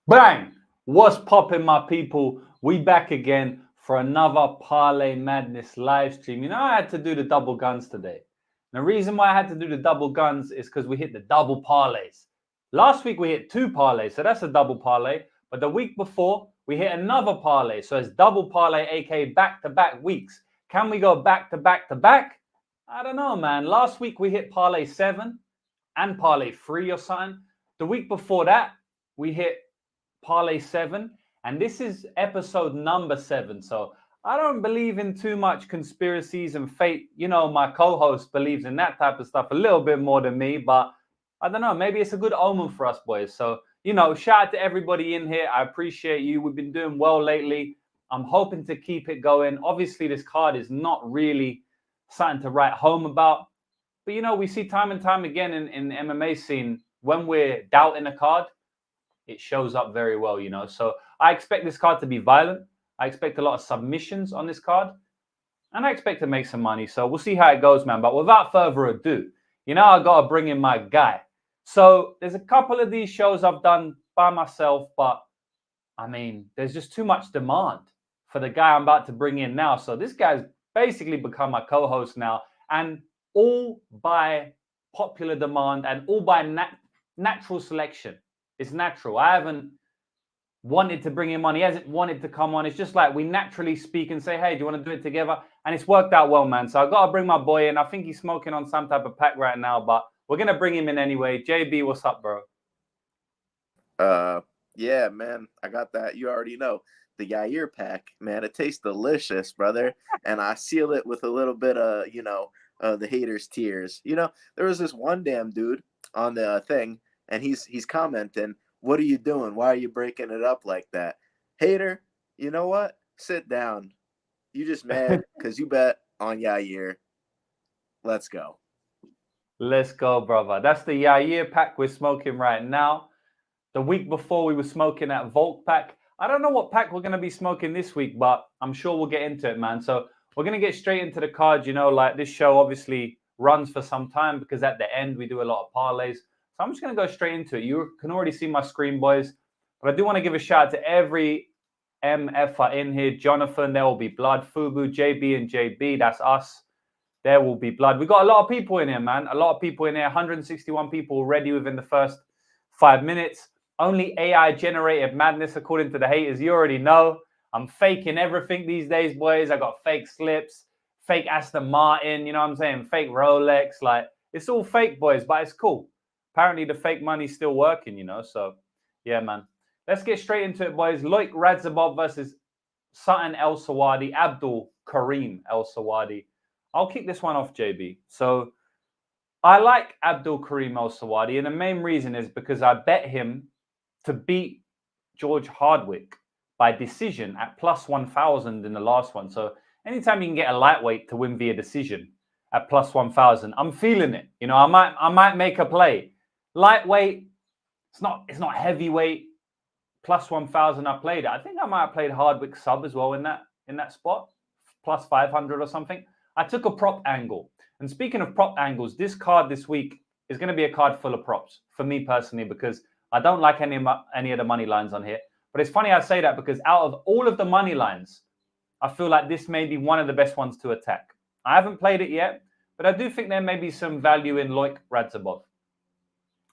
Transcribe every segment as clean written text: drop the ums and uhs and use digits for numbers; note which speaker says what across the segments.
Speaker 1: Bang! What's popping, my people? We back again for another Parlay Madness live stream. You know, I had to do the double guns today. And the reason why I had to do the double guns is because we hit the double parlays. Last week we hit 2 parlays, so that's a double parlay. But the week before, we hit another parlay. So it's double parlay, aka back-to-back weeks. Can we go back-to-back-to-back? I don't know, man. Last week we hit parlay 7 and parlay 3 or something. The week before that, we hit Parlay 7, and this is episode number 7. So I don't believe in too much conspiracies and fate. You know, my co-host believes in that type of stuff a little bit more than me, but I don't know. Maybe it's a good omen for us, boys. So, you know, shout out to everybody in here. I appreciate you. We've been doing well lately. I'm hoping to keep it going. Obviously, this card is not really something to write home about. But, you know, we see time and time again in the MMA scene, when we're doubting a card, it shows up very well, you know. So I expect this card to be violent. I expect a lot of submissions on this card. And I expect to make some money. So we'll see how it goes, man. But without further ado, you know, I got to bring in my guy. So there's a couple of these shows I've done by myself. But, I mean, there's just too much demand for the guy I'm about to bring in now. So this guy's basically become my co-host now. And all by popular demand and all by natural selection. It's natural. I haven't wanted to bring him on. He hasn't wanted to come on. It's just like we naturally speak and say, hey, do you want to do it together? And it's worked out well, man. So I've got to bring my boy in. I think he's smoking on some type of pack right now, but we're going to bring him in anyway. JB, what's up, bro?
Speaker 2: Yeah, man. I got that. You already know. The Yair pack, man. It tastes delicious, brother. And I seal it with a little bit of, the haters' tears. You know, there was this one damn dude on the thing, and he's commenting, what are you doing? Why are you breaking it up like that? Hater, you know what? Sit down. You just mad because you bet on Yair. Let's go.
Speaker 1: Let's go, brother. That's the Yair pack we're smoking right now. The week before, we were smoking that Volk pack. I don't know what pack we're going to be smoking this week, but I'm sure we'll get into it, man. So we're going to get straight into the card. You know, like this show obviously runs for some time because at the end, we do a lot of parlays. So I'm just going to go straight into it. You can already see my screen, boys. But I do want to give a shout out to every MFer in here. Jonathan, there will be blood. Fubu, JB, and JB, that's us. There will be blood. We got a lot of people in here, man. A lot of people in here. 161 people already within the first 5 minutes. Only AI-generated madness, according to the haters. You already know. I'm faking everything these days, boys. I got fake slips, fake Aston Martin, you know what I'm saying? Fake Rolex. Like, it's all fake, boys, but it's cool. Apparently, the fake money's still working, you know? So, yeah, man. Let's get straight into it, boys. Loic Radzhabov versus Sutton El Sawadi, Abdul Karim El Sawadi. I'll kick this one off, JB. So, I like Abdul Karim El Sawadi, and the main reason is because I bet him to beat George Hardwick by decision at plus 1,000 in the last one. So, anytime you can get a lightweight to win via decision at plus 1,000, I'm feeling it. You know, I might make a play. Lightweight, it's not heavyweight. Plus 1,000, I played it. I think I might have played Hardwick sub as well in that spot, plus 500 or something. I took a prop angle. And speaking of prop angles, this card this week is going to be a card full of props for me personally because I don't like any of the money lines on here. But it's funny I say that because out of all of the money lines, I feel like this may be one of the best ones to attack. I haven't played it yet, but I do think there may be some value in Loic Radzhabov.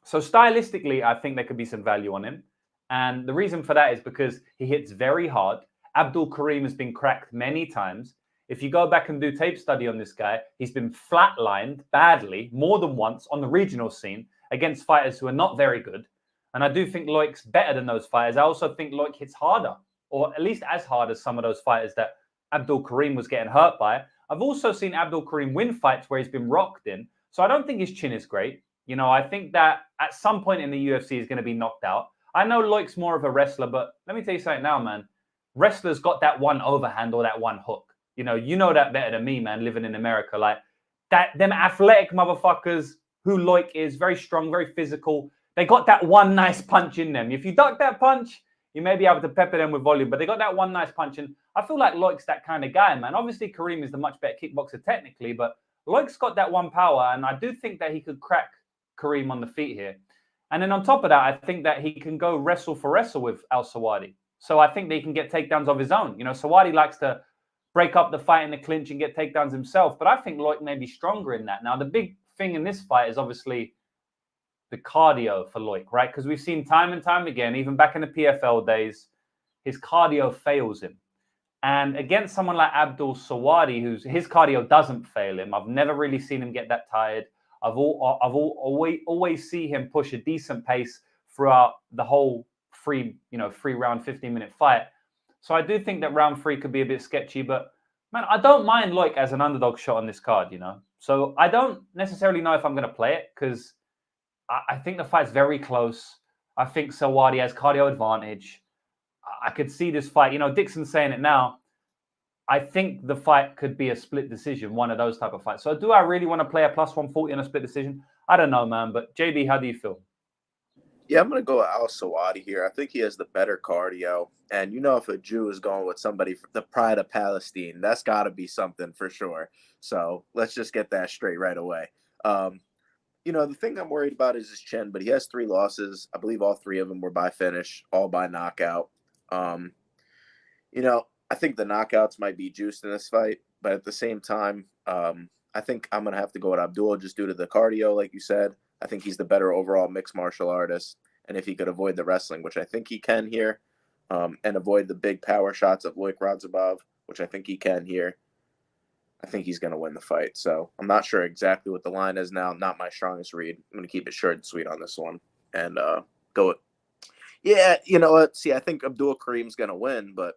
Speaker 1: So stylistically, I think there could be some value on him. And the reason for that is because he hits very hard. Abdul Karim has been cracked many times. If you go back and do tape study on this guy, he's been flatlined badly more than once on the regional scene against fighters who are not very good. And I do think Loic's better than those fighters. I also think Loic hits harder, or at least as hard as some of those fighters that Abdul Karim was getting hurt by. I've also seen Abdul Karim win fights where he's been rocked in. So I don't think his chin is great. You know, I think that at some point in the UFC he's going to be knocked out. I know Loic's more of a wrestler, but let me tell you something now, man. Wrestlers got that one overhand or that one hook. You know that better than me, man, living in America. Like, them athletic motherfuckers who Loic is, very strong, very physical. They got that one nice punch in them. If you duck that punch, you may be able to pepper them with volume, but they got that one nice punch. And I feel like Loic's that kind of guy, man. Obviously, Karim is the much better kickboxer technically, but Loic's got that one power, and I do think that he could crack Karim on the feet here. And then on top of that, I think that he can go wrestle for wrestle with Al-Saadi. So I think that he can get takedowns of his own. You know, Saadi likes to break up the fight in the clinch and get takedowns himself. But I think Loic may be stronger in that. Now, the big thing in this fight is obviously the cardio for Loic, right? Because we've seen time and time again, even back in the PFL days, his cardio fails him. And against someone like Abdul Saadi, his cardio doesn't fail him. I've never really seen him get that tired. I've always see him push a decent pace throughout the whole free round 15-minute fight. So I do think that round 3 could be a bit sketchy, but man, I don't mind Loic as an underdog shot on this card, you know. So I don't necessarily know if I'm going to play it because I think the fight's very close. I think Saadi has cardio advantage. I could see this fight. You know, Dixon's saying it now. I think the fight could be a split decision, one of those type of fights. So do I really want to play a plus 140 on a split decision? I don't know, man. But JB, how do you feel?
Speaker 2: Yeah, I'm going to go with Al-Saadi here. I think he has the better cardio. And, you know, if a Jew is going with somebody from the pride of Palestine, that's got to be something for sure. So let's just get that straight right away. You know, the thing I'm worried about is his chin, but he has 3 losses. I believe all 3 of them were by finish, all by knockout. You know, I think the knockouts might be juiced in this fight, but at the same time, I think I'm going to have to go with Abdul just due to the cardio, like you said. I think he's the better overall mixed martial artist. And if he could avoid the wrestling, which I think he can here, and avoid the big power shots of Loic Radzhabov, which I think he can here, I think he's going to win the fight. So I'm not sure exactly what the line is now. Not my strongest read. I'm going to keep it short and sweet on this one and go with. Yeah, you know what? See, I think Abdul Karim's going to win, but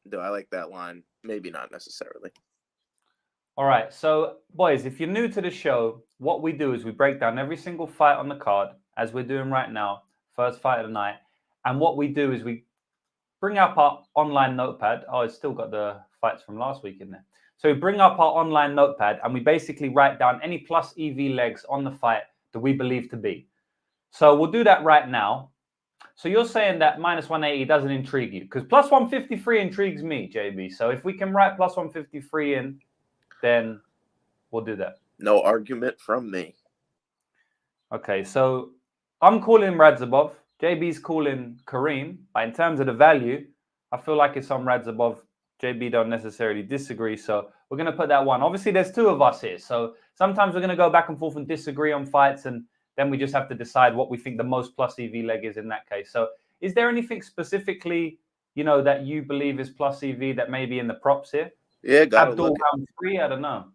Speaker 2: do I like that line? Maybe not necessarily.
Speaker 1: All right. So, boys, if you're new to the show, what we do is we break down every single fight on the card, as we're doing right now, first fight of the night. And what we do is we bring up our online notepad. Oh, it's still got the fights from last week in there. So we bring up our online notepad and we basically write down any plus EV legs on the fight that we believe to be. So we'll do that right now. So you're saying that minus 180 doesn't intrigue you? Because plus 153 intrigues me, JB. So if we can write plus 153 in, then we'll do that.
Speaker 2: No argument from me.
Speaker 1: Okay, so I'm calling Radzhabov. JB's calling Kareem. But in terms of the value, I feel like it's on Radzhabov. JB don't necessarily disagree, so we're going to put that one. Obviously, there's 2 of us here, so sometimes we're going to go back and forth and disagree on fights, and then we just have to decide what we think the most plus EV leg is in that case. So is there anything specifically, you know, that you believe is plus EV that may be in the props here?
Speaker 2: Yeah, gotta
Speaker 1: Abdul
Speaker 2: look
Speaker 1: round 3, I don't know.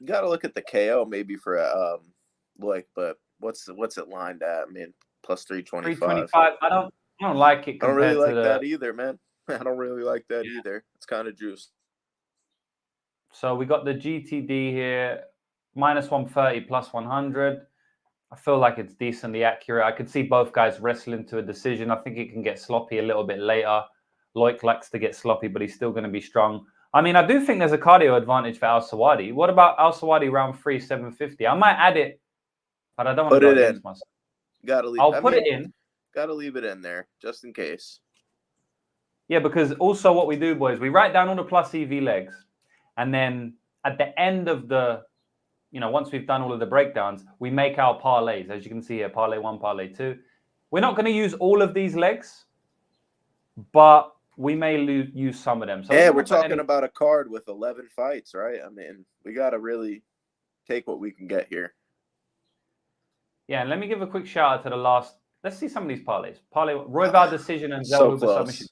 Speaker 2: You got to look at the KO maybe for like, but what's it lined at? I mean, plus 325.
Speaker 1: 325. I don't like it.
Speaker 2: I don't really like that either, man. I don't really like that either. It's kind of juiced.
Speaker 1: So we got the GTD here, minus 130, plus 100. I feel like it's decently accurate. I could see both guys wrestling to a decision. I think it can get sloppy a little bit later. Loic likes to get sloppy, but he's still going to be strong. I mean, I do think there's a cardio advantage for Al-Saadi. What about Al-Saadi round 3, 750? I might add it, but I don't want to go against myself. I'll put it in.
Speaker 2: Got to leave it in there, just in case.
Speaker 1: Yeah, because also what we do, boys, we write down all the plus EV legs. And then at the end of the, you know, once we've done all of the breakdowns, we make our parlays. As you can see here, parlay 1, parlay 2. We're not going to use all of these legs, but we may use some of them. So
Speaker 2: yeah, we're talking about a card with 11 fights, right? I mean, we got to really take what we can get here.
Speaker 1: Yeah, and let me give a quick shout out to the last. Let's see some of these parlays. Parlay Royval decision and Zellhuber submission.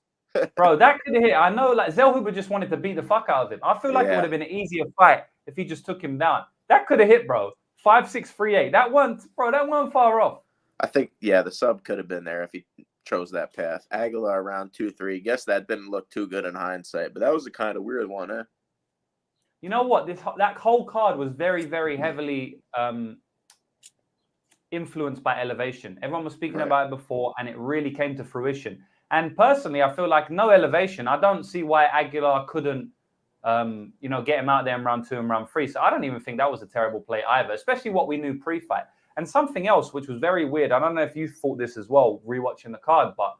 Speaker 1: Bro, that could hit. I know, like Zellhuber just wanted to beat the fuck out of him. I feel like it would have been an easier fight if he just took him down. That could have hit, bro. 5-6-3-8. That one, bro. That one far off.
Speaker 2: I think, yeah, the sub could have been there if he chose that path. Aguilar around 2-3. Guess that didn't look too good in hindsight, but that was a kind of weird one, eh?
Speaker 1: You know what? That whole card was very, very heavily influenced by elevation. Everyone was speaking about it before, and it really came to fruition. And personally, I feel like no elevation. I don't see why Aguilar couldn't, you know, get him out there in round 2 and round 3. So I don't even think that was a terrible play either, especially what we knew pre-fight. And something else, which was very weird. I don't know if you thought this as well, rewatching the card, but,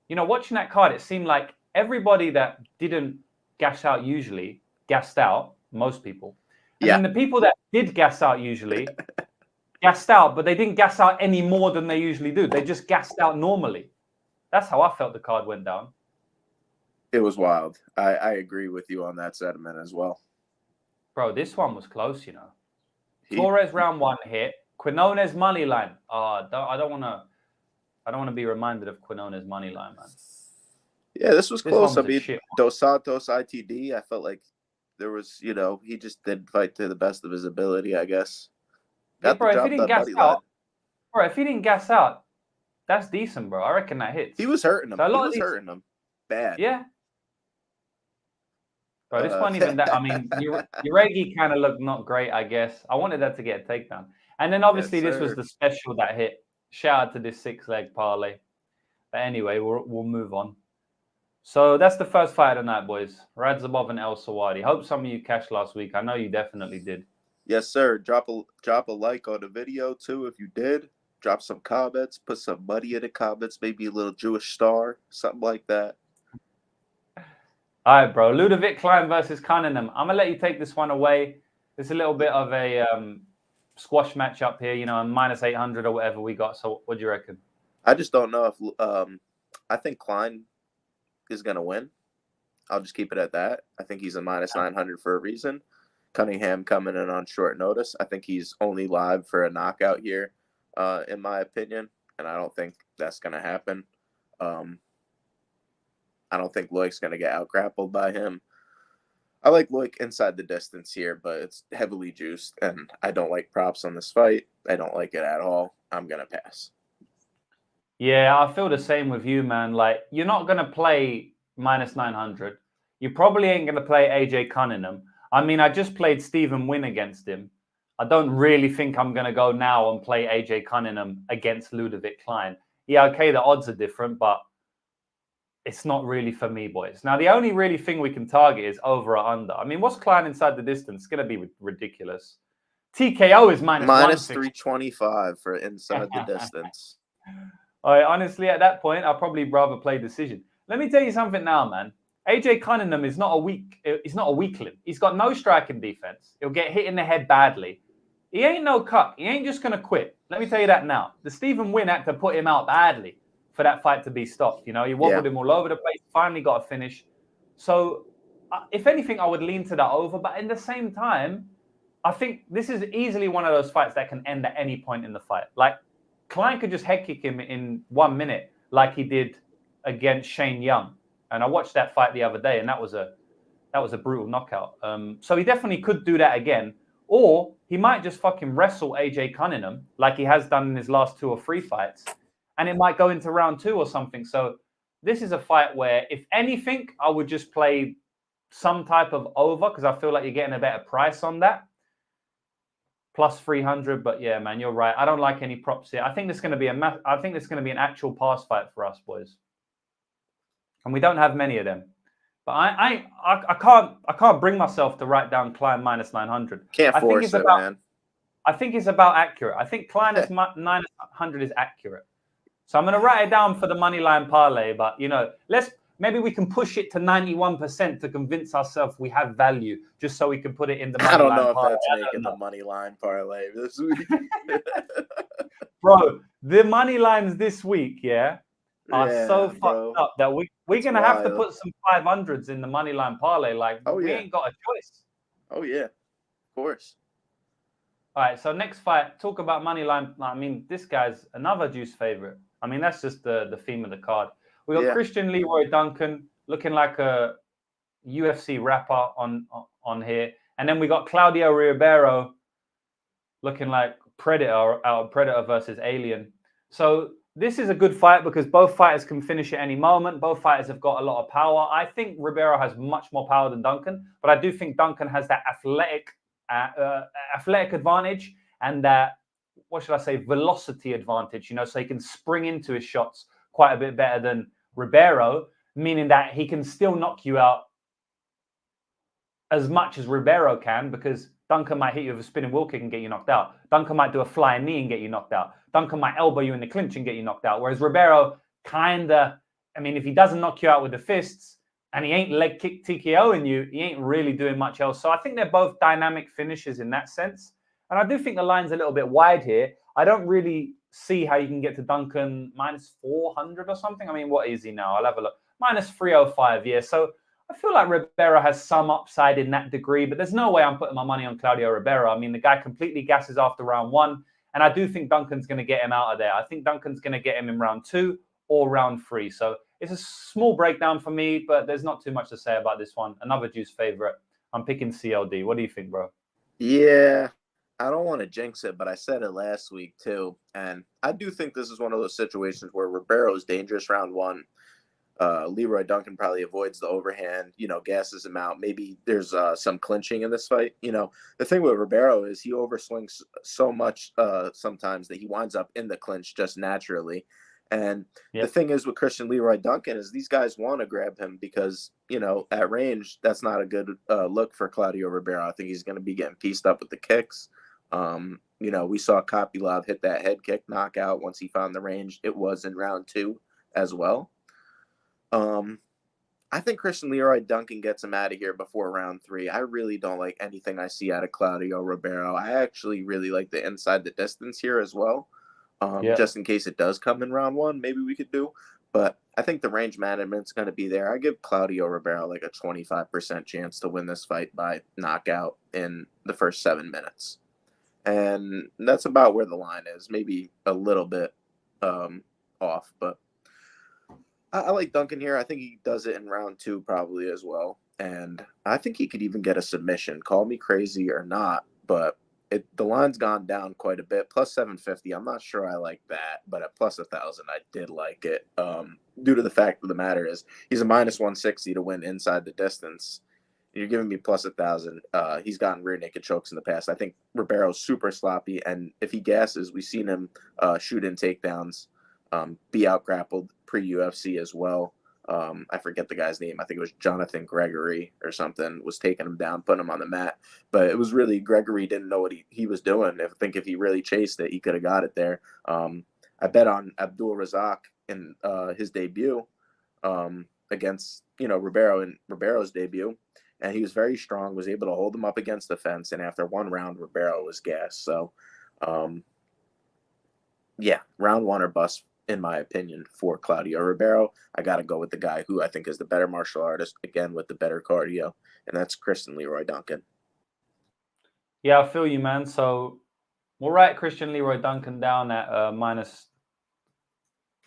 Speaker 1: you know, watching that card, it seemed like everybody that didn't gas out usually gassed out, most people. And then the people that did gas out usually gassed out, but they didn't gas out any more than they usually do. They just gassed out normally. That's how I felt the card went down.
Speaker 2: It was wild. I agree with you on that sentiment as well.
Speaker 1: Bro, this one was close, you know. Torres round 1 hit. Quinones money line. I don't want to be reminded of Quinones money line, man.
Speaker 2: Yeah, this was close. I mean, Dos Santos ITD, I felt like there was, he just didn't fight to the best of his ability, I guess.
Speaker 1: Bro, if he didn't gas out, that's decent, bro. I reckon that hits.
Speaker 2: He was hurting him. So he was hurting him bad.
Speaker 1: Yeah. Bro, this one even that. I mean, Erceg kind of looked not great, I guess. I wanted that to get a takedown. And then obviously this was the special that hit. Shout out to this 6-leg parlay. But anyway, we'll move on. So that's the first fight of the night, boys. Radzhabov and El Saadi. Hope some of you cashed last week. I know you definitely did.
Speaker 2: Yes, sir. Drop a like on the video too if you did. Drop some comments. Put some money in the comments. Maybe a little Jewish star, something like that.
Speaker 1: All right, bro. Ludovic Klein versus Cunningham. I'm gonna let you take this one away. It's a little bit of a squash match up here, minus 800 or whatever we got. So what do you reckon?
Speaker 2: I just don't know if I think Klein is gonna win. I'll just keep it at that. I think he's a minus 900 for a reason. Cunningham coming in on short notice. I think he's only live for a knockout here, in my opinion, and I don't think that's gonna happen. I don't think Loic's going to get out-grappled by him. I like Loic inside the distance here, but it's heavily juiced, and I don't like props on this fight. I don't like it at all. I'm going to pass.
Speaker 1: Yeah, I feel the same with you, man. Like, you're not going to play minus 900. You probably ain't going to play AJ Cunningham. I mean, I just played Stephen Wynn against him. I don't really think I'm going to go now and play AJ Cunningham against Ludovic Klein. Yeah, okay, the odds are different, but it's not really for me, boys. Now, the only really thing we can target is over or under. I mean, what's Klein inside the distance? It's going to be ridiculous. TKO is minus
Speaker 2: 325 for inside the distance.
Speaker 1: Honestly, at that point, I'll probably rather play decision. Let me tell you something now, man. AJ Cunningham is not a weakling. He's got no striking defense. He'll get hit in the head badly. He ain't no cuck. He ain't just going to quit. Let me tell you that now. The Stephen Wynn had to put him out badly for that fight to be stopped. He wobbled him all over the place, finally got a finish. So, if anything, I would lean to that over. But in the same time, I think this is easily one of those fights that can end at any point in the fight. Like, Klein could just head kick him in 1 minute like he did against Shane Young. And I watched that fight the other day, and that was a brutal knockout. So he definitely could do that again. Or he might just fucking wrestle AJ Cunningham like he has done in his last 2 or 3 fights. And it might go into round 2 or something. So this is a fight where, if anything, I would just play some type of over because I feel like you're getting a better price on that. Plus 300. But yeah, man, you're right. I don't like any props here. I think this is going to be an actual pass fight for us, boys. And we don't have many of them. But I can't bring myself to write down Klein minus 900.
Speaker 2: Can't force it, man.
Speaker 1: I think it's about accurate. I think Klein is 900 is accurate. So I'm going to write it down for the money line parlay, but maybe we can push it to 91% to convince ourselves we have value, just so we can put it in the money line parlay. I don't know if that's making
Speaker 2: the money line parlay this week.
Speaker 1: Bro, the money lines this week, are so fucked up that we're going to have to put some 500s in the money line parlay. Like, we ain't got a choice.
Speaker 2: Oh, yeah. Of course.
Speaker 1: All right, so next fight, talk about money line. I mean, this guy's another juice favorite. I mean, that's just the theme of the card. We got Christian Leroy Duncan looking like a UFC rapper on here. And then we got Claudio Ribeiro looking like Predator out of Predator versus Alien. So this is a good fight because both fighters can finish at any moment. Both fighters have got a lot of power. I think Ribeiro has much more power than Duncan, but I do think Duncan has that athletic advantage and that, velocity advantage, so he can spring into his shots quite a bit better than Ribeiro, meaning that he can still knock you out as much as Ribeiro can, because Duncan might hit you with a spinning wheel kick and get you knocked out. Duncan might do a flying knee and get you knocked out. Duncan might elbow you in the clinch and get you knocked out. Whereas Ribeiro if he doesn't knock you out with the fists and he ain't leg kick TKOing you, he ain't really doing much else. So I think they're both dynamic finishes in that sense. And I do think the line's a little bit wide here. I don't really see how you can get to Duncan minus 400 or something. I mean, what is he now? I'll have a look. Minus 305, yeah. So I feel like Ribeiro has some upside in that degree, but there's no way I'm putting my money on Claudio Ribeiro. I mean, the guy completely gasses after round 1, and I do think Duncan's going to get him out of there. I think Duncan's going to get him in round 2 or round 3. So it's a small breakdown for me, but there's not too much to say about this one. Another juice favorite. I'm picking CLD. What do you think, bro?
Speaker 2: Yeah, I don't want to jinx it, but I said it last week too. And I do think this is one of those situations where Ribeiro is dangerous round 1. Leroy Duncan probably avoids the overhand, gasses him out. Maybe there's some clinching in this fight. The thing with Ribeiro is he overswings so much sometimes that he winds up in the clinch just naturally. And the thing is with Christian Leroy Duncan is these guys want to grab him because, at range, that's not a good look for Claudio Ribeiro. I think he's going to be getting pieced up with the kicks. We saw Kopylov hit that head kick knockout once he found the range. It was in round 2 as well. I think Christian Leroy Duncan gets him out of here before round 3. I really don't like anything I see out of Claudio Ribeiro. I actually really like the inside the distance here as well. Just in case it does come in round 1, maybe we could do. But I think the range management's going to be there. I give Claudio Ribeiro like a 25% chance to win this fight by knockout in the first 7 minutes. And that's about where the line is. Maybe a little bit off, but I like Duncan here. I think he does it in round 2 probably as well. And I think he could even get a submission. Call me crazy or not, but the line's gone down quite a bit. Plus 750. I'm not sure I like that, but at plus 1,000, I did like it. Due to the fact of the matter is he's a minus 160 to win inside the distance. You're giving me plus 1,000. He's gotten rear naked chokes in the past. I think Ribeiro's super sloppy, and if he gasses, we've seen him shoot in takedowns, be out grappled pre-UFC as well. I forget the guy's name. I think it was Jonathan Gregory or something, was taking him down, putting him on the mat. But it was really Gregory didn't know what he was doing. I think if he really chased it, he could have got it there. I bet on Abdul Razak in his debut against, Ribeiro in Ribeiro's debut. And he was very strong, was able to hold him up against the fence. And after 1 round, Ribeiro was gassed. So, round 1 or bust, in my opinion, for Claudio Ribeiro. I got to go with the guy who I think is the better martial artist, again, with the better cardio, and that's Christian Leroy Duncan.
Speaker 1: Yeah, I feel you, man. So we'll write Christian Leroy Duncan down at minus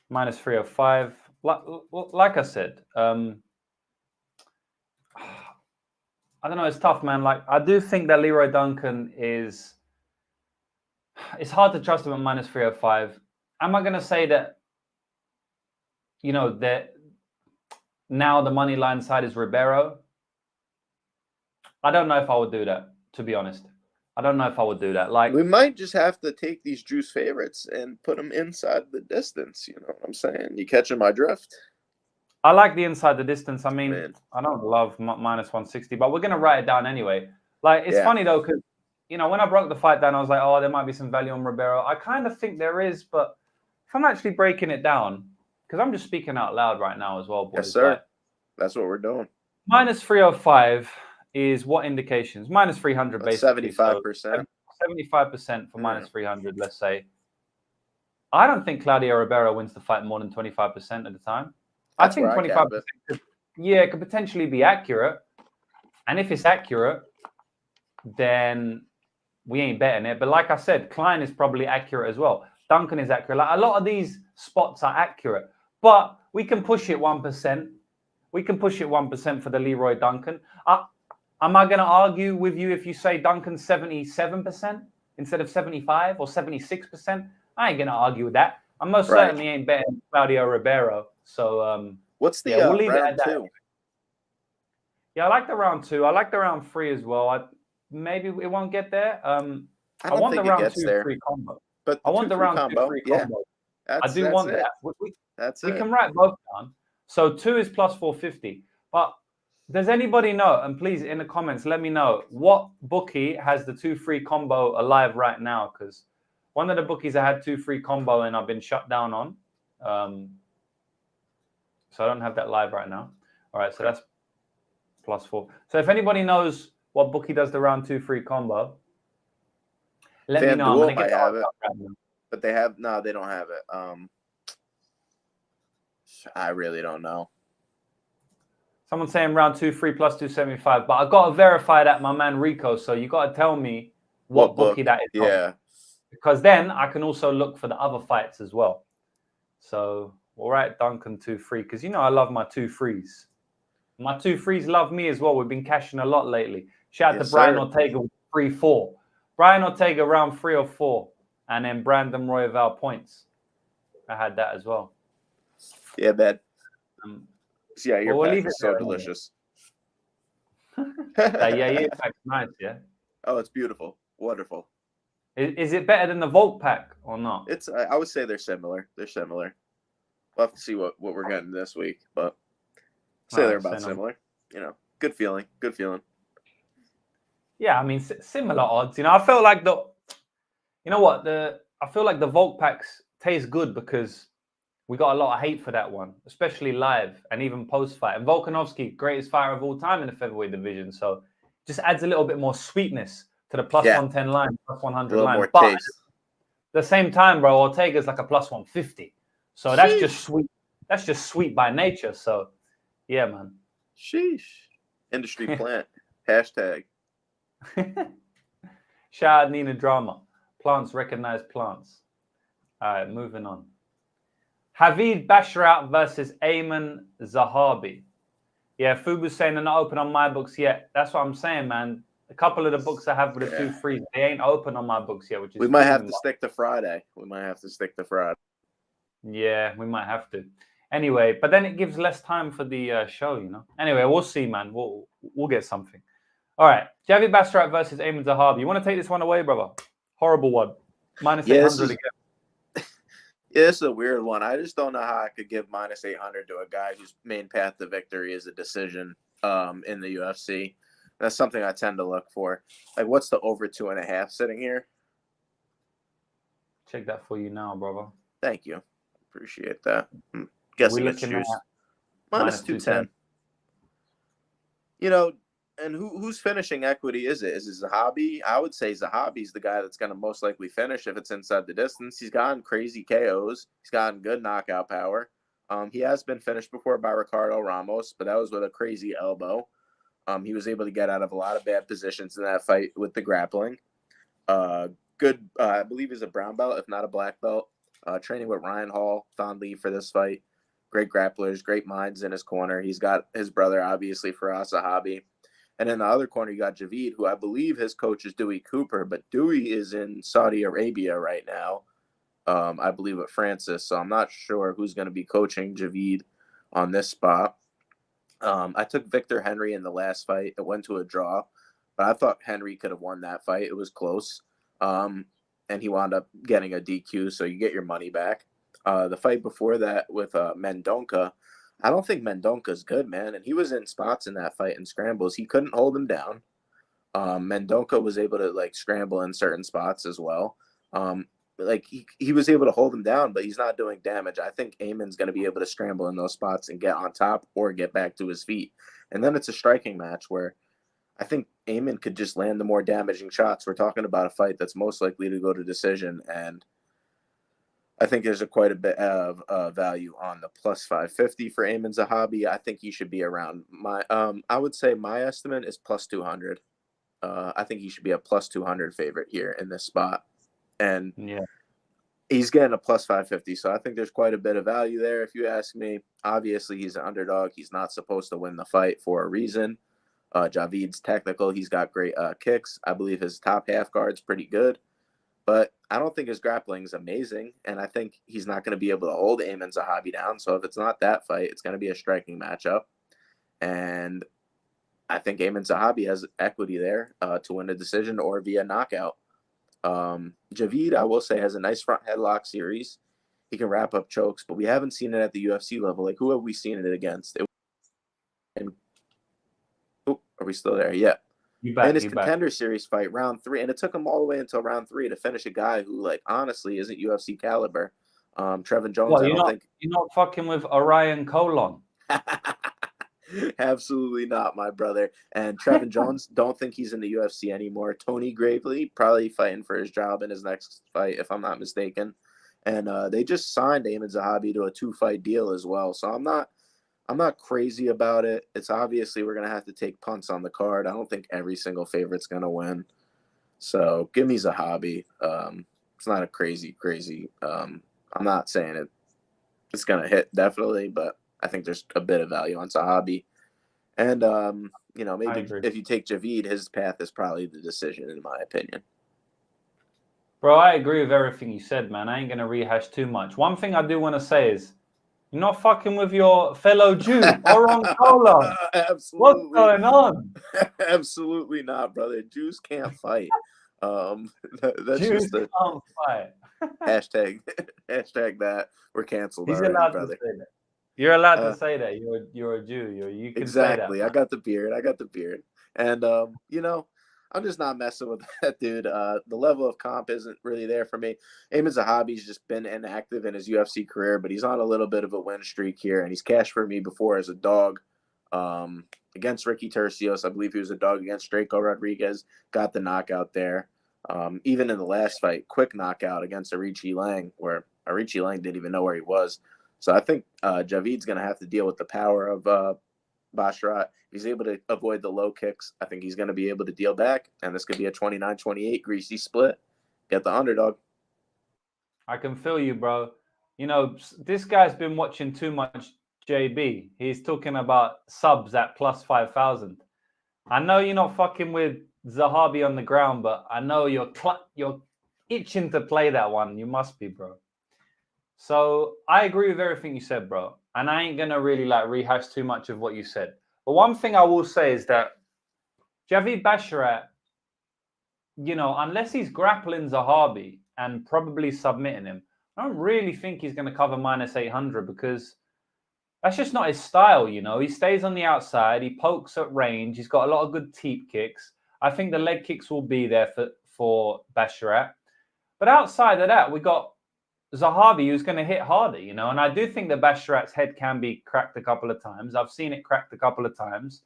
Speaker 1: 305. Like I said, I don't know. It's tough, man. Like, I do think that Leroy Duncan is... It's hard to trust him at minus 305. Am I going to say that, that now the money line side is Ribeiro? I don't know if I would do that, to be honest. I don't know if I would do that. Like,
Speaker 2: we might just have to take these juice favorites and put them inside the distance. You know what I'm saying? You catching my drift?
Speaker 1: I like the inside the distance. I mean,
Speaker 2: Man.
Speaker 1: I don't love minus 160, but we're going to write it down anyway. Like, it's funny, though, because, when I broke the fight down, I was like, oh, there might be some value on Ribeiro. I kind of think there is, but if I'm actually breaking it down, because I'm just speaking out loud right now as well, boys.
Speaker 2: Yes, sir.
Speaker 1: Like,
Speaker 2: that's what we're doing.
Speaker 1: Minus 305 is what indications? Minus 300, basically.
Speaker 2: 75%.
Speaker 1: So 75% for minus 300, let's say. I don't think Claudio Ribeiro wins the fight more than 25% of the time.
Speaker 2: That's
Speaker 1: I think 25% could potentially be accurate. And if it's accurate, then we ain't betting it. But like I said, Klein is probably accurate as well. Duncan is accurate. Like, a lot of these spots are accurate. But we can push it 1%. We can push it 1% for the Leroy Duncan. Am I going to argue with you if you say Duncan's 77% instead of 75 or 76%? I ain't going to argue with that. I most certainly ain't betting Claudio Ribeiro. So,
Speaker 2: what's the
Speaker 1: we'll leave
Speaker 2: round
Speaker 1: it at
Speaker 2: 2?
Speaker 1: That. Yeah, I like the round 2. I like the round 3 as well. Maybe it won't get there. I want the round 2-3 combo.
Speaker 2: But
Speaker 1: I want the round 2-3 combo. I do want that. We can write both down. So 2 is plus 450. But does anybody know? And please, in the comments, let me know what bookie has the 2-3 combo alive right now. Because one of the bookies I had 2-3 combo and I've been shut down on. So I don't have that live right now. All right, so that's plus 4. So if anybody knows what bookie does the round 2-3 combo, Let me know. I'm gonna
Speaker 2: FanDuel might
Speaker 1: get the
Speaker 2: have
Speaker 1: odds
Speaker 2: it,
Speaker 1: up right now.
Speaker 2: but they don't have it. I really don't know.
Speaker 1: Someone's saying round 2 free plus 275, but I gotta verify that, my man Rico. So you gotta tell me what bookie
Speaker 2: book?
Speaker 1: that is.
Speaker 2: Yeah.
Speaker 1: On. Because then I can also look for the other fights as well. So all right, Duncan 2 free, because you know I love my 2 frees. My 2 frees love me as well. We've been cashing a lot lately. Shout out to Brian Ortega with 3-4. Brian Ortega round 3 or 4, and then Brandon Royval points. I had that as well.
Speaker 2: Yeah, man. Yeah, your
Speaker 1: we'll
Speaker 2: pack is so delicious.
Speaker 1: Yeah, pack's nice, yeah.
Speaker 2: Oh, it's beautiful, wonderful.
Speaker 1: Is it better than the Volt pack or not?
Speaker 2: It's. I would say they're similar. They're similar. We'll have to see what we're getting this week, but say they're about similar. You know, good feeling. Good feeling.
Speaker 1: Yeah, I mean similar odds. You know, I felt like I feel like the Volt packs taste good because we got a lot of hate for that one, especially live and even post-fight. And Volkanovski, greatest fighter of all time in the featherweight division. So just adds a little bit more sweetness to the plus 110 line, plus 100 line.
Speaker 2: More
Speaker 1: but
Speaker 2: taste.
Speaker 1: At the same time, bro, Ortega's like a plus 150. So that's just sweet. That's just sweet by nature. So, yeah, man.
Speaker 2: Sheesh. Industry plant. Hashtag.
Speaker 1: Shout out Nina Drama. Plants recognize plants. All right, moving on. Javid Basharat versus Ayman Zahabi. Yeah, Fubu's saying they're not open on my books yet. That's what I'm saying, man. A couple of the books I have with the 2 frees, they ain't open on my books yet, which is
Speaker 2: we might have to stick to Friday.
Speaker 1: Yeah, we might have to. Anyway, but then it gives less time for the show, you know. Anyway, we'll see, man. We'll get something. All right, Javid Basharat versus Ayman Zahabi. You want to take this one away, brother? Horrible one. Minus 800 again.
Speaker 2: Yeah, this is a weird one. I just don't know how I could give minus 800 to a guy whose main path to victory is a decision in the UFC. That's something I tend to look for. Like, what's the over 2.5 sitting here?
Speaker 1: Check that for you now, brother.
Speaker 2: Thank you. Appreciate that. Guessing it's juice. Minus 210. You know, and who's finishing equity is it? Is it Zahabi? I would say Zahabi's the guy that's going to most likely finish if it's inside the distance. He's gotten crazy KOs. He's gotten good knockout power. He has been finished before by Ricardo Ramos, but that was with a crazy elbow. He was able to get out of a lot of bad positions in that fight with the grappling. Good, I believe he's a brown belt, if not a black belt. Training with Ryan Hall fondly for this fight. Great grapplers, great minds in his corner. He's got his brother, obviously, Firas Zahabi. And in the other corner, you got Javid, who I believe his coach is Dewey Cooper, but Dewey is in Saudi Arabia right now, I believe with Francis. So I'm not sure who's going to be coaching Javid on this spot. I took Victor Henry in the last fight. It went to a draw, but I thought Henry could have won that fight. It was close. And he wound up getting a DQ, so you get your money back. The fight before that with Mendonca, I don't think Mendonca's good, man. And he was in spots in that fight and scrambles. He couldn't hold him down. Mendonca was able to like scramble in certain spots as well. Like he was able to hold him down, but he's not doing damage. I think Ayman's going to be able to scramble in those spots and get on top or get back to his feet. And then it's a striking match where I think Ayman could just land the more damaging shots. We're talking about a fight that's most likely to go to decision, and I think there's quite a bit of value on the plus 550 for Ayman Zahabi. I think he should be around I would say my estimate is plus 200. I think he should be a plus 200 favorite here in this spot. And he's getting a plus 550. So I think there's quite a bit of value there. If you ask me, obviously he's an underdog. He's not supposed to win the fight for a reason. Javid's technical. He's got great kicks. I believe his top half guard's pretty good. But I don't think his grappling is amazing, and I think he's not going to be able to hold Ayman Zahabi down. So if it's not that fight, it's going to be a striking matchup. And I think Ayman Zahabi has equity there to win a decision or via knockout. Javid, I will say, has a nice front headlock series. He can wrap up chokes, but we haven't seen it at the UFC level. Like, who have we seen it against? Are we still there? Yeah. In his Contender Series fight, round 3, and it took him all the way until round 3 to finish a guy who, like, honestly isn't UFC caliber. Trevin Jones,
Speaker 1: well, you're not fucking with Orion Colon.
Speaker 2: Absolutely not, my brother. And Trevin Jones, don't think he's in the UFC anymore. Tony Gravely, probably fighting for his job in his next fight, if I'm not mistaken. And they just signed Eamon Zahabi to a 2-fight deal as well. So I'm not crazy about it. It's obviously we're gonna have to take punts on the card. I don't think every single favorite's gonna win. So give me Zahabi. It's not a crazy. I'm not saying it's gonna hit definitely, but I think there's a bit of value on Zahabi. And maybe if you take Javid, his path is probably the decision in my opinion.
Speaker 1: Bro, I agree with everything you said, man. I ain't gonna rehash too much. One thing I do want to say is you're not fucking with your fellow Jew, Oron Kola.
Speaker 2: Absolutely.
Speaker 1: What's going on?
Speaker 2: Absolutely not, brother. Jews can't fight. That's
Speaker 1: Jews
Speaker 2: just
Speaker 1: can't fight.
Speaker 2: hashtag that we're canceled.
Speaker 1: He's
Speaker 2: already,
Speaker 1: allowed
Speaker 2: brother.
Speaker 1: to say that. You're allowed to say that. You're a Jew. You can
Speaker 2: Exactly.
Speaker 1: say that.
Speaker 2: I got the beard. And I'm just not messing with that dude. The level of comp isn't really there for me. Eamon Zahabi's just been inactive in his UFC career, but he's on a little bit of a win streak here, and he's cashed for me before as a dog against Ricky Tercios. I believe he was a dog against Draco Rodriguez. Got the knockout there. Even in the last fight, quick knockout against Arichi Lang, where Arichi Lang didn't even know where he was. So I think Javid's going to have to deal with the power of Basharat. If he's able to avoid the low kicks, I think he's going to be able to deal back. And this could be a 29-28 greasy split. Get the underdog.
Speaker 1: I can feel you, bro. This guy's been watching too much JB. He's talking about subs at plus 5,000. I know you're not fucking with Zahabi on the ground, but I know you're itching to play that one. You must be, bro. So I agree with everything you said, bro. And I ain't going to really rehash too much of what you said. But one thing I will say is that Javid Basharat, unless he's grappling Zahabi and probably submitting him, I don't really think he's going to cover minus 800 because that's just not his style, He stays on the outside. He pokes at range. He's got a lot of good teep kicks. I think the leg kicks will be there for Basharat. But outside of that, we got Zahabi, who's going to hit harder, And I do think that Basharat's head can be cracked a couple of times. I've seen it cracked a couple of times.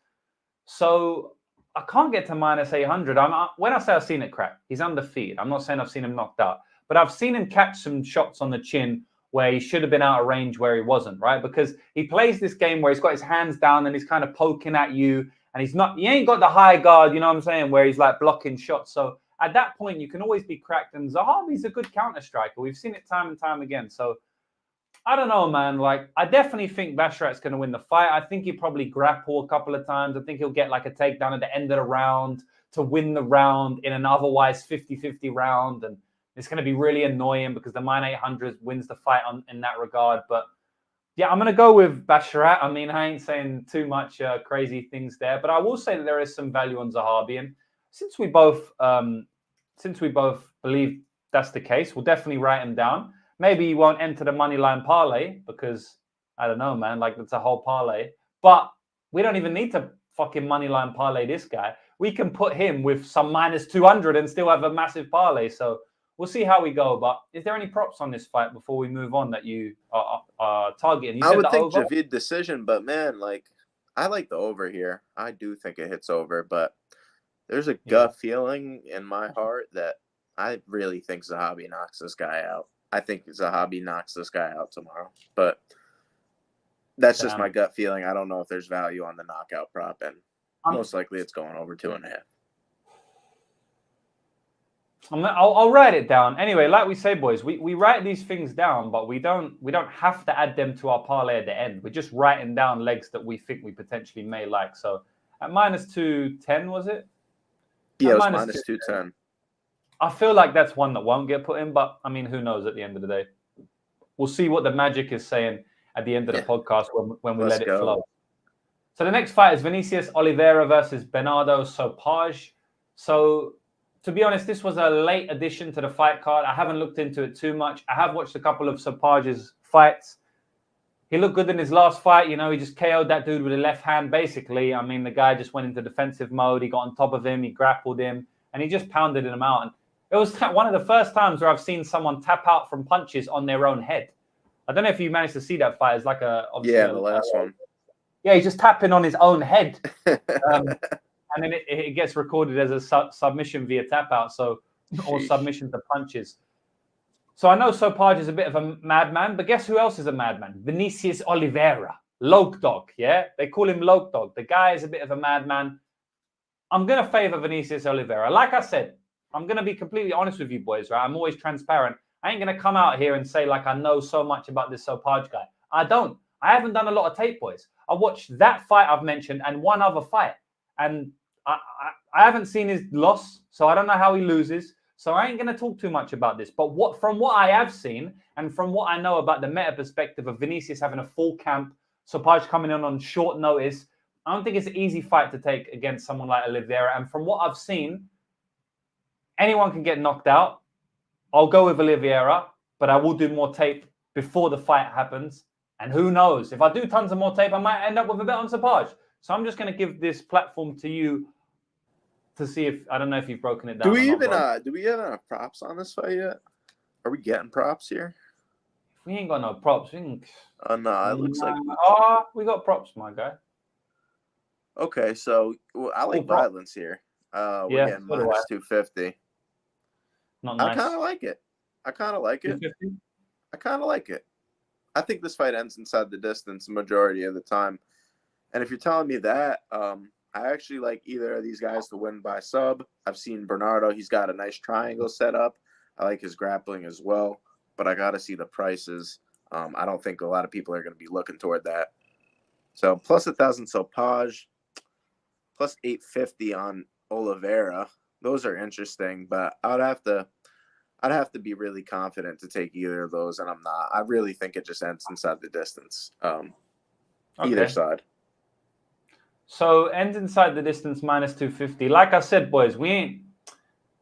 Speaker 1: So I can't get to minus 800. When I say I've seen it cracked, he's undefeated. I'm not saying I've seen him knocked out. But I've seen him catch some shots on the chin where he should have been out of range where he wasn't, right? Because he plays this game where he's got his hands down and he's kind of poking at you. And he ain't got the high guard, you know what I'm saying, where he's blocking shots. So at that point, you can always be cracked. And Zahabi's a good counter striker. We've seen it time and time again. So I don't know, man. I definitely think Basharat's going to win the fight. I think he'll probably grapple a couple of times. I think he'll get a takedown at the end of the round to win the round in an otherwise 50-50 round. And it's going to be really annoying because the minus 800 wins the fight in that regard. But yeah, I'm going to go with Basharat. I mean, I ain't saying too much crazy things there, but I will say that there is some value on Zahabi. And since we both believe that's the case, we'll definitely write him down. Maybe he won't enter the money line parlay because I don't know, man. That's a whole parlay. But we don't even need to fucking money line parlay this guy. We can put him with some minus 200 and still have a massive parlay. So we'll see how we go. But is there any props on this fight before we move on that you are targeting?
Speaker 2: I would think Javid decision, but man, I like the over here. I do think it hits over, but there's a gut feeling in my heart that I really think Zahabi knocks this guy out. I think Zahabi knocks this guy out tomorrow, but that's just my gut feeling. I don't know if there's value on the knockout prop, and most likely it's going over 2.5.
Speaker 1: I'll write it down. Anyway, like we say, boys, we write these things down, but we don't have to add them to our parlay at the end. We're just writing down legs that we think we potentially may like. So at minus 210, was it?
Speaker 2: Yeah, it was minus 210.
Speaker 1: I feel like that's one that won't get put in, but I mean, who knows at the end of the day? We'll see what the magic is saying at the end of the podcast when we let it flow. So the next fight is Vinicius Oliveira versus Bernardo Sopage. So to be honest, this was a late addition to the fight card. I haven't looked into it too much. I have watched a couple of Sopage's fights. He looked good in his last fight. He just KO'd that dude with a left hand, basically. I mean, the guy just went into defensive mode. He got on top of him. He grappled him, and he just pounded him out. And it was one of the first times where I've seen someone tap out from punches on their own head. I don't know if you managed to see that fight. It's
Speaker 2: the last one.
Speaker 1: Yeah, he's just tapping on his own head. And then it gets recorded as a submission via tap out, or submission to punches. So I know Sopaj is a bit of a madman, but guess who else is a madman? Vinicius Oliveira, Loke Dog, yeah? They call him Loke Dog. The guy is a bit of a madman. I'm going to favor Vinicius Oliveira. Like I said, I'm going to be completely honest with you boys, right? I'm always transparent. I ain't going to come out here and say like I know so much about this Sopaj guy. I don't. I haven't done a lot of tape, boys. I watched that fight I've mentioned and one other fight. And I haven't seen his loss, so I don't know how he loses. So I ain't going to talk too much about this. But from what I have seen and from what I know about the meta perspective of Vinicius having a full camp, Sopaj coming in on short notice, I don't think it's an easy fight to take against someone like Oliveira. And from what I've seen, anyone can get knocked out. I'll go with Oliveira, but I will do more tape before the fight happens. And who knows? If I do tons of more tape, I might end up with a bet on Sopaj. So I'm just going to give this platform to you to see if, I don't know if you've broken it down.
Speaker 2: Do we have enough props on this fight yet? Are we getting props here?
Speaker 1: We ain't got no props.
Speaker 2: Oh, no, it looks like...
Speaker 1: we got props, my guy.
Speaker 2: Okay, so I like violence here. We're getting minus 250.
Speaker 1: Not nice.
Speaker 2: I kind of like it. I kind of like it. I think this fight ends inside the distance the majority of the time. And if you're telling me that, I actually like either of these guys to win by sub. I've seen Bernardo. He's got a nice triangle set up. I like his grappling as well. But I got to see the prices. I don't think a lot of people are going to be looking toward that. So plus 1,000 Sopaj, plus 850 on Oliveira. Those are interesting, but I'd have to be really confident to take either of those, and I'm not. I really think it just ends inside the distance. Either side.
Speaker 1: So ends inside the distance minus 250. Like I said, boys, we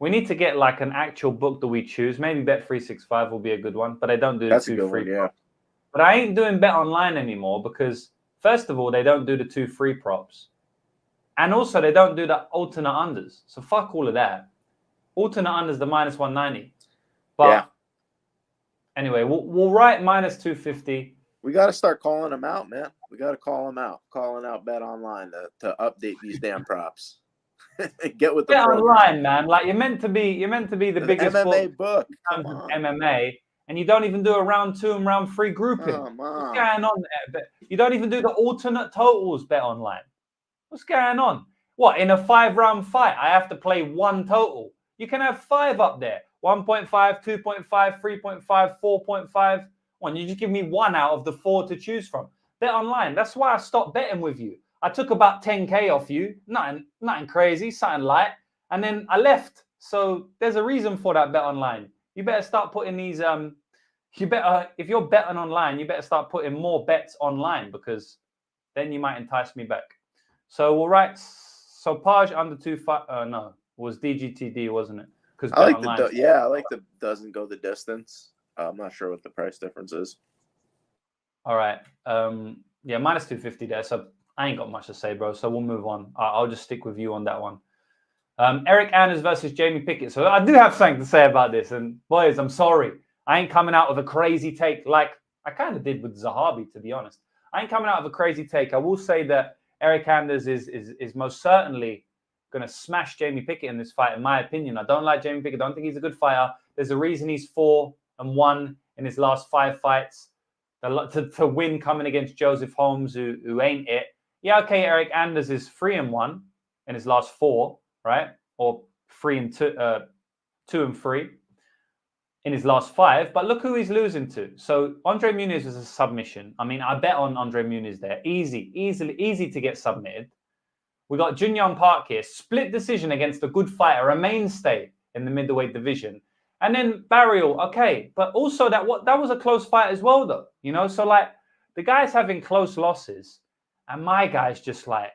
Speaker 1: need to get like an actual book that we choose. Maybe Bet365 will be a good one, but I don't do the 2 free.
Speaker 2: Yeah.
Speaker 1: But I ain't doing Bet Online anymore because first of all, they don't do the 2 free props. And also they don't do the alternate unders. So fuck all of that. Alternate unders the minus 190. But anyway, we'll write minus 250.
Speaker 2: We got to start calling them out, man. We got to call them out. Calling out Bet Online to update these damn props. Get with the
Speaker 1: Bet Online, man. Like you're meant to be the biggest
Speaker 2: MMA book
Speaker 1: in terms of MMA, and you don't even do a round 2 and round 3 grouping. What's going on there? You don't even do the alternate totals. Bet Online. What's going on? What, in a 5-round fight, I have to play 1 total? You can have 5 up there. 1.5, 2.5, 3.5, 4.5. One, you just give me 1 out of the 4 to choose from. Bet Online. That's why I stopped betting with you. I took about 10K off you. Nothing crazy, something light. And then I left. So there's a reason for that Bet Online. You better start putting these, if you're betting online, you better start putting more bets online because then you might entice me back. So we'll write Sopaj under 2.5. No, it was DGTD, wasn't it? Because
Speaker 2: I like I like the doesn't go the distance. I'm not sure what the price difference is.
Speaker 1: All right. Minus 250 there. So I ain't got much to say, bro. So we'll move on. I'll just stick with you on that one. Eric Anders versus Jamie Pickett. So I do have something to say about this. And boys, I'm sorry. I ain't coming out with a crazy take like I kind of did with Zahabi, to be honest. I ain't coming out with a crazy take. I will say that Eric Anders is most certainly going to smash Jamie Pickett in this fight, in my opinion. I don't like Jamie Pickett. I don't think he's a good fighter. There's a reason he's 4-1 in his last 5 fights. To win coming against Joseph Holmes, who ain't it. Yeah, okay, Eric Anders is 3-1 in his last 4, right? Or 2-3 in his last 5. But look who he's losing to. So Andre Muniz was a submission. I mean, I bet on Andre Muniz there. Easy to get submitted. We got Junyoung Park here, split decision against a good fighter, a mainstay in the middleweight division. And then Barrial, okay, but also that was a close fight as well, though. You know, so like the guy's having close losses, and my guy's just like,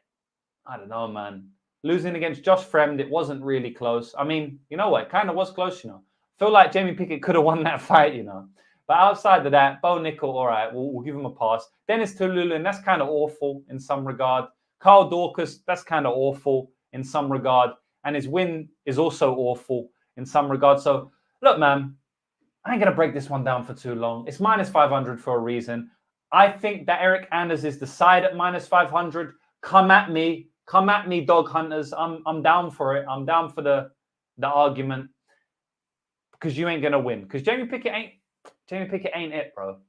Speaker 1: I don't know, man. Losing against Josh Fremd, it wasn't really close. I mean, you know what? It kind of was close, you know. I feel like Jamie Pickett could have won that fight, you know. But outside of that, Bo Nickel, all right, we'll give him a pass. Dennis Tululin, that's kind of awful in some regard. Carl Dorcas, that's kind of awful in some regard. And his win is also awful in some regard. So, look, man, I ain't going to break this one down for too long. It's minus 500 for a reason. I think that Eric Anders is the side at -500. Come at me, dog hunters. I'm down for it. I'm down for the argument, because you ain't gonna win. Because Jamie Pickett ain't it, bro.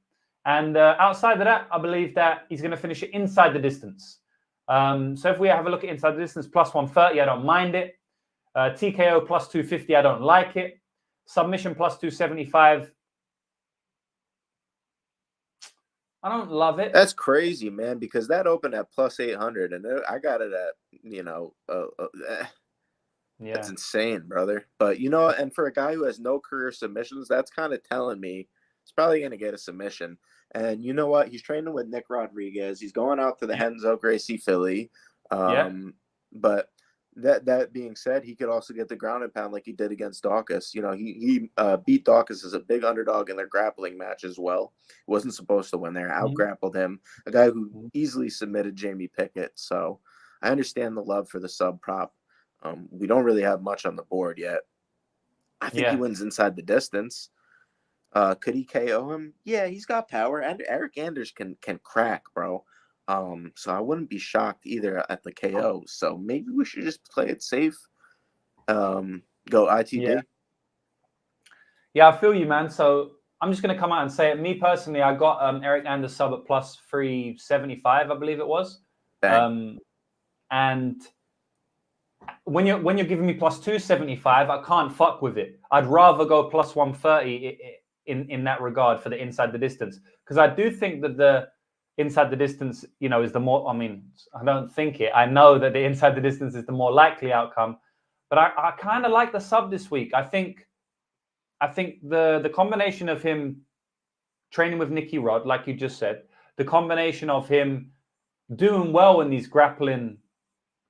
Speaker 1: And outside of that, I believe that he's gonna finish it inside the distance. So if we have a look at inside the distance, +130, I don't mind it. TKO +250, I don't like it. Submission +275. I don't love it.
Speaker 2: That's crazy, man, because that opened at +800, and I got it at, That's insane, brother. But, and for a guy who has no career submissions, that's kind of telling me he's probably going to get a submission. And you know what? He's training with Nick Rodriguez. He's going out to the Renzo Gracie Philly. But that being said, he could also get the ground and pound like he did against Dawkins. He beat Dawkins as a big underdog in their grappling match as well. He wasn't supposed to win there. Out-grappled him. A guy who easily submitted Jamie Pickett. So I understand the love for the sub prop. We don't really have much on the board yet. I think he wins inside the distance. Could he KO him? Yeah, he's got power. And Eric Anders can crack, bro. So I wouldn't be shocked either at the KO. So maybe we should just play it safe. Go ITD.
Speaker 1: Yeah, I feel you, man. So I'm just going to come out and say it. Me personally, I got Eric Anders sub at +375, I believe it was. And when you're giving me +275, I can't fuck with it. I'd rather go +130 in that regard for the inside the distance, because I do think that the inside the distance, is the more. I mean, I don't think it. I know that the inside the distance is the more likely outcome, but I kind of like the sub this week. I think the combination of him training with Nicky Rod, like you just said, the combination of him doing well in these grappling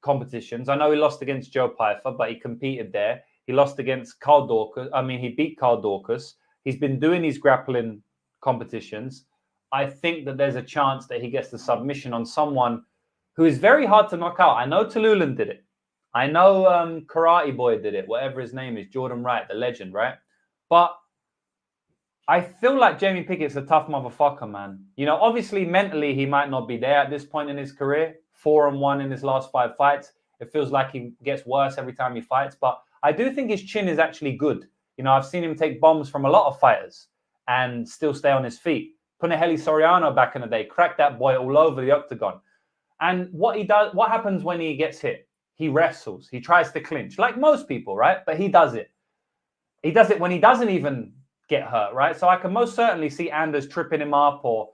Speaker 1: competitions. I know he lost against Joe Pyfer, but he competed there. He lost against Carl Dorcas. He beat Carl Dorcas. He's been doing these grappling competitions. I think that there's a chance that he gets the submission on someone who is very hard to knock out. I know Tululan did it. I know Karate Boy did it, whatever his name is, Jordan Wright, the legend, right? But I feel like Jamie Pickett's a tough motherfucker, man. Obviously mentally he might not be there at this point in his career. 4-1 in his last 5 fights. It feels like he gets worse every time he fights. But I do think his chin is actually good. I've seen him take bombs from a lot of fighters and still stay on his feet. Punahele Soriano back in the day cracked that boy all over the octagon. And what happens when he gets hit? He wrestles. He tries to clinch, like most people, right? But he does it. He does it when he doesn't even get hurt, right? So I can most certainly see Anders tripping him up, or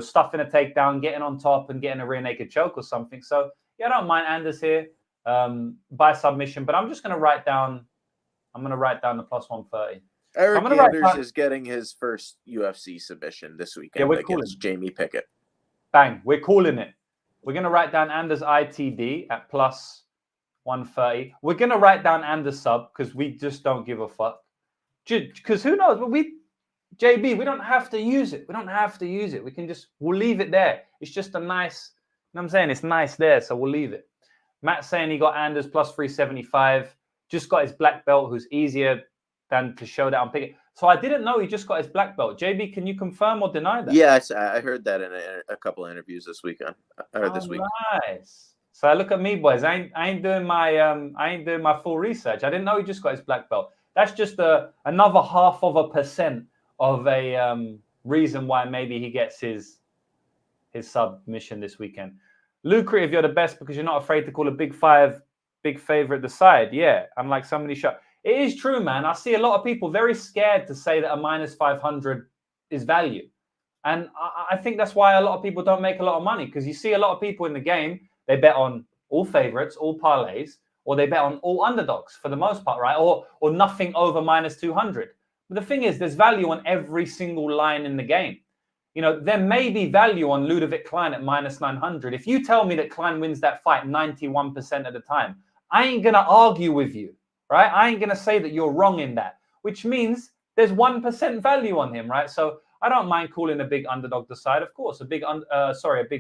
Speaker 1: stuffing a takedown, getting on top and getting a rear naked choke or something. So yeah, I don't mind Anders here by submission, but I'm just going to write down. I'm going to write down the +130.
Speaker 2: Eric Anders is getting his first UFC submission this weekend against Jamie Pickett.
Speaker 1: Bang, we're calling it. We're going to write down Anders ITD at +130. We're going to write down Anders sub because we just don't give a fuck. Because who knows? But JB, we don't have to use it. We don't have to use it. We'll leave it there. It's just a nice, I'm saying? It's nice there, so we'll leave it. Matt's saying he got Anders +375. Just got his black belt, who's easier than to show that on Pickett. So I didn't know he just got his black belt. JB, can you confirm or deny that?
Speaker 2: Yes, I heard that in a couple of interviews this weekend. This week.
Speaker 1: Nice. So look at me, boys. I ain't doing my full research. I didn't know he just got his black belt. That's just another 0.5% of a reason why maybe he gets his submission this weekend. Lucrative, you're the best because you're not afraid to call a big favorite the side. Yeah, unlike somebody shot. It is true, man. I see a lot of people very scared to say that a -500 is value. And I think that's why a lot of people don't make a lot of money, because you see a lot of people in the game, they bet on all favorites, all parlays, or they bet on all underdogs for the most part, right? Or nothing over -200. But the thing is, there's value on every single line in the game. There may be value on Ludovic Klein at -900. If you tell me that Klein wins that fight 91% of the time, I ain't going to argue with you, right? I ain't going to say that you're wrong in that, which means there's 1% value on him, right? So I don't mind calling a big underdog the side, of course. A big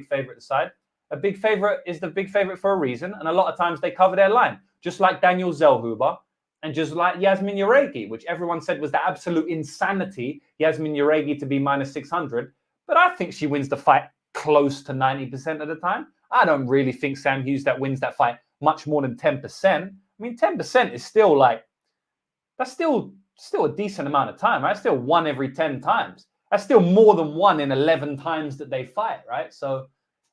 Speaker 1: favorite the side. A big favorite is the big favorite for a reason, and a lot of times they cover their line, just like Daniel Zellhuber and just like Yasmin Yaregi, which everyone said was the absolute insanity, Yasmin Yaregi to be -600. but I think she wins the fight close to 90% of the time. I don't really think Sam Hughes that wins that fight much more than 10%. I mean, 10% is still like, that's still a decent amount of time, right? Still 1 every 10 times. That's still more than 1 in 11 times that they fight, right? So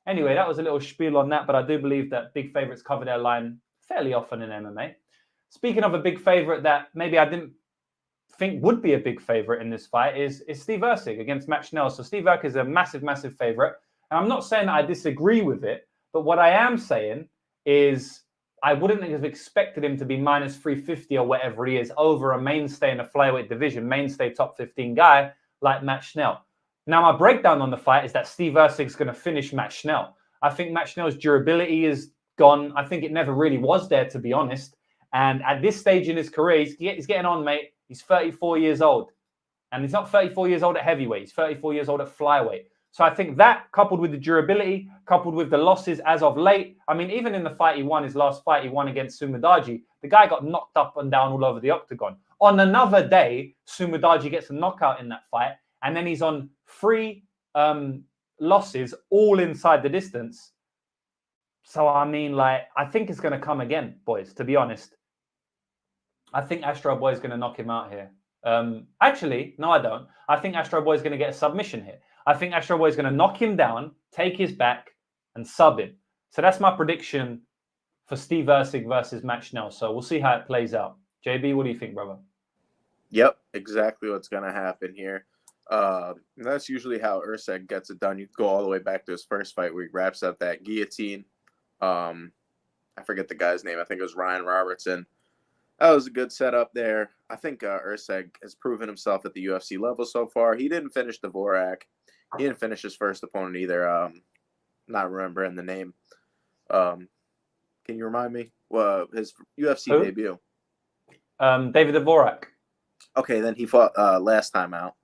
Speaker 1: anyway, that was a little spiel on that, but I do believe that big favorites cover their line fairly often in MMA. Speaking of a big favorite that maybe I didn't think would be a big favorite in this fight is Steve Erceg against Matt Schnell. So Steve Erceg is a massive, massive favorite. And I'm not saying that I disagree with it, but what I am saying is I wouldn't have expected him to be minus 350 or whatever he is over a mainstay in a flyweight division, mainstay top 15 guy like Matt Schnell. Now, my breakdown on the fight is that Steve Erceg is going to finish Matt Schnell. I think Matt Schnell's durability is gone. I think it never really was there, to be honest. And at this stage in his career, he's getting on, mate. He's 34 years old. And he's not 34 years old at heavyweight. He's 34 years old at flyweight. So I think that, coupled with the durability, coupled with the losses as of late, I mean, even in the fight he won, his last fight he won against Sumudaji, the guy got knocked up and down all over the octagon. On another day, Sumudaji gets a knockout in that fight, and then he's on 3 losses, all inside the distance. So, I mean, like, I think it's going to come again, boys, to be honest. I think Astro Boy is going to knock him out here. Actually, no, I don't. I think Astro Boy is going to get a submission here. I think Astro Boy is going to knock him down, take his back, and sub him. So that's my prediction for Steve Erceg versus Matt Schnell. So we'll see how it plays out. JB, what do you think, brother?
Speaker 2: Yep, exactly what's going to happen here. That's usually how Erceg gets it done. You go all the way back to his first fight where he wraps up that guillotine. I forget the guy's name. I think it was Ryan Robertson. That was a good setup there. I think Erceg has proven himself at the UFC level so far. He didn't finish Dvorak. He didn't finish his first opponent either. Not remembering the name. Can you remind me? His UFC debut.
Speaker 1: David Dvorak.
Speaker 2: Okay, then he fought last time out.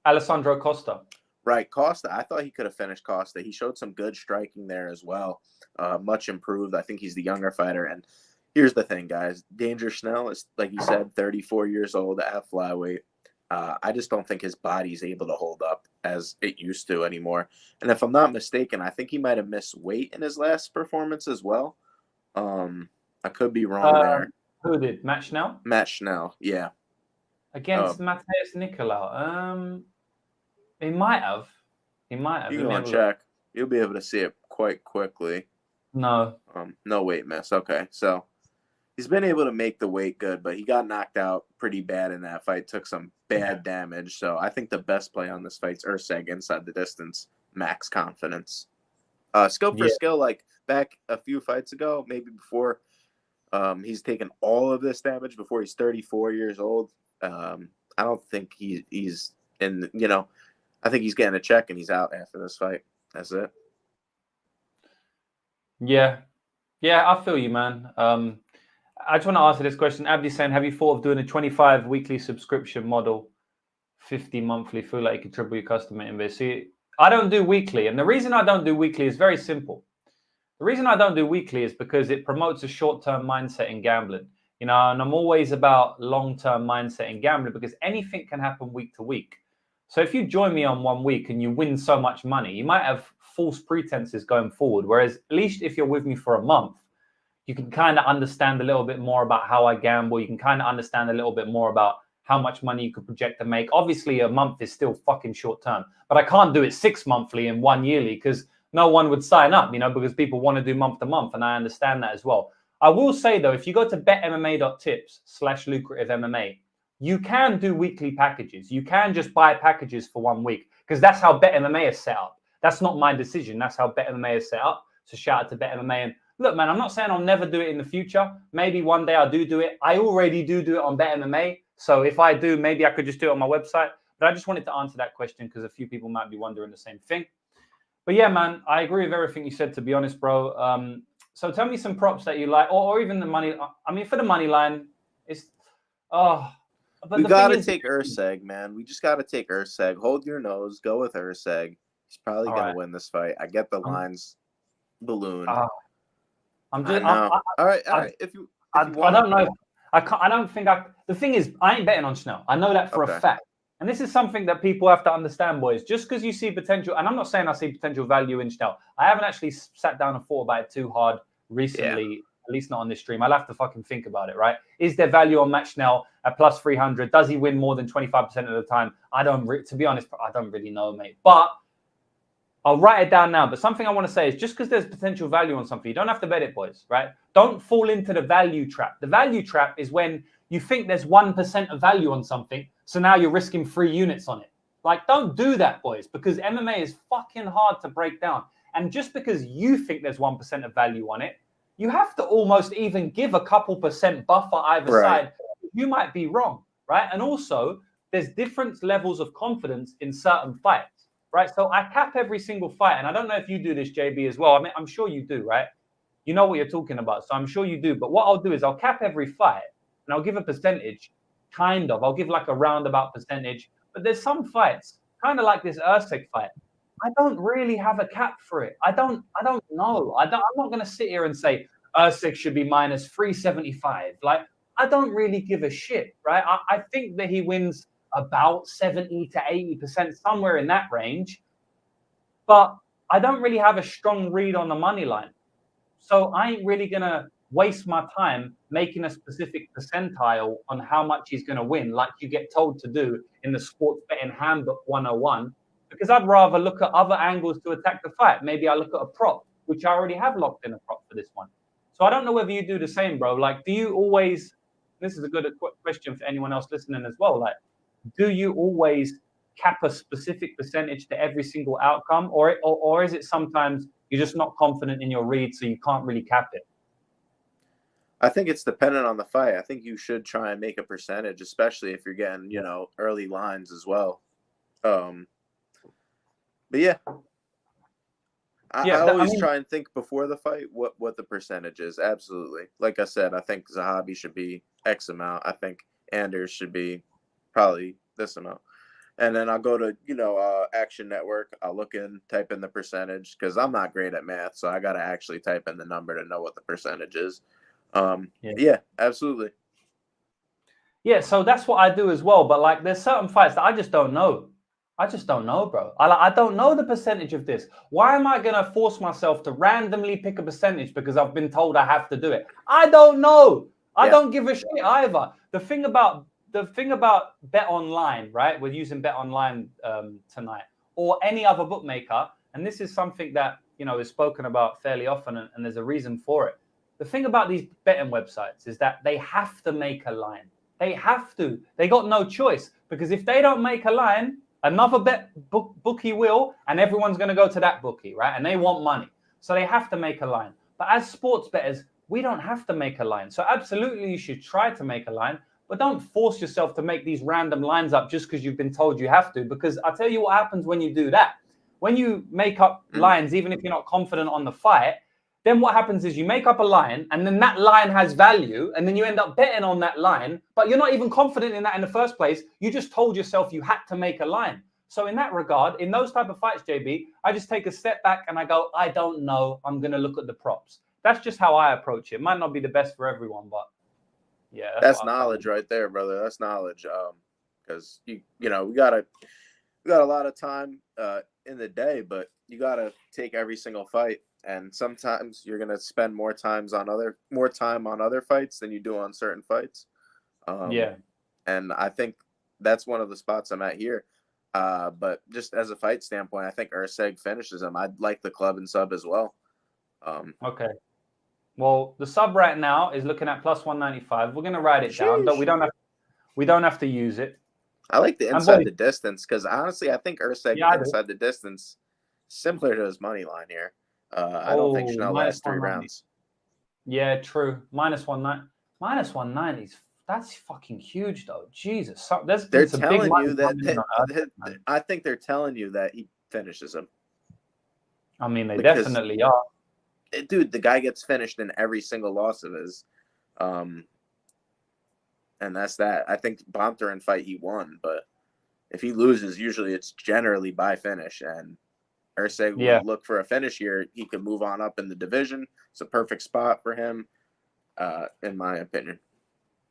Speaker 1: Alessandro Costa.
Speaker 2: Right, Costa. I thought he could have finished Costa. He showed some good striking there as well. Much improved. I think he's the younger fighter. And here's the thing, guys. Danger Schnell is, like you said, 34 years old at flyweight. I just don't think his body's able to hold up as it used to anymore. And if I'm not mistaken, I think he might have missed weight in his last performance as well. I could be wrong there.
Speaker 1: Who did? Matt Schnell?
Speaker 2: Matt Schnell, yeah.
Speaker 1: Against Mateus Nicolau. He might have. He might have.
Speaker 2: You can check. You'll be able to see it quite quickly.
Speaker 1: No.
Speaker 2: No weight miss. Okay, so he's been able to make the weight good, but he got knocked out pretty bad in that fight. Took some bad damage. So I think the best play on this fight's Erceg inside the distance. Max confidence. Skill for skill, like back a few fights ago, maybe before he's taken all of this damage before he's 34 years old. I don't think he's in, I think he's getting a check and he's out after this fight. That's it.
Speaker 1: Yeah, I feel you, man. I just want to answer this question. Abdi's saying, have you thought of doing a 25 weekly subscription model, 50 monthly? Feel like you could triple your customer invest. See, I don't do weekly. And the reason I don't do weekly is very simple. The reason I don't do weekly is because it promotes a short-term mindset in gambling. And I'm always about long-term mindset in gambling because anything can happen week to week. So if you join me on 1 week and you win so much money, you might have false pretenses going forward. Whereas at least if you're with me for a month, you can kind of understand a little bit more about how I gamble. You can kind of understand a little bit more about how much money you could project to make. Obviously, a month is still fucking short term, but I can't do it 6 monthly and 1 yearly because no one would sign up, because people want to do month to month. And I understand that as well. I will say, though, if you go to betmma.tips/lucrativemma, you can do weekly packages. You can just buy packages for 1 week because that's how BetMMA is set up. That's not my decision. That's how BetMMA is set up. So shout out to BetMMA. And look, man, I'm not saying I'll never do it in the future. Maybe one day I'll do it. I already do it on BetMMA. So if I do, maybe I could just do it on my website. But I just wanted to answer that question because a few people might be wondering the same thing. But yeah, man, I agree with everything you said, to be honest, bro. So tell me some props that you like, or even the money. I mean, for the money line, it's
Speaker 2: we gotta take Erceg, man. We just gotta take Erceg. Hold your nose. Go with Erceg. He's probably gonna win this fight. I get the lines balloon.
Speaker 1: I'm just.
Speaker 2: All right.
Speaker 1: I don't know. I can't. I don't think I. The thing is, I ain't betting on Schnell. I know that for a fact. And this is something that people have to understand, boys. Just because you see potential, and I'm not saying I see potential value in Schnell. I haven't actually sat down and thought about it too hard recently, at least not on this stream. I'll have to fucking think about it, right? Is there value on Matt Schnell at plus 300? Does he win more than 25% of the time? To be honest, I don't really know, mate. But I'll write it down now. But something I want to say is just because there's potential value on something, you don't have to bet it, boys, right? Don't fall into the value trap. The value trap is when you think there's 1% of value on something, so now you're risking 3 units on it. Like, don't do that, boys, because MMA is fucking hard to break down. And just because you think there's 1% of value on it, you have to almost even give a couple percent buffer either side. You might be wrong, right? And also, there's different levels of confidence in certain fights, right? So I cap every single fight, and I don't know if you do this, JB, as well. I mean, I'm sure you do, right? You know what you're talking about, so I'm sure you do. But what I'll do is I'll cap every fight, and I'll give a percentage, kind of. I'll give like a roundabout percentage. But there's some fights, kind of like this Erceg fight. I don't really have a cap for it. I don't know. I'm not going to sit here and say Erceg should be minus 375. Like, I don't really give a shit, right? I think that he wins about 70 to 80%, somewhere in that range. But I don't really have a strong read on the money line. So I ain't really going to waste my time making a specific percentile on how much he's going to win, like you get told to do in the Sports Betting Handbook 101, because I'd rather look at other angles to attack the fight. Maybe I look at a prop, which I already have locked in a prop for this one. So I don't know whether you do the same, bro. Like, do you always, this is a good question for anyone else listening as well, like, do you always cap a specific percentage to every single outcome, or is it sometimes you're just not confident in your read, so you can't really cap it?
Speaker 2: I think it's dependent on the fight. I think you should try and make a percentage, especially if you're getting, early lines as well. But yeah, I always try and think before the fight what the percentage is. Absolutely. Like I said, I think Zahabi should be X amount. I think Anders should be probably this amount. And then I'll go to, Action Network. I'll look in, type in the percentage, because I'm not great at math, so I got to actually type in the number to know what the percentage is. Yeah, absolutely.
Speaker 1: Yeah, so that's what I do as well. But like, there's certain fights that I just don't know. I just don't know, bro. I don't know the percentage of this. Why am I gonna force myself to randomly pick a percentage because I've been told I have to do it? I don't know. I don't give a shit either. The thing about Bet Online, right? We're using Bet Online tonight, or any other bookmaker, and this is something that is spoken about fairly often, and there's a reason for it. The thing about these betting websites is that they have to make a line. They have to. They got no choice, because if they don't make a line, another bookie will, and everyone's going to go to that bookie, right? And they want money. So they have to make a line. But as sports bettors, we don't have to make a line. So absolutely, you should try to make a line, but don't force yourself to make these random lines up just because you've been told you have to. Because I'll tell you what happens when you do that. When you make up lines, even if you're not confident on the fight, then what happens is you make up a line, and then that line has value, and then you end up betting on that line, but you're not even confident in that in the first place. You just told yourself you had to make a line. So in that regard, in those type of fights, JB, I just take a step back and I go, I don't know. I'm going to look at the props. That's just how I approach it. Might not be the best for everyone, but yeah.
Speaker 2: That's knowledge right there, brother. That's knowledge. Because we got a lot of time in the day, but you got to take every single fight. And sometimes you're gonna spend more time on other fights than you do on certain fights. And I think that's one of the spots I'm at here. But just as a fight standpoint, I think Erceg finishes him. I'd like the club and sub as well.
Speaker 1: Okay. Well, the sub right now is looking at plus 195. We're gonna write it down. We don't have to use it.
Speaker 2: I like the inside the distance, because honestly, I think Erceg inside the distance similar to his money line here. I don't think Schnell lasts 3 rounds.
Speaker 1: Yeah, true. Minus 190. That's fucking huge, though. Jesus. So
Speaker 2: they're telling you that. I think they're telling you that he finishes him.
Speaker 1: I mean, they definitely are.
Speaker 2: Dude, the guy gets finished in every single loss of his. And that's that. I think Bontaran fight he won, but if he loses, usually it's generally by finish. And Erceg will look for a finish here. He could move on up in the division. It's a perfect spot for him, in my opinion.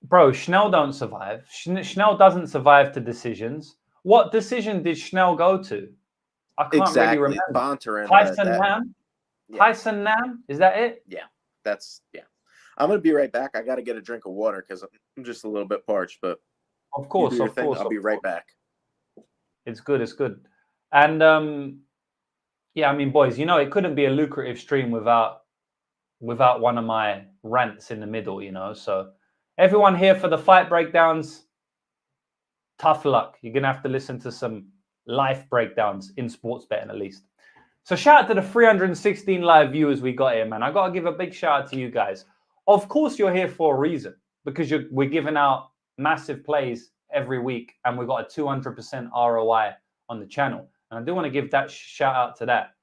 Speaker 1: Bro, Schnell don't survive. Schnell doesn't survive to decisions. What decision did Schnell go to? I can't really remember. Tyson Nam? Yeah. Tyson Nam? Is that it?
Speaker 2: Yeah. I'm going to be right back. I got to get a drink of water because I'm just a little bit parched, but
Speaker 1: of course,
Speaker 2: I'll be right back.
Speaker 1: It's good. And yeah, I mean, boys, it couldn't be a lucrative stream without one of my rants in the middle, So everyone here for the fight breakdowns, tough luck. You're going to have to listen to some life breakdowns in sports betting at least. So shout out to the 316 live viewers we got here, man. I got to give a big shout out to you guys. Of course, you're here for a reason because we're giving out massive plays every week and we've got a 200% ROI on the channel. And I do want to give that shout out to that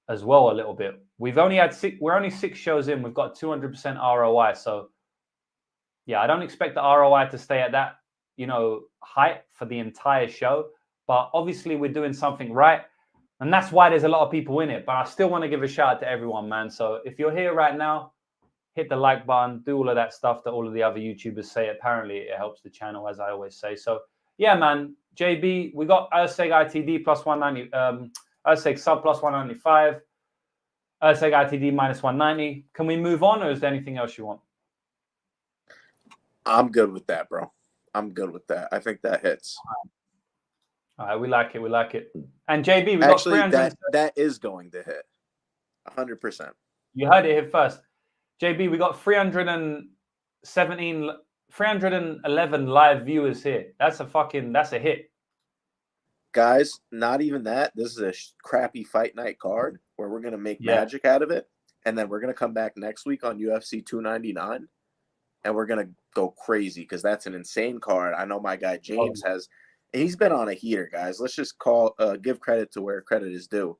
Speaker 1: as well a little bit. We're only 6 shows in. We've got 200% ROI. So yeah, I don't expect the ROI to stay at that, height for the entire show. But obviously we're doing something right. And that's why there's a lot of people in it. But I still want to give a shout out to everyone, man. So if you're here right now, hit the like button, do all of that stuff that all of the other YouTubers say. Apparently, it helps the channel, as I always say. So, yeah, man. JB, we got Erceg ITD plus 190, Erceg sub plus 195, Erceg ITD minus 190. Can we move on, or is there anything else you want?
Speaker 2: I'm good with that, bro. I'm good with that. I think that hits.
Speaker 1: All right, we like it. And JB, we got
Speaker 2: actually that is going to hit 100%.
Speaker 1: You heard it here first. JB, we got 311 live viewers here. That's a hit.
Speaker 2: Guys, not even that. This is a crappy fight night card where we're going to make magic out of it. And then we're going to come back next week on UFC 299. And we're going to go crazy because that's an insane card. I know my guy James he's been on a heater, guys. Let's just give credit to where credit is due.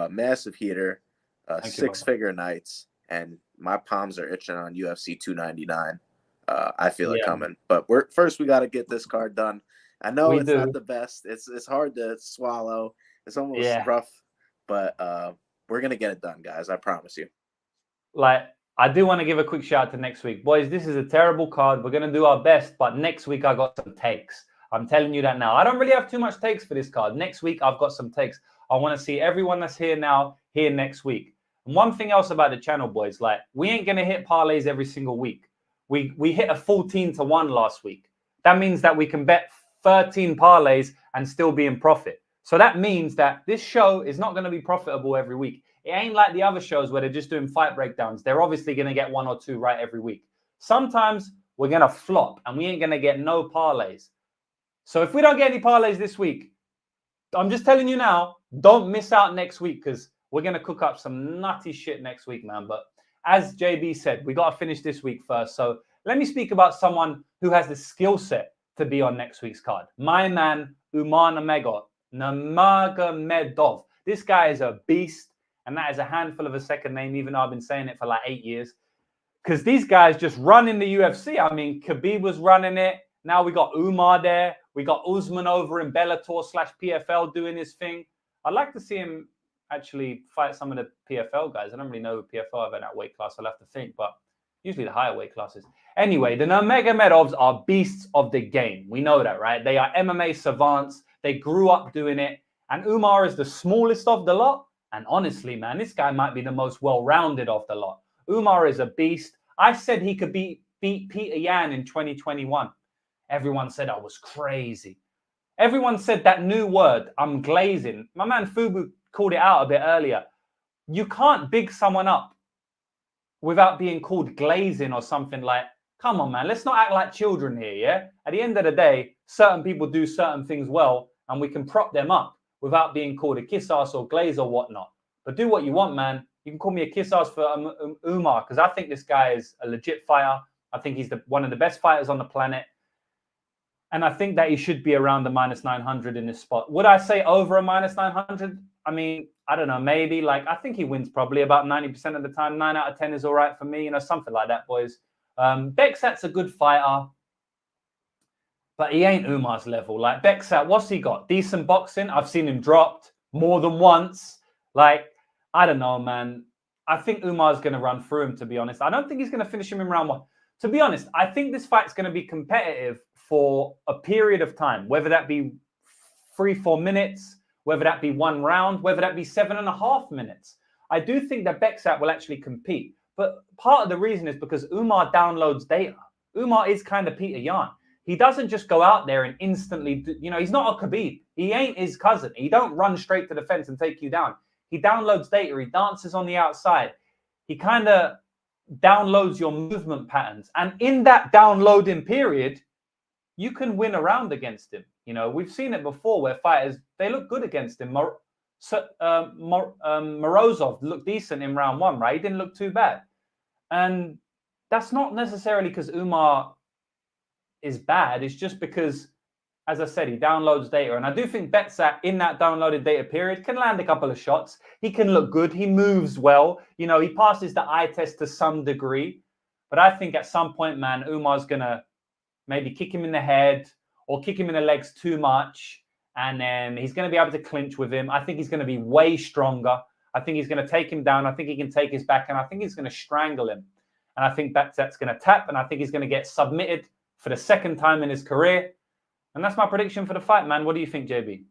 Speaker 2: Massive heater, 6-figure nights. And my palms are itching on UFC 299. I feel it coming. But first we got to get this card done. I know it's not the best. It's hard to swallow. It's almost rough. But we're going to get it done, guys. I promise you.
Speaker 1: I do want to give a quick shout out to next week. Boys, this is a terrible card. We're going to do our best. But next week I got some takes. I'm telling you that now. I don't really have too much takes for this card. Next week I've got some takes. I want to see everyone that's here now here next week. And one thing else about the channel, boys, we ain't going to hit parlays every single week. We hit a 14-1 last week. That means that we can bet 13 parlays and still be in profit. So that means that this show is not going to be profitable every week. It ain't like the other shows where they're just doing fight breakdowns. They're obviously going to get 1 or 2 right every week. Sometimes we're going to flop and we ain't going to get no parlays. So if we don't get any parlays this week, I'm just telling you now, don't miss out next week because we're going to cook up some nutty shit next week, man. But as JB said, we got to finish this week first. So let me speak about someone who has the skill set to be on next week's card. My man, Nurmagomedov. This guy is a beast, and that is a handful of a second name, even though I've been saying it for 8 years. Because these guys just run in the UFC. I mean, Khabib was running it. Now we got Umar there. We got Usman over in Bellator/PFL doing his thing. I'd like to see him actually fight some of the PFL guys. I don't really know who PFL have in that weight class. I'll have to think, but usually the higher weight classes. Anyway, the Nurmagomedovs are beasts of the game. We know that, right? They are MMA savants. They grew up doing it. And Umar is the smallest of the lot. And honestly, man, this guy might be the most well-rounded of the lot. Umar is a beast. I said he could beat Peter Yan in 2021. Everyone said I was crazy. Everyone said that new word, I'm glazing. My man Fubu called it out a bit earlier. You can't big someone up without being called glazing or something like, come on, man, let's not act like children here, yeah? At the end of the day, certain people do certain things well, and we can prop them up without being called a kiss ass or glaze or whatnot. But do what you want, man. You can call me a kiss ass for Umar, because I think this guy is a legit fighter. I think he's one of the best fighters on the planet. And I think that he should be around the -900 in this spot. Would I say over a -900? I mean, I don't know, maybe. I think he wins probably about 90% of the time. 9 out of 10 is all right for me, something like that, boys. Bekzat's a good fighter, but he ain't Umar's level. Bekzat, what's he got? Decent boxing. I've seen him dropped more than once. I don't know, man. I think Umar's going to run through him, to be honest. I don't think he's going to finish him in round 1. To be honest, I think this fight's going to be competitive for a period of time, whether that be 3-4 minutes, whether that be 1 round, whether that be 7.5 minutes. I do think that Bekzat will actually compete. But part of the reason is because Umar downloads data. Umar is kind of Peter Yan. He doesn't just go out there and instantly, he's not a Khabib. He ain't his cousin. He don't run straight to the fence and take you down. He downloads data. He dances on the outside. He kind of downloads your movement patterns. And in that downloading period, you can win a round against him. We've seen it before where fighters, they look good against him. Morozov looked decent in round 1, right? He didn't look too bad. And that's not necessarily because Umar is bad. It's just because, as I said, he downloads data. And I do think Bekzat, in that downloaded data period, can land a couple of shots. He can look good. He moves well. He passes the eye test to some degree. But I think at some point, man, Umar's going to maybe kick him in the head or kick him in the legs too much. And then he's going to be able to clinch with him. I think he's going to be way stronger. I think he's going to take him down. I think he can take his back. And I think he's going to strangle him. And I think Bekzat's going to tap. And I think he's going to get submitted for the second time in his career. And that's my prediction for the fight, man. What do you think, JB?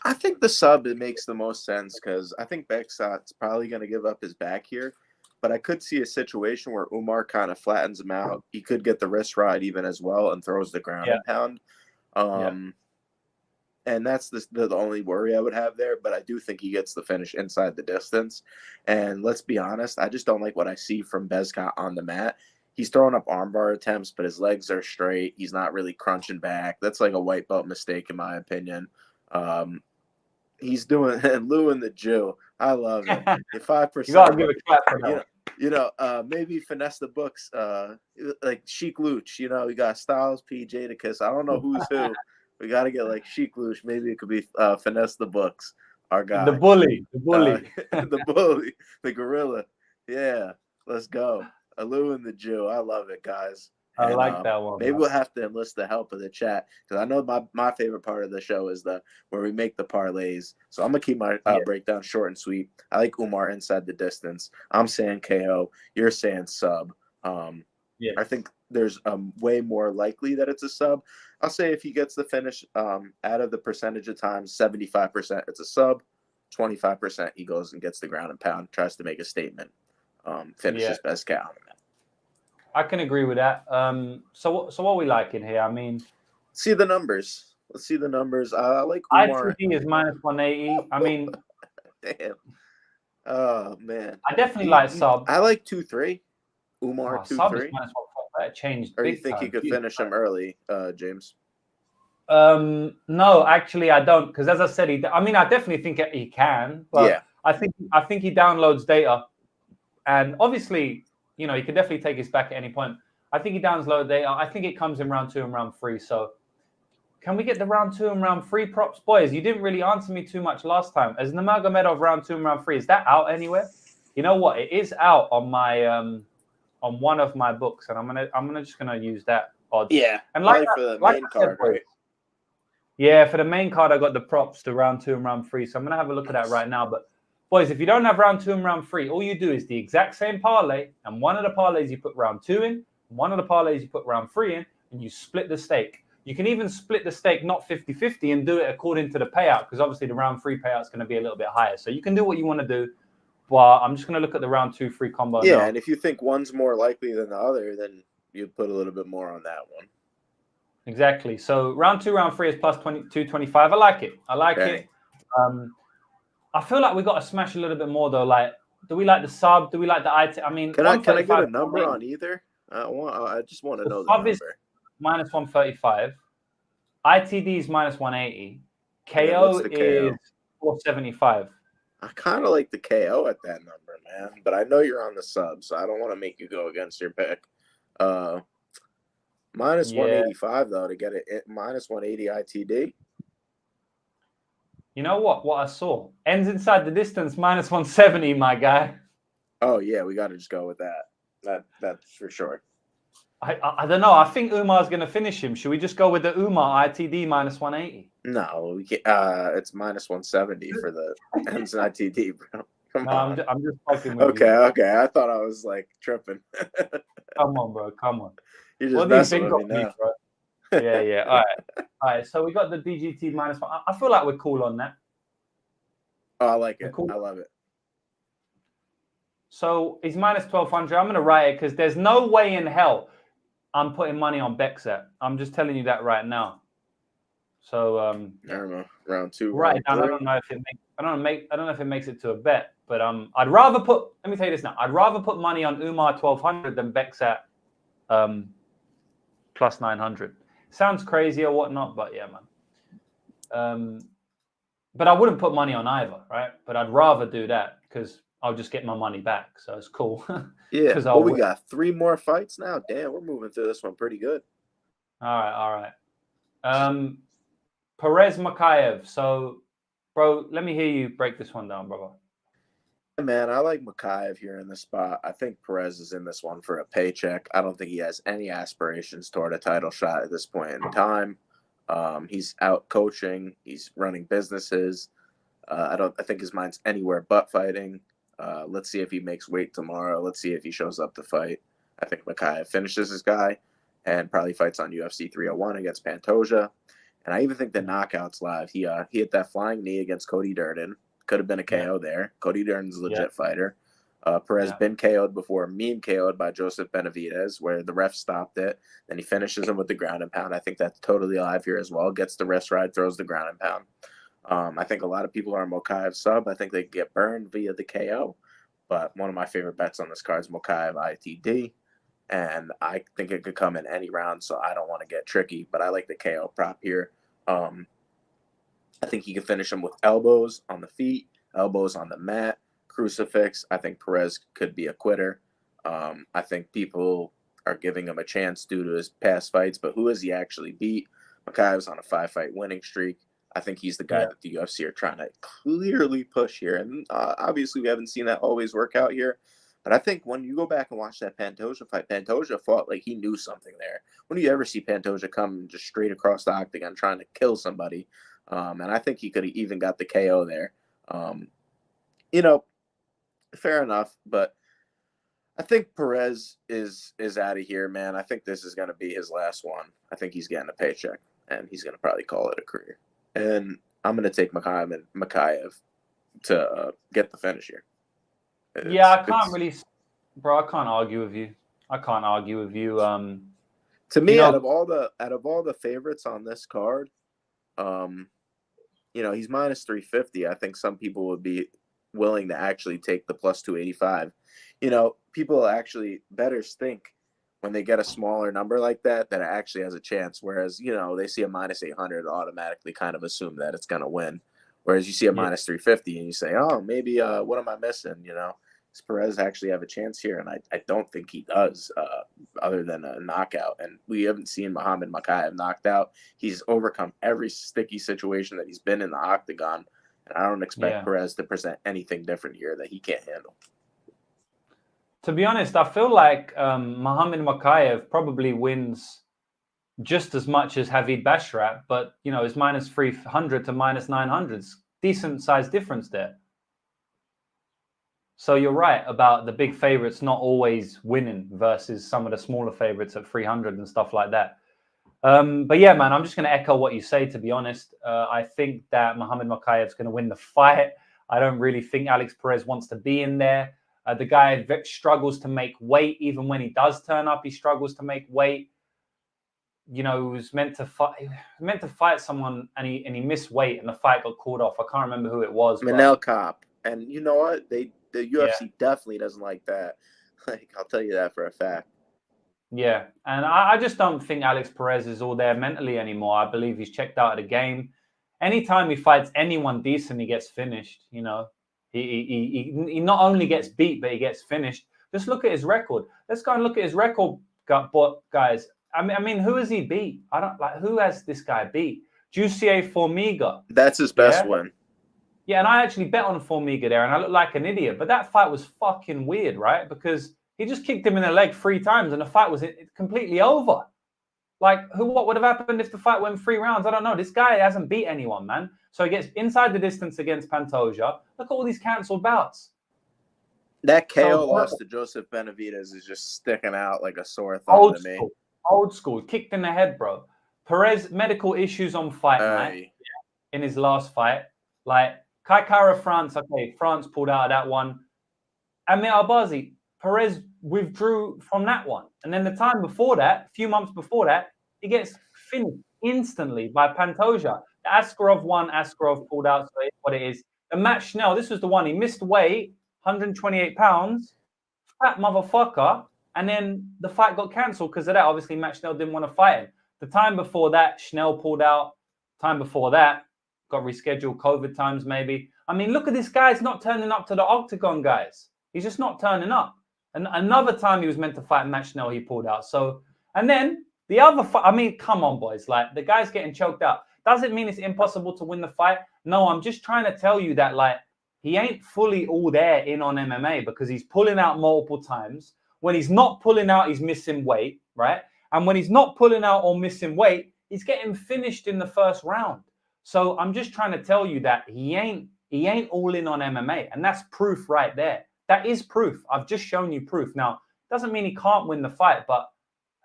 Speaker 2: I think the sub, it makes the most sense because I think Bekzat's probably going to give up his back here. But I could see a situation where Umar kind of flattens him out. He could get the wrist ride even as well and throws the ground and pound. And that's the only worry I would have there. But I do think he gets the finish inside the distance. And let's be honest, I just don't like what I see from Bekzat on the mat. He's throwing up armbar attempts, but his legs are straight. He's not really crunching back. That's like a white belt mistake, in my opinion. He's doing Lou and the Jew. I love it. 5%.
Speaker 1: You gotta give a clap for that.
Speaker 2: Maybe finesse the books. Like Sheik Luch. You got Styles, P, Jadakiss. I don't know who's who. We got to get like Sheik Luch. Maybe it could be finesse the books. Our guy.
Speaker 1: The bully.
Speaker 2: the bully. The gorilla. Yeah. Let's go. Lou and the Jew. I love it, guys.
Speaker 1: I like that one.
Speaker 2: Maybe we'll have to enlist the help of the chat because I know my favorite part of the show is where we make the parlays. So I'm gonna keep my breakdown short and sweet. I like Umar inside the distance. I'm saying KO. You're saying sub. I think there's way more likely that it's a sub. I'll say if he gets the finish, out of the percentage of times, 75% it's a sub. 25% he goes and gets the ground and pound, tries to make a statement, finishes best count.
Speaker 1: I can agree with that. So what are we liking here? I mean,
Speaker 2: see the numbers. Let's see the numbers. I like Umar.
Speaker 1: ITD is -180. I mean,
Speaker 2: damn. Oh man.
Speaker 1: I definitely like sub.
Speaker 2: I like 2-3. Umar 2-3.
Speaker 1: Sub is -145. That changed.
Speaker 2: Or you think he could finish him early, James?
Speaker 1: No, actually, I don't. Because as I said, I definitely think he can. But I think he downloads data, and obviously, he can definitely take his back at any point. I think he downloads data. I think it comes in round 2 and round 3. So, can we get the round 2 and round 3 props, boys? You didn't really answer me too much last time. As Nurmagomedov round 2 and round 3, is that out anywhere? You know what? It is out on my on one of my books, and I'm just gonna use that odds.
Speaker 2: Yeah,
Speaker 1: and like
Speaker 2: for the main card, right?
Speaker 1: Yeah, for the main card, I got the props to round 2 and round 3. So I'm gonna have a look at that right now. But boys, if you don't have round 2 and round 3, all you do is the exact same parlay, and one of the parlays you put round 2 in, one of the parlays you put round 3 in, and you split the stake. You can even split the stake not 50-50 and do it according to the payout, because obviously the round 3 payout is going to be a little bit higher. So you can do what you want to do, but I'm just going to look at the round 2-3 combo.
Speaker 2: Yeah,
Speaker 1: now.
Speaker 2: And if you think one's more likely than the other, then you put a little bit more on that one.
Speaker 1: Exactly. So round 2, round 3 is plus 225. I like it. it. I feel like we got to smash a little bit more though. Like, do we like the sub? Do we like the IT? I mean,
Speaker 2: can I get a number on either? I just want to know the number.
Speaker 1: Is -135. ITD is -180. KO is 475.
Speaker 2: I kind of like the KO at that number, man. But I know you're on the sub, so I don't want to make you go against your pick. -185 though to get it -180 ITD.
Speaker 1: You know what? What I saw ends inside the distance -170, my guy.
Speaker 2: Oh yeah, we got to just go with that. That's for sure.
Speaker 1: I don't know. I think Umar's going to finish him. Should we just go with the Umar ITD -180?
Speaker 2: No, we can't, it's -170 for the ends ITD, bro. Come on.
Speaker 1: I'm just fucking with you.
Speaker 2: Okay. I thought I was like tripping.
Speaker 1: Come on, bro. Come on.
Speaker 2: You're just messing with me now.
Speaker 1: Bro? Yeah. All right. So we got the DGT -1. I feel like we're cool on that.
Speaker 2: Oh, I like it.
Speaker 1: Cool.
Speaker 2: I love it.
Speaker 1: So he's -1200. I'm going to write it because there's no way in hell I'm putting money on Bekzat. I'm just telling you that right now. So
Speaker 2: I don't know, round 2,
Speaker 1: right
Speaker 2: round
Speaker 1: down.
Speaker 2: 3.
Speaker 1: I don't know if it makes it to a bet, but I'd rather put. Let me tell you this now. I'd rather put money on Umar 1200 than Bekzat plus 900. Sounds crazy or whatnot, but yeah, man. But I wouldn't put money on either, right? But I'd rather do that because I'll just get my money back, so it's cool.
Speaker 2: Yeah. Well, we got 3 more fights now. Damn, we're moving through this one pretty good.
Speaker 1: All right. Perez Mokaev. So, bro, let me hear you break this one down, brother.
Speaker 2: Man, I like Mokaev here in this spot. I think Perez is in this one for a paycheck. I don't think he has any aspirations toward a title shot at this point in time. He's out coaching. He's running businesses. I think his mind's anywhere but fighting. Let's see if he makes weight tomorrow. Let's see if he shows up to fight. I think Mokaev finishes his guy and probably fights on UFC 301 against Pantoja. And I even think the knockout's live. He hit that flying knee against Cody Durden. Could have been a KO there. Cody Durden's a legit fighter. Perez been KO'd before, meme KO'd by Joseph Benavidez, where the ref stopped it. Then he finishes him with the ground and pound. I think that's totally alive here as well. Gets the wrist ride, throws the ground and pound. I think a lot of people are Mokaev sub. I think they get burned via the KO. But one of my favorite bets on this card is Mokaev ITD. And I think it could come in any round, so I don't want to get tricky. But I like the KO prop here. I think he can finish him with elbows on the feet, elbows on the mat, crucifix. I think Perez could be a quitter. I think people are giving him a chance due to his past fights, but who has he actually beat? Mokaev's on a 5-fight winning streak. I think he's the guy that the UFC are trying to clearly push here. And obviously we haven't seen that always work out here. But I think when you go back and watch that Pantoja fight, Pantoja fought like he knew something there. When do you ever see Pantoja come just straight across the octagon trying to kill somebody? And I think he could have even got the KO there. Fair enough. But I think Perez is out of here, man. I think this is going to be his last one. I think he's getting a paycheck, and he's going to probably call it a career. And I'm going to take Mokaev to get the finish here.
Speaker 1: I can't argue with you.
Speaker 2: To me, out of all the favorites on this card, he's minus 350. I think some people would be willing to actually take the plus 285. People actually, bettors think when they get a smaller number like that it actually has a chance. Whereas, they see a minus 800, automatically kind of assume that it's going to win. Whereas you see a minus 350 and you say, oh, maybe what am I missing? Does Perez actually have a chance here? And I don't think he does, other than a knockout. And we haven't seen Muhammad Mokaev knocked out. He's overcome every sticky situation that he's been in the octagon. And I don't expect Perez to present anything different here that he can't handle.
Speaker 1: To be honest, I feel like Muhammad Mokaev probably wins just as much as Javid Basharat, but it's minus 300 to minus 900. Decent size difference there. So you're right about the big favorites not always winning versus some of the smaller favorites at 300 and stuff like that. But yeah, man, I'm just going to echo what you say, to be honest. I think that Muhammad Mokaev is going to win the fight. I don't really think Alex Perez wants to be in there. The guy struggles to make weight. Even when he does turn up, he struggles to make weight. He was meant to fight someone and he missed weight and the fight got called off. I can't remember who it was.
Speaker 2: Manel Cop. And you know what? The UFC definitely doesn't like that. I'll tell you that for a fact.
Speaker 1: Yeah, and I just don't think Alex Perez is all there mentally anymore. I believe he's checked out of the game. Anytime he fights anyone decent, he gets finished. He not only gets beat, but he gets finished. Just look at his record. Let's go and look at his record, guys. I mean, who has he beat? Who has this guy beat? Jussier Formiga.
Speaker 2: That's his best win.
Speaker 1: Yeah, and I actually bet on Formiga there, and I look like an idiot. But that fight was fucking weird, right? Because he just kicked him in the leg 3 times, and the fight was completely over. What would have happened if the fight went 3 rounds? I don't know. This guy hasn't beat anyone, man. So he gets inside the distance against Pantoja. Look at all these cancelled bouts.
Speaker 2: That KO loss to Joseph Benavidez is just sticking out like a sore thumb to me.
Speaker 1: Old school. Kicked in the head, bro. Perez medical issues on fight night
Speaker 2: Aye.
Speaker 1: in his last fight. Like Kai Kara France, okay, France pulled out of that one. Amir Albazi, Perez withdrew from that one. And then the time before that, a few months before that, he gets finished instantly by Pantoja. Askarov won, Askarov pulled out, so it's what it is. The match Schnell, this was the one. He missed weight, 128 pounds, fat motherfucker. And then the fight got cancelled because of that. Obviously, Matt Schnell didn't want to fight him. The time before that, Schnell pulled out. Time before that, got rescheduled, COVID times maybe. I mean, look at this guy. He's not turning up to the octagon, guys. He's just not turning up. And another time he was meant to fight Matt Schnell, he pulled out. So, and then the other fight, I mean, come on, boys. Like, the guy's getting choked out. Does it mean it's impossible to win the fight? No, I'm just trying to tell you that, like, he ain't fully all there in on MMA because he's pulling out multiple times. When he's not pulling out, he's missing weight, right? And when he's not pulling out or missing weight, he's getting finished in the first round. So I'm just trying to tell you that he ain't all in on MMA. And that's proof right there. That is proof. I've just shown you proof. Now, doesn't mean he can't win the fight, but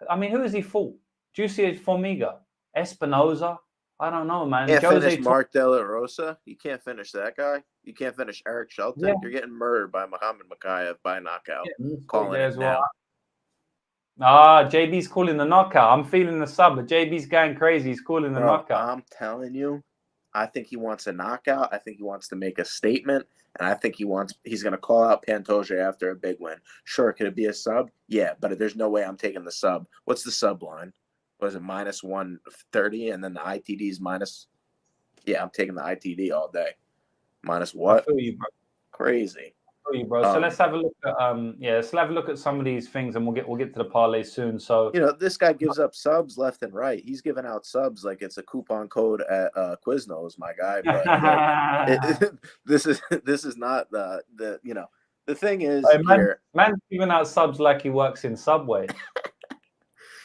Speaker 1: I mean, who has he fought? Juicy Formiga, Espinoza. I don't know, man.
Speaker 2: You can't finish Mark De La Rosa. You can't finish that guy. You can't finish Eric Shelton. Yeah. You're getting murdered by Muhammad Mokaev by knockout. Yeah, calling it now.
Speaker 1: JB's calling the knockout. I'm feeling the sub, but JB's going crazy. He's calling the knockout.
Speaker 2: I'm telling you, I think he wants a knockout. I think he wants to make a statement, and I think he's going to call out Pantoja after a big win. Sure, could it be a sub? Yeah, but there's no way I'm taking the sub. What's the sub line? Was it minus 130 and then the ITD's minus? Yeah, I'm taking the ITD all day. Minus what?
Speaker 1: I feel you, bro.
Speaker 2: Crazy.
Speaker 1: I feel you, bro. So let's have a look at let's have a look at some of these things, and we'll get to the parlay soon. So
Speaker 2: this guy gives up subs left and right. He's giving out subs like it's a coupon code at Quiznos, my guy. But this is not the the thing is
Speaker 1: man's giving out subs like he works in Subway.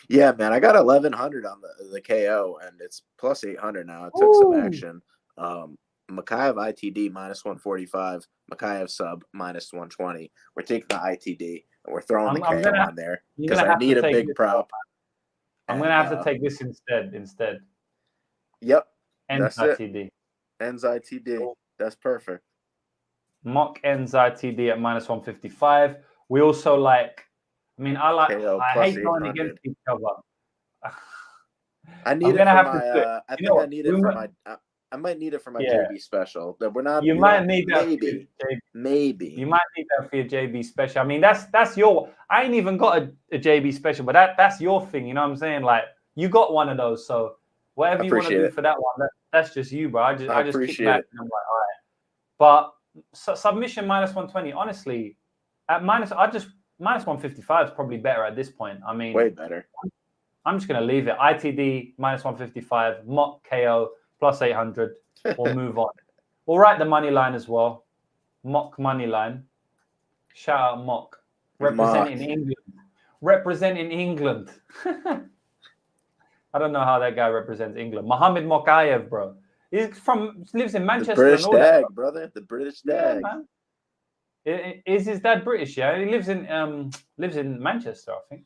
Speaker 2: Yeah, man, I got 1,100 on the KO, and it's plus 800 now. It took some action. Mokaev ITD minus 145, Mokaev sub minus 120. We're taking the ITD, and we're throwing the KO on there because I need a big prop.
Speaker 1: I'm going to have to take this instead.
Speaker 2: Yep.
Speaker 1: Ends ITD.
Speaker 2: Ends ITD. Cool. That's perfect.
Speaker 1: Mock ends ITD at minus 155. We also like... I mean, I hate going against each other.
Speaker 2: I need it for my. I think I need it for my. I might need it for my JB special. But we're not.
Speaker 1: You might need that.
Speaker 2: Maybe.
Speaker 1: You might need that for your JB special. I mean, that's your. I ain't even got a JB special, but that's your thing. You know what I'm saying? Like, you got one of those. So whatever you want to do for that one, that's just you, bro. I just kick back and I'm like, all right. But submission minus 120. Honestly, at minus -155 is probably better at this point. I mean,
Speaker 2: way better.
Speaker 1: I'm just going to leave it. ITD -155, mock KO plus 800. We'll move on. We'll write the money line as well. Mock money line. Shout out Mock. Representing England. Representing England. I don't know how that guy represents England. Mohamed Mokaev, bro. He lives in Manchester.
Speaker 2: The British Dag, brother. The British Dag.
Speaker 1: Yeah, man. Is his dad British? Yeah, he lives in Manchester, I think.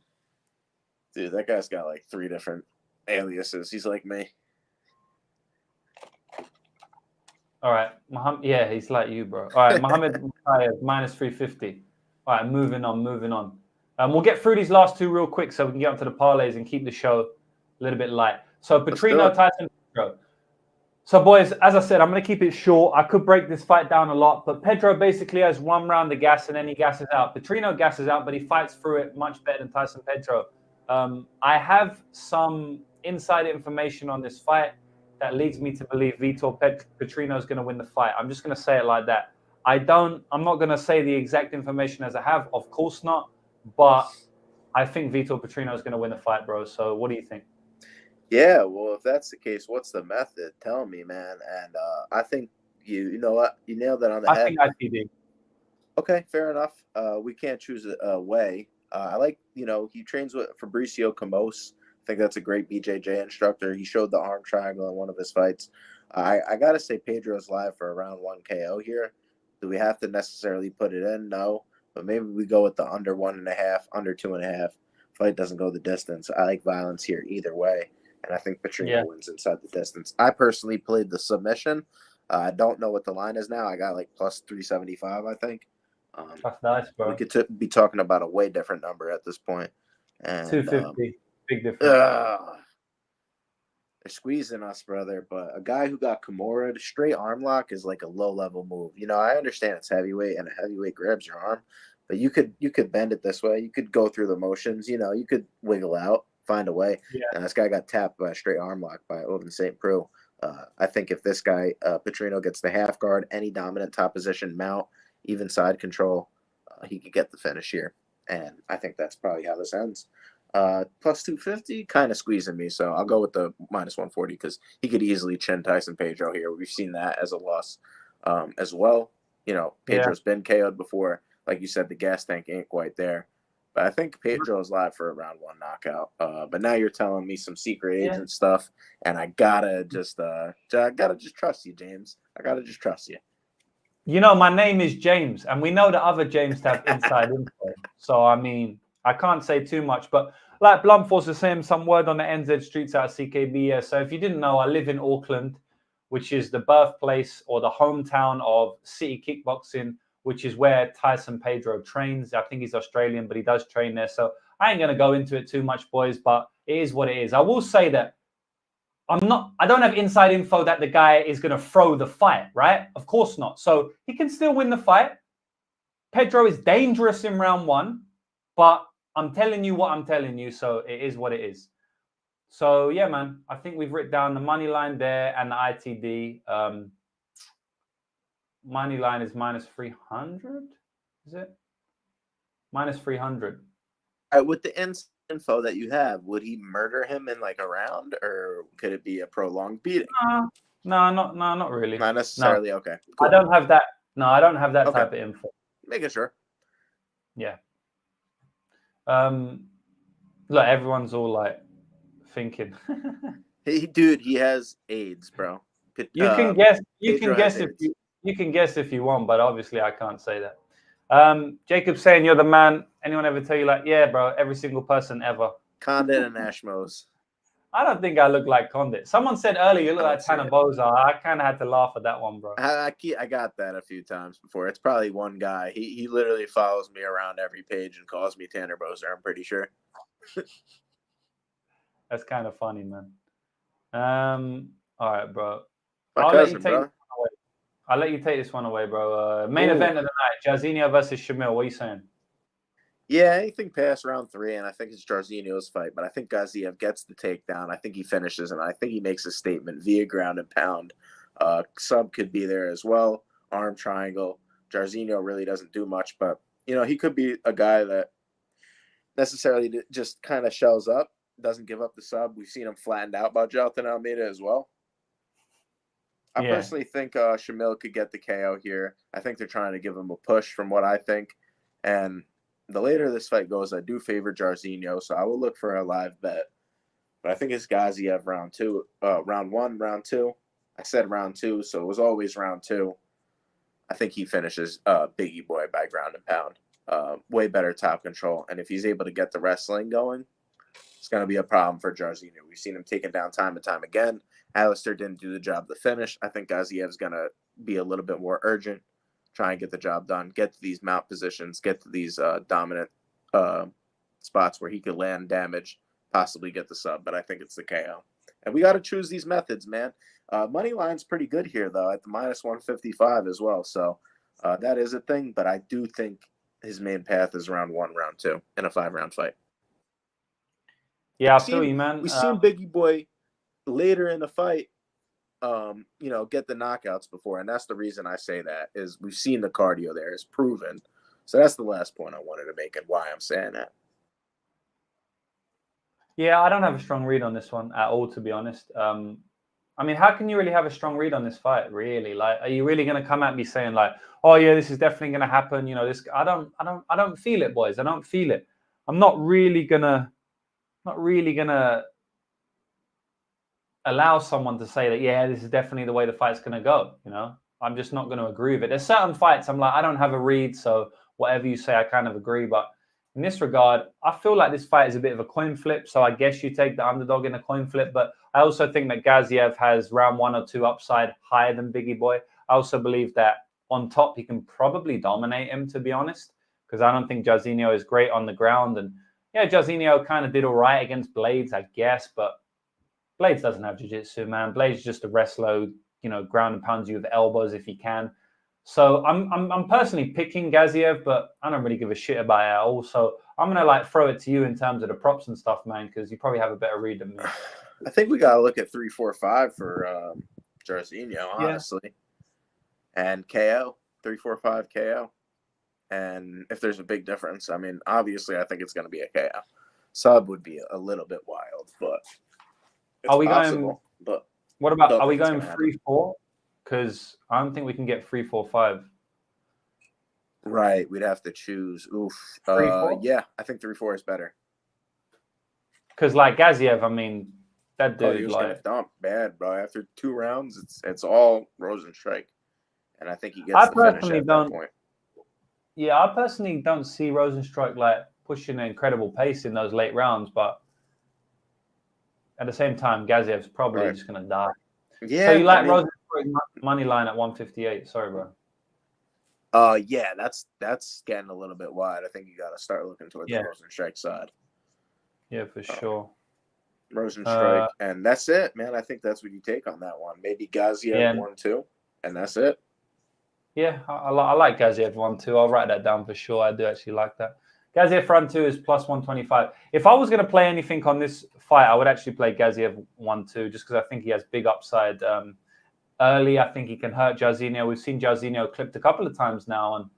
Speaker 2: Dude, that guy's got like 3 different aliases. He's like me.
Speaker 1: All right, yeah, he's like you, bro. All right, Mohamed Mokaev minus 350. All right, moving on. We'll get through these last 2 real quick so we can get up to the parlays and keep the show a little bit light. So Petrino, Tyson, Pedro. So, boys, as I said, I'm going to keep it short. I could break this fight down a lot, but Pedro basically has 1 round of gas and then he gasses out. Petrino gasses out, but he fights through it much better than Tyson Pedro. I have some inside information on this fight that leads me to believe Vitor Petrino is going to win the fight. I'm just going to say it like that. I'm not going to say the exact information as I have, of course not, but I think Vitor Petrino is going to win the fight, bro. So, what do you think?
Speaker 2: Yeah, well, if that's the case, what's the method? Tell me, man. And I think you know what? You nailed it on the head.
Speaker 1: I think ITD.
Speaker 2: Okay, fair enough. We can't choose a way. I like, he trains with Fabricio Camose. I think that's a great BJJ instructor. He showed the arm triangle in one of his fights. I got to say Pedro's live for a round 1 KO here. Do we have to necessarily put it in? No. But maybe we go with the under 1.5, under 2.5. Fight doesn't go the distance. I like violence here either way. and I think Petrino
Speaker 1: Yeah.
Speaker 2: wins inside the distance. I personally played the submission. I don't know what the line is now. I got like plus 375, I think.
Speaker 1: That's nice, bro.
Speaker 2: We could be talking about a way different number at this point. And
Speaker 1: 250, big difference.
Speaker 2: they're squeezing us, brother. But a guy who got Kimura, straight arm lock is like a low level move. You know, I understand it's heavyweight and a heavyweight grabs your arm, but you could bend it this way. You could go through the motions. You know, you could wiggle out, find a way.
Speaker 1: Yeah.
Speaker 2: And this guy got tapped by a straight arm lock by Oven St. Preux. I think if this guy, Petrino, gets the half guard, any dominant top position mount, even side control, he could get the finish here. And I think that's probably how this ends. Plus 250, kind of squeezing me. So I'll go with the minus 140 because he could easily chin Tyson Pedro here. We've seen that as a loss as well. You know, Pedro's been KO'd before. Like you said, the gas tank ain't quite there. But I think Pedro is live for a round 1 knockout. But now you're telling me some secret agent stuff, and I gotta just trust you, James. I gotta just trust you.
Speaker 1: You know, my name is James, and we know that other James have inside info. So I mean, I can't say too much, but like Blumforce was saying, some word on the NZ streets out of CKB. Yeah. So if you didn't know, I live in Auckland, which is the birthplace or the hometown of City Kickboxing, which is where Tyson Pedro trains. I think he's Australian, but he does train there. So I ain't going to go into it too much, boys, but it is what it is. I will say that I don't have inside info that the guy is going to throw the fight, right? Of course not. So he can still win the fight. Pedro is dangerous in round 1, but I'm telling you what I'm telling you. So it is what it is. So yeah, man, I think we've written down the money line there and the ITD. Money line is minus 300. Is it? Minus 300.
Speaker 2: With the info that you have, would he murder him in like a round, or could it be a prolonged beating?
Speaker 1: No, not really.
Speaker 2: Not necessarily.
Speaker 1: No.
Speaker 2: Okay. Cool.
Speaker 1: I don't have that. No, I don't have that type of info.
Speaker 2: Making sure.
Speaker 1: Yeah. Look, everyone's all like thinking.
Speaker 2: He has AIDS, bro.
Speaker 1: You can guess. You
Speaker 2: Pedro
Speaker 1: can guess if you want, but obviously I can't say that. Jacob's saying you're the man. Anyone ever tell you like, yeah, bro, every single person ever.
Speaker 2: Condit and Ashmos.
Speaker 1: I don't think I look like Condit. Someone said earlier you look like Tanner Boza. I kind of had to laugh at that one, bro.
Speaker 2: I got that a few times before. It's probably one guy. He literally follows me around every page and calls me Tanner Boza, I'm pretty sure.
Speaker 1: That's kind of funny, man. All right, bro.
Speaker 2: I'll
Speaker 1: let you take this one away, bro. Main event of the night, Jairzinho versus Shamil. What are you saying?
Speaker 2: Yeah, anything past round 3, and I think it's Jairzinho's fight, but I think Gaziev gets the takedown. I think he finishes, and I think he makes a statement via ground and pound. Sub could be there as well. Arm triangle. Jairzinho really doesn't do much, but, you know, he could be a guy that necessarily just kind of shells up, doesn't give up the sub. We've seen him flattened out by Jonathan Almeida as well. I personally think Shamil could get the KO here. I think they're trying to give him a push from what I think. And the later this fight goes, I do favor Jairzinho, so I will look for a live bet. But I think it's Gaziev round 1, round 2. I said round 2, so it was always round 2. I think he finishes Biggie Boy by ground and pound. Way better top control. And if he's able to get the wrestling going, it's going to be a problem for Jairzinho. We've seen him taken down time and time again. Alistair didn't do the job to finish. I think Gaziev's going to be a little bit more urgent, try and get the job done, get to these mount positions, get to these dominant spots where he could land damage, possibly get the sub, but I think it's the KO. And we got to choose these methods, man. Money line's pretty good here, though, at the minus 155 as well. So that is a thing, but I do think his main path is round 1, round 2 in a 5-round fight.
Speaker 1: Yeah, I feel you, man.
Speaker 2: We've seen Biggie Boy later in the fight, get the knockouts before. And that's the reason I say that is we've seen the cardio there. It's proven. So that's the last point I wanted to make and why I'm saying that.
Speaker 1: Yeah, I don't have a strong read on this one at all, to be honest. I mean, how can you really have a strong read on this fight, really? Like, are you really going to come at me saying like, oh yeah, this is definitely going to happen? You know, this, I don't feel it, boys. I don't feel it. I'm not really gonna allow someone to say that, yeah, this is definitely the way the fight's going to go. You know, I'm just not going to agree with it. There's certain fights I'm like, I don't have a read. So whatever you say, I kind of agree. But in this regard, I feel like this fight is a bit of a coin flip. So I guess you take the underdog in a coin flip. But I also think that Gaziev has round 1 or 2 upside higher than Biggie Boy. I also believe that on top, he can probably dominate him, to be honest, because I don't think Jairzinho is great on the ground. And yeah, Jairzinho kind of did all right against Blades, I guess. But Blades doesn't have jiu-jitsu, man. Blades is just a wrestler, ground and pounds you with elbows if he can. So I'm personally picking Gaziev, but I don't really give a shit about it at all. So I'm gonna throw it to you in terms of the props and stuff, man, because you probably have a better read than me.
Speaker 2: I think we gotta look at 3-4-5 for Jairzinho, honestly, and KO 3-4-5 KO. And if there's a big difference, I mean, obviously, I think it's gonna be a KO. Sub would be a little bit wild, but it's possible. But
Speaker 1: what about? Are we going 3-4? Because I don't think we can get 3-4-5.
Speaker 2: Right, we'd have to choose.
Speaker 1: 3-4?
Speaker 2: Yeah, I think 3-4 is better.
Speaker 1: Because Gaziev, I mean, that dude
Speaker 2: he was gonna dump bad, bro. After 2 rounds, it's all Rozenstruik, and I think he gets the finish at that point.
Speaker 1: Yeah, I personally don't see Rozenstruik pushing an incredible pace in those late rounds, but at the same time, Gaziev's probably just gonna die.
Speaker 2: Yeah.
Speaker 1: So you Rozenstruik money line at 158? Sorry, bro.
Speaker 2: Yeah, that's getting a little bit wide. I think you got to start looking towards the Rozenstruik side.
Speaker 1: Yeah, for sure.
Speaker 2: Rozenstruik, and that's it, man. I think that's what you take on that one. Maybe Gaziev 1-2, and that's it.
Speaker 1: Yeah, I like Gaziev 1-2. I'll write that down for sure. I do actually like that. Gaziev front 2 is plus 125. If I was going to play anything on this fight, I would actually play Gaziev 1-2 just because I think he has big upside early. I think he can hurt Jairzinho. We've seen Jairzinho clipped a couple of times now, and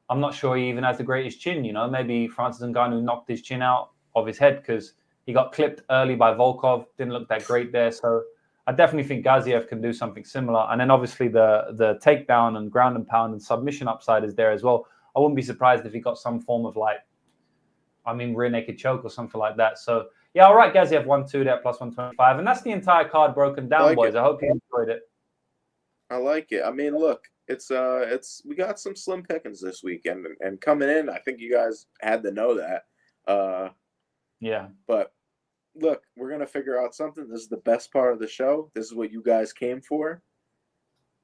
Speaker 1: I'm not sure he even has the greatest chin. Maybe Francis Ngannou knocked his chin out of his head because he got clipped early by Volkov. Didn't look that great there. So I definitely think Gaziev can do something similar. And then obviously the takedown and ground and pound and submission upside is there as well. I wouldn't be surprised if he got some form of rear naked choke or something like that. So yeah, I'll write Gaziev 1-2 there plus 125. And that's the entire card broken down, boys. I hope you enjoyed it.
Speaker 2: I like it. I mean, look, it's we got some slim pickings this weekend, and coming in, I think you guys had to know that.
Speaker 1: Yeah.
Speaker 2: But look, we're gonna figure out something. This is the best part of the show. This is what you guys came for.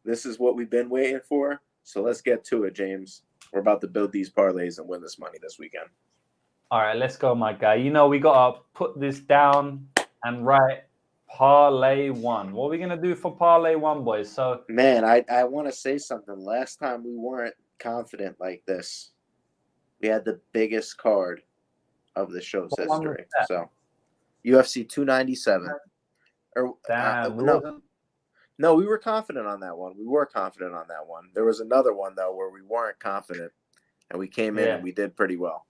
Speaker 2: This is what we've been waiting for. So let's get to it, James. We're about to build these parlays and win this money this weekend.
Speaker 1: All right, let's go, my guy. We got to put this down and write Parlay 1. What are we going to do for Parlay 1, boys? So,
Speaker 2: man, I want to say something. Last time we weren't confident like this. We had the biggest card of the show's history. So, UFC 297. No, we were confident on that one. There was another one, though, where we weren't confident, and we came in and we did pretty well.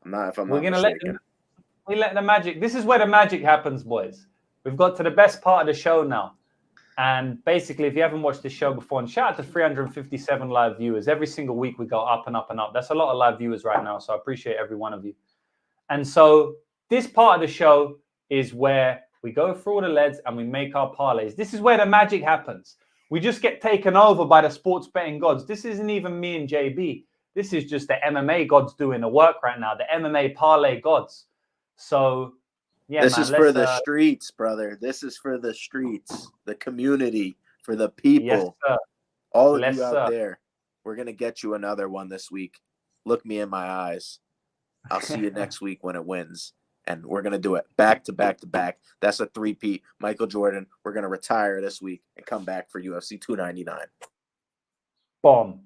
Speaker 2: We're going to
Speaker 1: let the magic. This is where the magic happens, boys. We've got to the best part of the show now. And basically, if you haven't watched this show before, and shout out to 357 live viewers. Every single week we go up and up and up. That's a lot of live viewers right now, so I appreciate every one of you. And so this part of the show is where we go through all the leads and we make our parlays. This is where the magic happens. We just get taken over by the sports betting gods. This isn't even me and JB. This is just the MMA gods doing the work right now, the MMA parlay gods. So, yeah,
Speaker 2: this is for the streets, brother. This is for the streets, the community, for the people.
Speaker 1: Yes, sir.
Speaker 2: All of you out there. We're going to get you another one this week. Look me in my eyes. I'll see you next week when it wins. And we're going to do it back to back to back. That's a 3-peat. Michael Jordan, we're going to retire this week and come back for UFC 299.
Speaker 1: Bomb.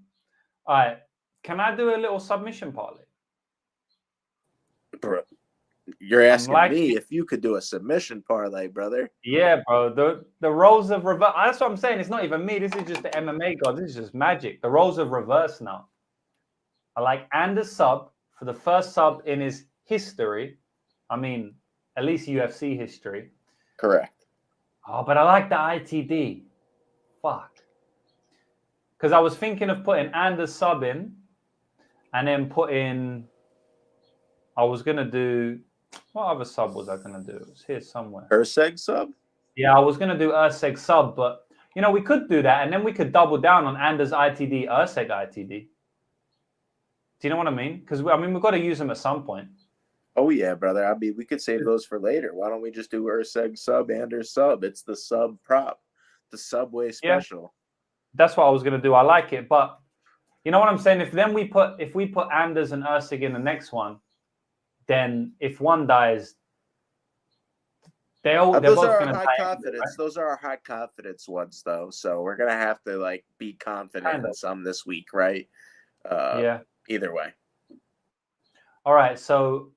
Speaker 1: All right. Can I do a little submission parlay?
Speaker 2: Bro, you're asking me if you could do a submission parlay, brother.
Speaker 1: Yeah, bro. The roles of reverse. That's what I'm saying. It's not even me. This is just the MMA god. This is just magic. The roles of reverse now. I like Anders sub for the first sub in his history. I mean, at least UFC history.
Speaker 2: Correct.
Speaker 1: Oh, but I like the ITD. Fuck. Because I was thinking of putting Anders sub in and then I was going to do, what other sub was I going to do? It was here somewhere.
Speaker 2: Erceg sub?
Speaker 1: Yeah, I was going to do Erceg sub, but, we could do that and then we could double down on Anders ITD, Erceg ITD. Do you know what I mean? Because we've got to use them at some point.
Speaker 2: Oh yeah, brother. I mean, we could save those for later. Why don't we just do Erceg sub and or sub? It's the sub prop, the Subway special.
Speaker 1: That's what I was gonna do. I like it, but you know what I'm saying? If we put Anders and Erceg in the next one, then if one dies, they're both gonna die.
Speaker 2: Confidence. Right? Those are our high confidence ones, though. So we're gonna have to like be confident in some this week, right?
Speaker 1: Yeah.
Speaker 2: Either way.
Speaker 1: All right. So,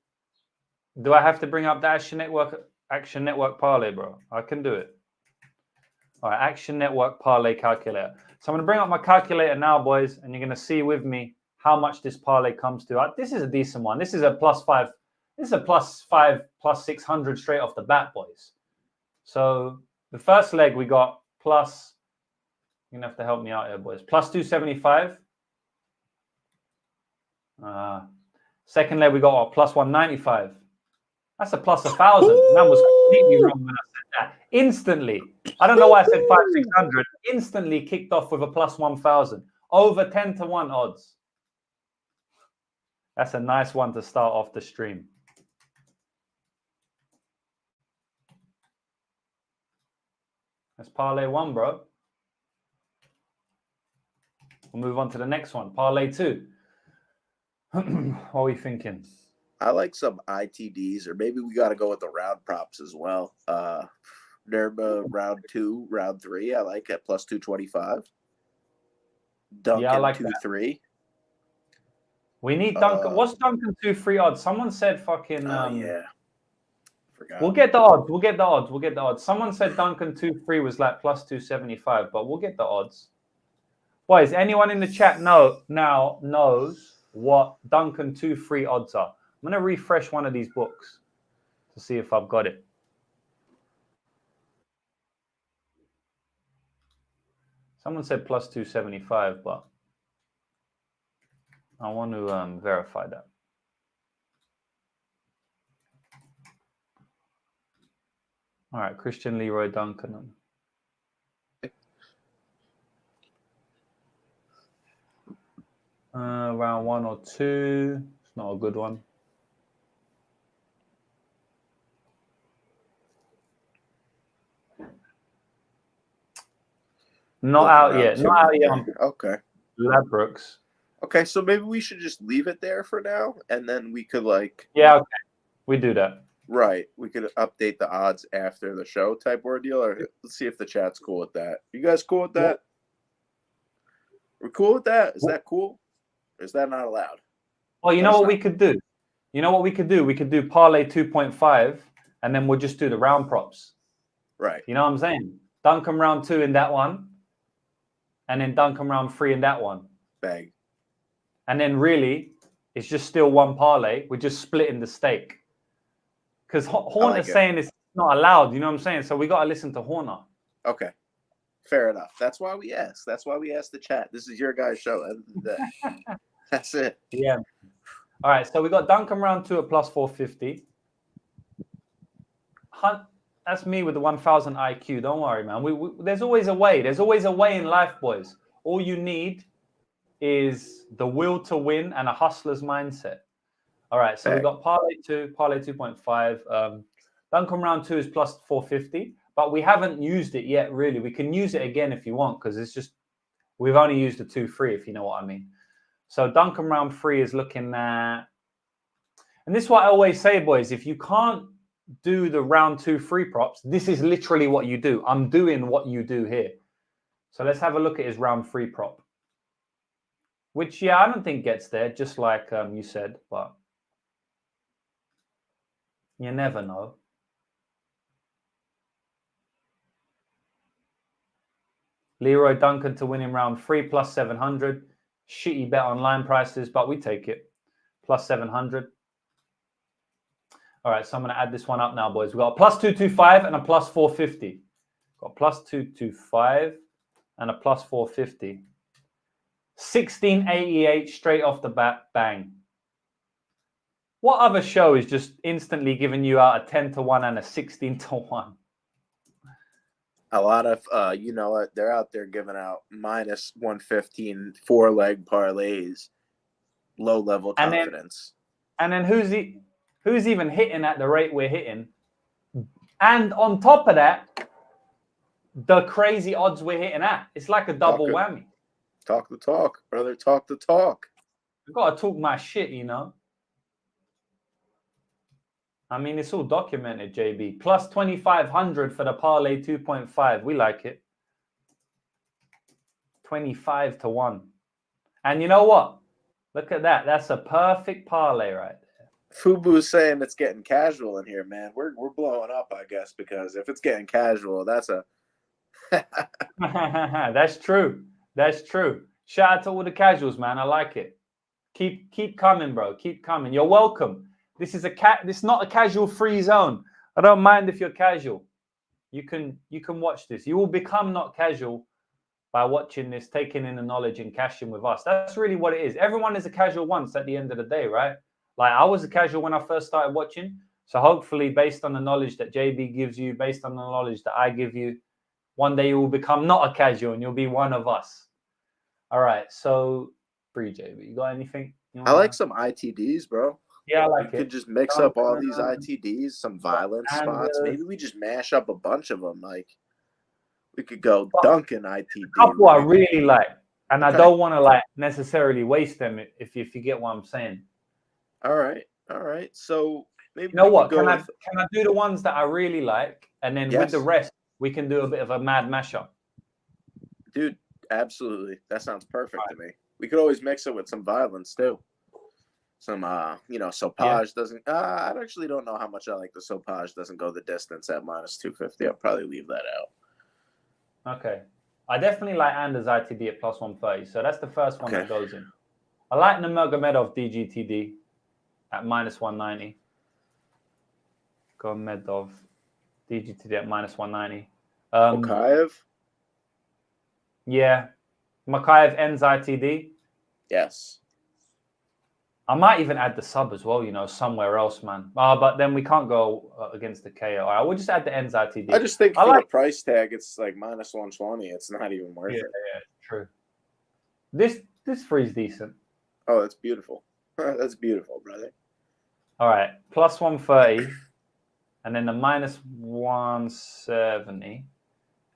Speaker 1: do I have to bring up the Action Network parlay, bro? I can do it. All right. Action Network parlay calculator. So I'm gonna bring up my calculator now, boys, and you're gonna see with me how much this parlay comes to. This is a decent one. This is a +5. This is a +5, +600 straight off the bat, boys. So the first leg we got plus. You're gonna have to help me out here, boys. +275. Second leg we got what, +195. That's a +1,000. Man was completely wrong when I said that. Instantly, I don't know why I said 500-600. Instantly kicked off with a +1,000. Over 10-1 odds. That's a nice one to start off the stream. That's parlay 1, bro. We'll move on to the next one. Parlay 2. What are we thinking?
Speaker 2: I like some ITDs, or maybe we got to go with the round props as well. Nurma round 2, round 3. I like at +225. Duncan
Speaker 1: I like
Speaker 2: 2-3.
Speaker 1: We need Duncan. What's Duncan 2-3 odds? Someone said fucking.
Speaker 2: Yeah. Forgot.
Speaker 1: We'll get the odds. Someone said Duncan 2-3 was like +275, but we'll get the odds. Boys, anyone in the chat now knows what Duncan 2-3 odds are? I'm going to refresh one of these books to see if I've got it. Someone said +275, but I want to verify that. All right, Christian Leroy Duncan. Round 1 or 2. It's not a good one. Not out yet.
Speaker 2: Okay.
Speaker 1: Ladbrokes.
Speaker 2: Okay, so maybe we should just leave it there for now, and then we could
Speaker 1: Yeah, okay. We do that.
Speaker 2: Right. We could update the odds after the show type ordeal, or let's see if the chat's cool with that. You guys cool with that? We're cool with that? Is that cool? Or is that not allowed?
Speaker 1: Well, you know what we could do? We could do parlay 2.5, and then we'll just do the round props.
Speaker 2: Right.
Speaker 1: You know what I'm saying? Duncan round 2 in that one, and then Duncan round 3 in that one.
Speaker 2: Bang.
Speaker 1: And then really, it's just still one parlay. We're just splitting the stake. Because Horner's saying it's not allowed. You know what I'm saying? So we got to listen to Horner.
Speaker 2: Okay. Fair enough. That's why we asked. That's why we asked the chat. This is your guys' show. That's it.
Speaker 1: Yeah. All right. So we got Duncan round 2 at +450. That's me with the 1,000 IQ. Don't worry, man. There's always a way. There's always a way in life, boys. All you need is the will to win and a hustler's mindset. All right. So we got parlay 2.5. Duncan round 2 is +450. But we haven't used it yet, really. We can use it again if you want, because it's just we've only used the 2-3, if you know what I mean. So Duncan round 3 is looking at, and this is what I always say, boys. If you can't do the round 2-3 props, this is literally what you do. I'm doing what you do here. So let's have a look at his round 3 prop, which I don't think gets there, just like you said, but you never know. Leroy Duncan to win in round 3 +700. Shitty bet online prices, but we take it. +700. All right, so I'm going to add this one up now, boys. We've got a +225 and a +450. Got +225 and a +450. 1688 straight off the bat, bang. What other show is just instantly giving you out a 10-1 and a 16-1?
Speaker 2: A lot of, you know what, they're out there giving out -115 4-leg parlays. low level
Speaker 1: And
Speaker 2: confidence.
Speaker 1: then who's even hitting at the rate we're hitting? And on top of that, the crazy odds we're hitting at. It's like a double whammy.
Speaker 2: Talk the talk, brother. Talk the talk.
Speaker 1: I've got to talk my shit, you know. I mean, it's all documented, JB. Plus 2,500 for the parlay 2.5. We like it. 25 to 1. And you know what? Look at that. That's a perfect parlay right there.
Speaker 2: Fubu's saying it's getting casual in here, man. We're blowing up, I guess, because if it's getting casual, that's a
Speaker 1: That's true. That's true. Shout out to all the casuals, man. I like it. Keep coming, bro. Keep coming. You're welcome. This is this is not a casual free zone. I don't mind if you're casual. You can watch this. You will become not casual by watching this, taking in the knowledge and cashing with us. That's really what it is. Everyone is a casual once at the end of the day, right? Like I was a casual when I first started watching. So hopefully based on the knowledge that JB gives you, based on the knowledge that I give you, one day you will become not a casual and you'll be one of us. All right. So free JB. You got anything?
Speaker 2: I like some ITDs, bro.
Speaker 1: Yeah, I like it.
Speaker 2: We could just mix up all these ITDs, some violent spots. Maybe we just mash up a bunch of them. Like we could go Duncan ITD.
Speaker 1: A couple I really like, and I don't want to like necessarily waste them if you get what I'm saying.
Speaker 2: All right. So maybe
Speaker 1: you know what? Can I do the ones that I really like, and then with the rest we can do a bit of a mad mashup?
Speaker 2: Dude, absolutely. That sounds perfect to me. We could always mix it with some violence too. Some Sopage doesn't. I actually don't know how much I like the Sopage doesn't go the distance at minus 250. I'll probably leave that out.
Speaker 1: Okay, I definitely like Anders ITD at plus 130. So that's the first one that goes in. I like Nurmagomedov DGTD at minus 190. Gomedov DGTD at minus 190.
Speaker 2: Mokaev?
Speaker 1: Yeah. Mokaev ends ITD.
Speaker 2: Yes.
Speaker 1: I might even add the sub as well, you know, somewhere else, man. But then we can't go against the KO. I will just add the ends ITD.
Speaker 2: I just think for the price tag, it's like minus 120. It's not even worth it.
Speaker 1: Yeah, true. This free's decent.
Speaker 2: Oh, that's beautiful. That's beautiful, brother.
Speaker 1: All right, plus 130, and then the minus 170,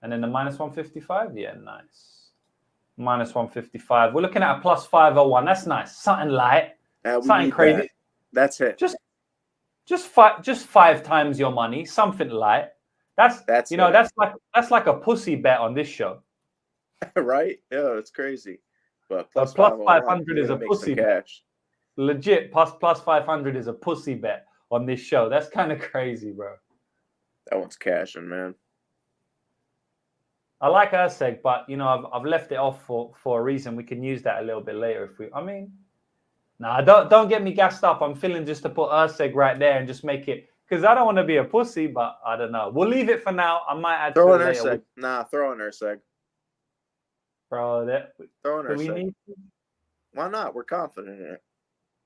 Speaker 1: and then the minus 155. Yeah, nice. Minus 155. We're looking at a plus 501. That's nice. Something light. Something crazy.
Speaker 2: That's it.
Speaker 1: Just 5 times your money. Something light. That's like a pussy bet on this show.
Speaker 2: Right? Yeah, it's crazy. But
Speaker 1: plus 500 is a pussy bet. Legit, plus 500 is a pussy bet on this show. That's kind of crazy, bro.
Speaker 2: That one's cashing, man.
Speaker 1: I like Erceg, but you know I've left it off for a reason. We can use that a little bit later if we. I mean, nah, don't get me gassed up. I'm feeling just to put Erceg right there and just make it because I don't want to be a pussy, but I don't know. We'll leave it for now. I might add
Speaker 2: throw
Speaker 1: to
Speaker 2: an
Speaker 1: it later.
Speaker 2: Erceg. Nah, throw an Erceg.
Speaker 1: Bro,
Speaker 2: throw an Erceg. Why not? We're confident in it.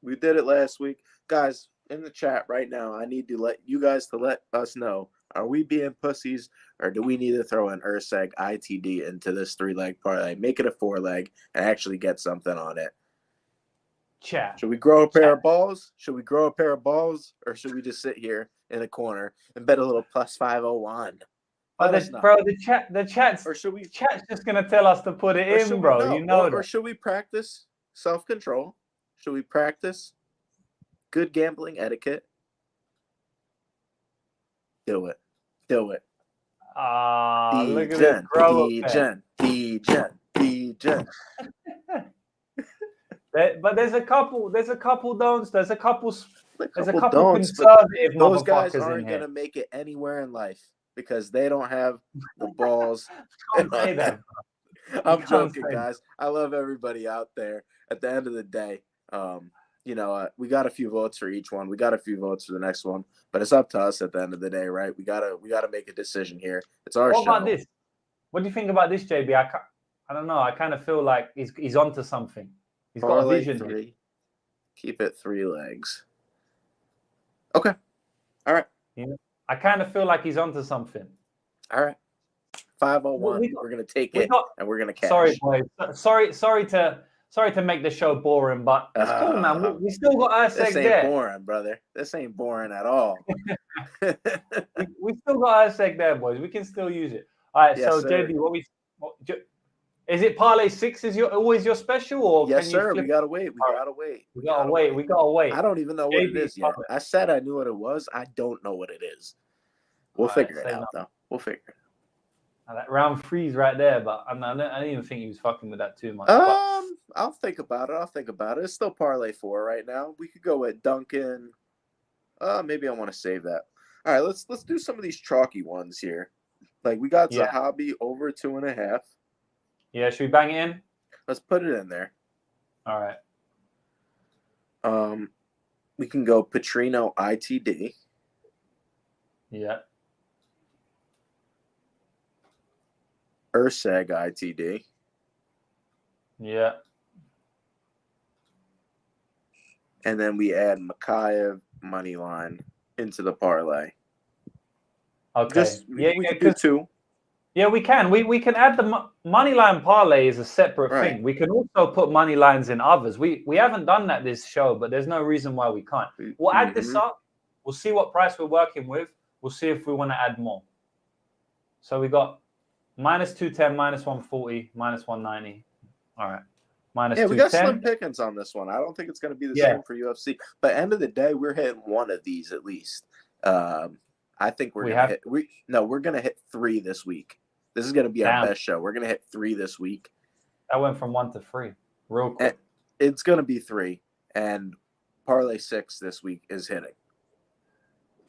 Speaker 2: We did it last week. Guys, in the chat right now, I need to let you guys let us know. Are we being pussies or do we need to throw an Erceg ITD into this 3-leg parlay? Make it a 4-leg and actually get something on it.
Speaker 1: Chat.
Speaker 2: Should we grow a pair of balls? Or should we just sit here in the corner and bet a little plus 501?
Speaker 1: The chat's just gonna tell us to put it in, bro.
Speaker 2: Or should we practice self-control? Should we practice good gambling etiquette? Do it.
Speaker 1: Look at this
Speaker 2: D-Gen.
Speaker 1: But there's a couple don'ts. There's a couple conservative
Speaker 2: those guys
Speaker 1: motherfuckers
Speaker 2: aren't
Speaker 1: in here.
Speaker 2: gonna make it anywhere in life because they don't have the balls.
Speaker 1: Don't say that, bro.
Speaker 2: I'm joking, guys. I love everybody out there. At the end of the day, we got a few votes for each one. We got a few votes for the next one, but it's up to us at the end of the day, right? We gotta make a decision here. It's our show.
Speaker 1: What about this? What do you think about this, JB? I don't know. I kind of feel like he's onto something. He's got a vision.
Speaker 2: 3. Keep it 3 legs. Okay. All right.
Speaker 1: I kind of feel like he's onto something.
Speaker 2: All right. 501. We're gonna take it and we're gonna cash.
Speaker 1: Sorry, boys. Sorry Sorry to make the show boring, but it's cool, man. We still got Erceg
Speaker 2: This ain't
Speaker 1: there.
Speaker 2: boring, brother. This ain't boring at all.
Speaker 1: we still got Erceg there, boys. We can still use it. All right,
Speaker 2: Yes,
Speaker 1: so
Speaker 2: sir.
Speaker 1: JB, is it Parlay 6 is always your special, or
Speaker 2: Yes,
Speaker 1: can you
Speaker 2: sir.
Speaker 1: flip?
Speaker 2: We gotta wait. We gotta wait.
Speaker 1: We gotta wait. We gotta wait.
Speaker 2: I don't even know what it
Speaker 1: JB,
Speaker 2: is yet. I said I knew what it was. I don't know what it is. We'll figure it out, though. We'll figure it out.
Speaker 1: That round 3's right there, but I didn't even think he was fucking with that too much.
Speaker 2: I'll think about it. It's still Parlay 4 right now. We could go with Duncan. Maybe I want to save that. All right, let's do some of these chalky ones here. Like we got Zahabi over 2.5.
Speaker 1: Yeah, should we bang it in?
Speaker 2: Let's put it in there.
Speaker 1: All right.
Speaker 2: We can go Petrino ITD.
Speaker 1: Yeah.
Speaker 2: Erceg ITD.
Speaker 1: Yeah.
Speaker 2: And then we add Mokaev money line into the parlay.
Speaker 1: Okay.
Speaker 2: We can do 2.
Speaker 1: Yeah, we can. We can add the money line parlay is a separate thing. We can also put money lines in others. We haven't done that this show, but there's no reason why we can't. We'll add this up. We'll see what price we're working with. We'll see if we want to add more. So we got minus 210, minus 140, minus 190. All right. Minus 210.
Speaker 2: We got slim pickings on this one. I don't think it's going to be the same for UFC. But end of the day, we're hitting one of these at least. I think we're going to hit 3 this week. This is going to be our best show. We're going to hit 3 this week.
Speaker 1: That went from 1 to 3 real quick.
Speaker 2: And it's going to be 3. And Parlay 6 this week is hitting.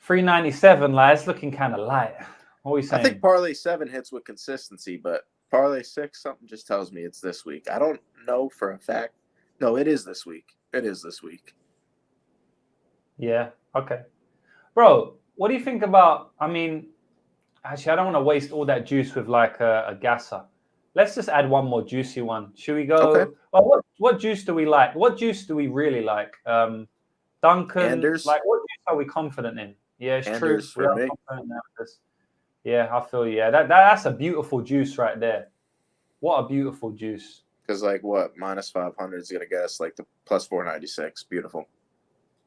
Speaker 1: 397, lads. Looking kind of light. What are we saying?
Speaker 2: I think Parlay 7 hits with consistency, but Parlay 6, something just tells me it's this week. I don't know for a fact. No, it is this week. It is this week.
Speaker 1: Yeah. Okay. Bro, what do you think about, actually, I don't want to waste all that juice with like a gasser. Let's just add one more juicy one. Should we go?
Speaker 2: Okay.
Speaker 1: Well, what juice do we like? What juice do we really like? Duncan.
Speaker 2: Anders.
Speaker 1: Like, what juice are we confident in? Yeah, it's
Speaker 2: Anders
Speaker 1: true.
Speaker 2: For me.
Speaker 1: Yeah, I feel that's a beautiful juice right there. What a beautiful juice.
Speaker 2: Because minus 500 is gonna get us like the plus 496. Beautiful.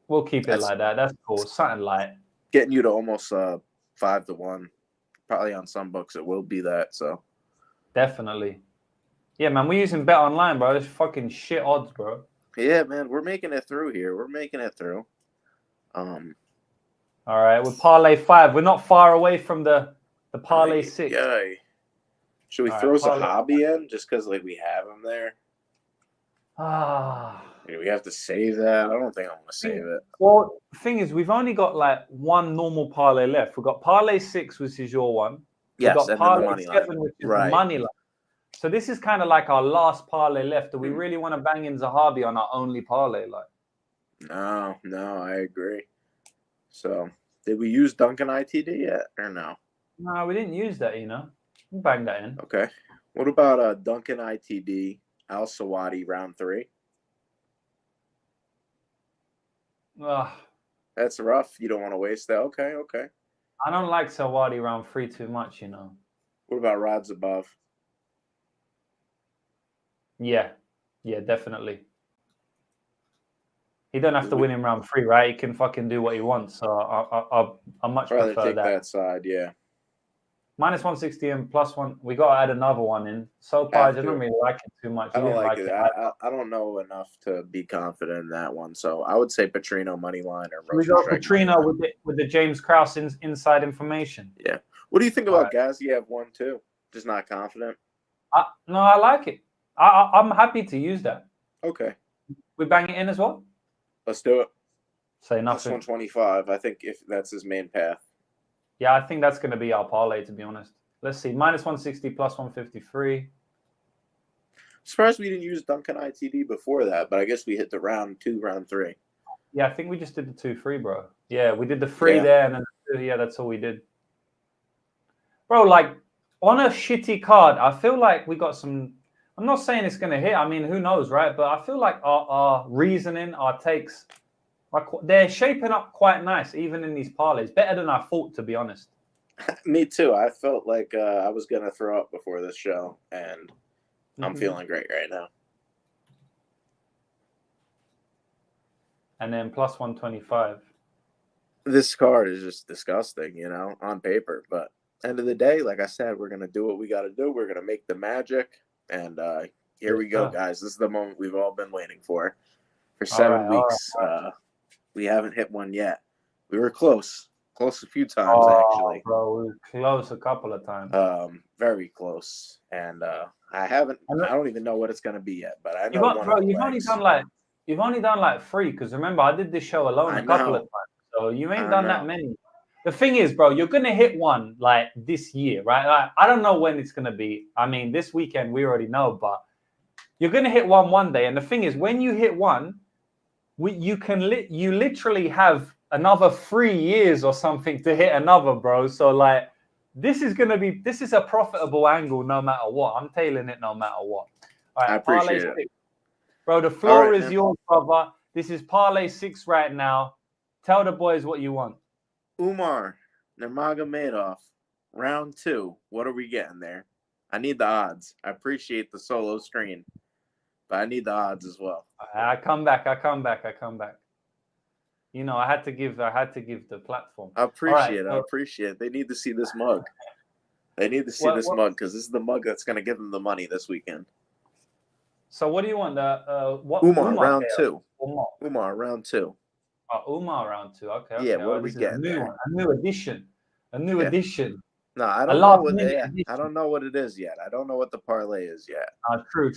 Speaker 1: We'll keep it like that. That's cool. Something light.
Speaker 2: Getting you to almost 5 to 1. Probably on some books it will be that. So
Speaker 1: definitely. Yeah, man. We're using Bet Online, bro. It's fucking shit odds, bro.
Speaker 2: Yeah, man. We're making it through here.
Speaker 1: All right, with Parlay 5, we're not far away from the Parlay 6.
Speaker 2: Yeah. Should we throw Zahabi in just because we have him there? Do we have to save that? I don't think I want to save it.
Speaker 1: Well, the thing is, we've only got one normal parlay left. We've got Parlay 6, which is your one.
Speaker 2: Yes,
Speaker 1: we've got
Speaker 2: and
Speaker 1: Parlay
Speaker 2: the money
Speaker 1: 7,
Speaker 2: line.
Speaker 1: which is the money line. So this is kind of like our last parlay left. Do we really want to bang in Zahabi on our only parlay line?
Speaker 2: No, I agree. So, did we use Duncan ITD yet or no?
Speaker 1: No, we didn't use that, We'll bang that in.
Speaker 2: Okay. What about Duncan ITD, Al Saadi round 3? That's rough. You don't want to waste that. Okay.
Speaker 1: I don't like Saadi round 3 too much,
Speaker 2: What about Radzhabov?
Speaker 1: Yeah, definitely. He don't have to win in round 3, right? He can fucking do what he wants. So I much prefer
Speaker 2: take
Speaker 1: that.
Speaker 2: that side, yeah.
Speaker 1: Minus 160 and plus 1. We got to add another one in. So far, I didn't really like it too much.
Speaker 2: I don't like it. I don't know enough to be confident in that one. So I would say Petrino money line or
Speaker 1: Rozenstruik. We got Petrino with the James Krause inside information.
Speaker 2: Yeah. What do you think about Gaziev 1-2? Just not confident?
Speaker 1: No, I like it. I'm happy to use that.
Speaker 2: Okay.
Speaker 1: We bang it in as well?
Speaker 2: Let's do it.
Speaker 1: Say nothing.
Speaker 2: Plus 125. I think if that's his main path.
Speaker 1: Yeah, I think that's going to be our parlay, to be honest. Let's see. Minus 160, plus 153.
Speaker 2: Surprised we didn't use Duncan ITD before that, but I guess we hit the round 2, round 3.
Speaker 1: Yeah, I think we just did the 2-3, bro. Yeah, we did the 3 there, and then that's all we did. Bro, on a shitty card, I feel like we got some... I'm not saying it's going to hit. Who knows, right? But I feel like our reasoning, our takes, they're shaping up quite nice, even in these parlays. Better than I thought, to be honest.
Speaker 2: Me too. I felt like I was going to throw up before this show, and I'm feeling great right now.
Speaker 1: and then plus 125.
Speaker 2: This card is just disgusting, on paper. But end of the day, like I said, we're gonna do what we got to do. We're gonna make the magic, and here we go, guys. This is the moment we've all been waiting for 7 weeks.
Speaker 1: All right.
Speaker 2: We haven't hit one yet. We were close a few times actually.
Speaker 1: Bro, we were close a couple of times.
Speaker 2: Very close, and I don't even know what it's gonna be yet. But I know
Speaker 1: you've only done like 3, because remember I did this show alone a couple of times. So you ain't done that many. The thing is, bro, you're going to hit one like this year, right? Like, I don't know when it's going to be. I mean, this weekend, we already know, but you're going to hit one day. And the thing is, when you hit one, you literally have another 3 years or something to hit another, bro. So like, this is a profitable angle no matter what. I'm tailing it no matter what. All right,
Speaker 2: I appreciate it.
Speaker 1: Bro, the floor is yours, brother. This is Parlay 6 right now. Tell the boys what you want.
Speaker 2: Umar Nurmagomedov, round 2. What are we getting there? I need the odds. I appreciate the solo screen, but I need the odds as well.
Speaker 1: I come back. You know, I had to give the platform.
Speaker 2: I appreciate it. They need to see this mug. They need to see this mug, because this is the mug that's going to give them the money this weekend.
Speaker 1: So what do you want?
Speaker 2: Umar round 2. Umar round 2.
Speaker 1: Umar round 2. Okay.
Speaker 2: Yeah, what are we getting there?
Speaker 1: A new edition. addition.
Speaker 2: No, I don't know what it is yet. I don't know what the parlay is yet.
Speaker 1: True.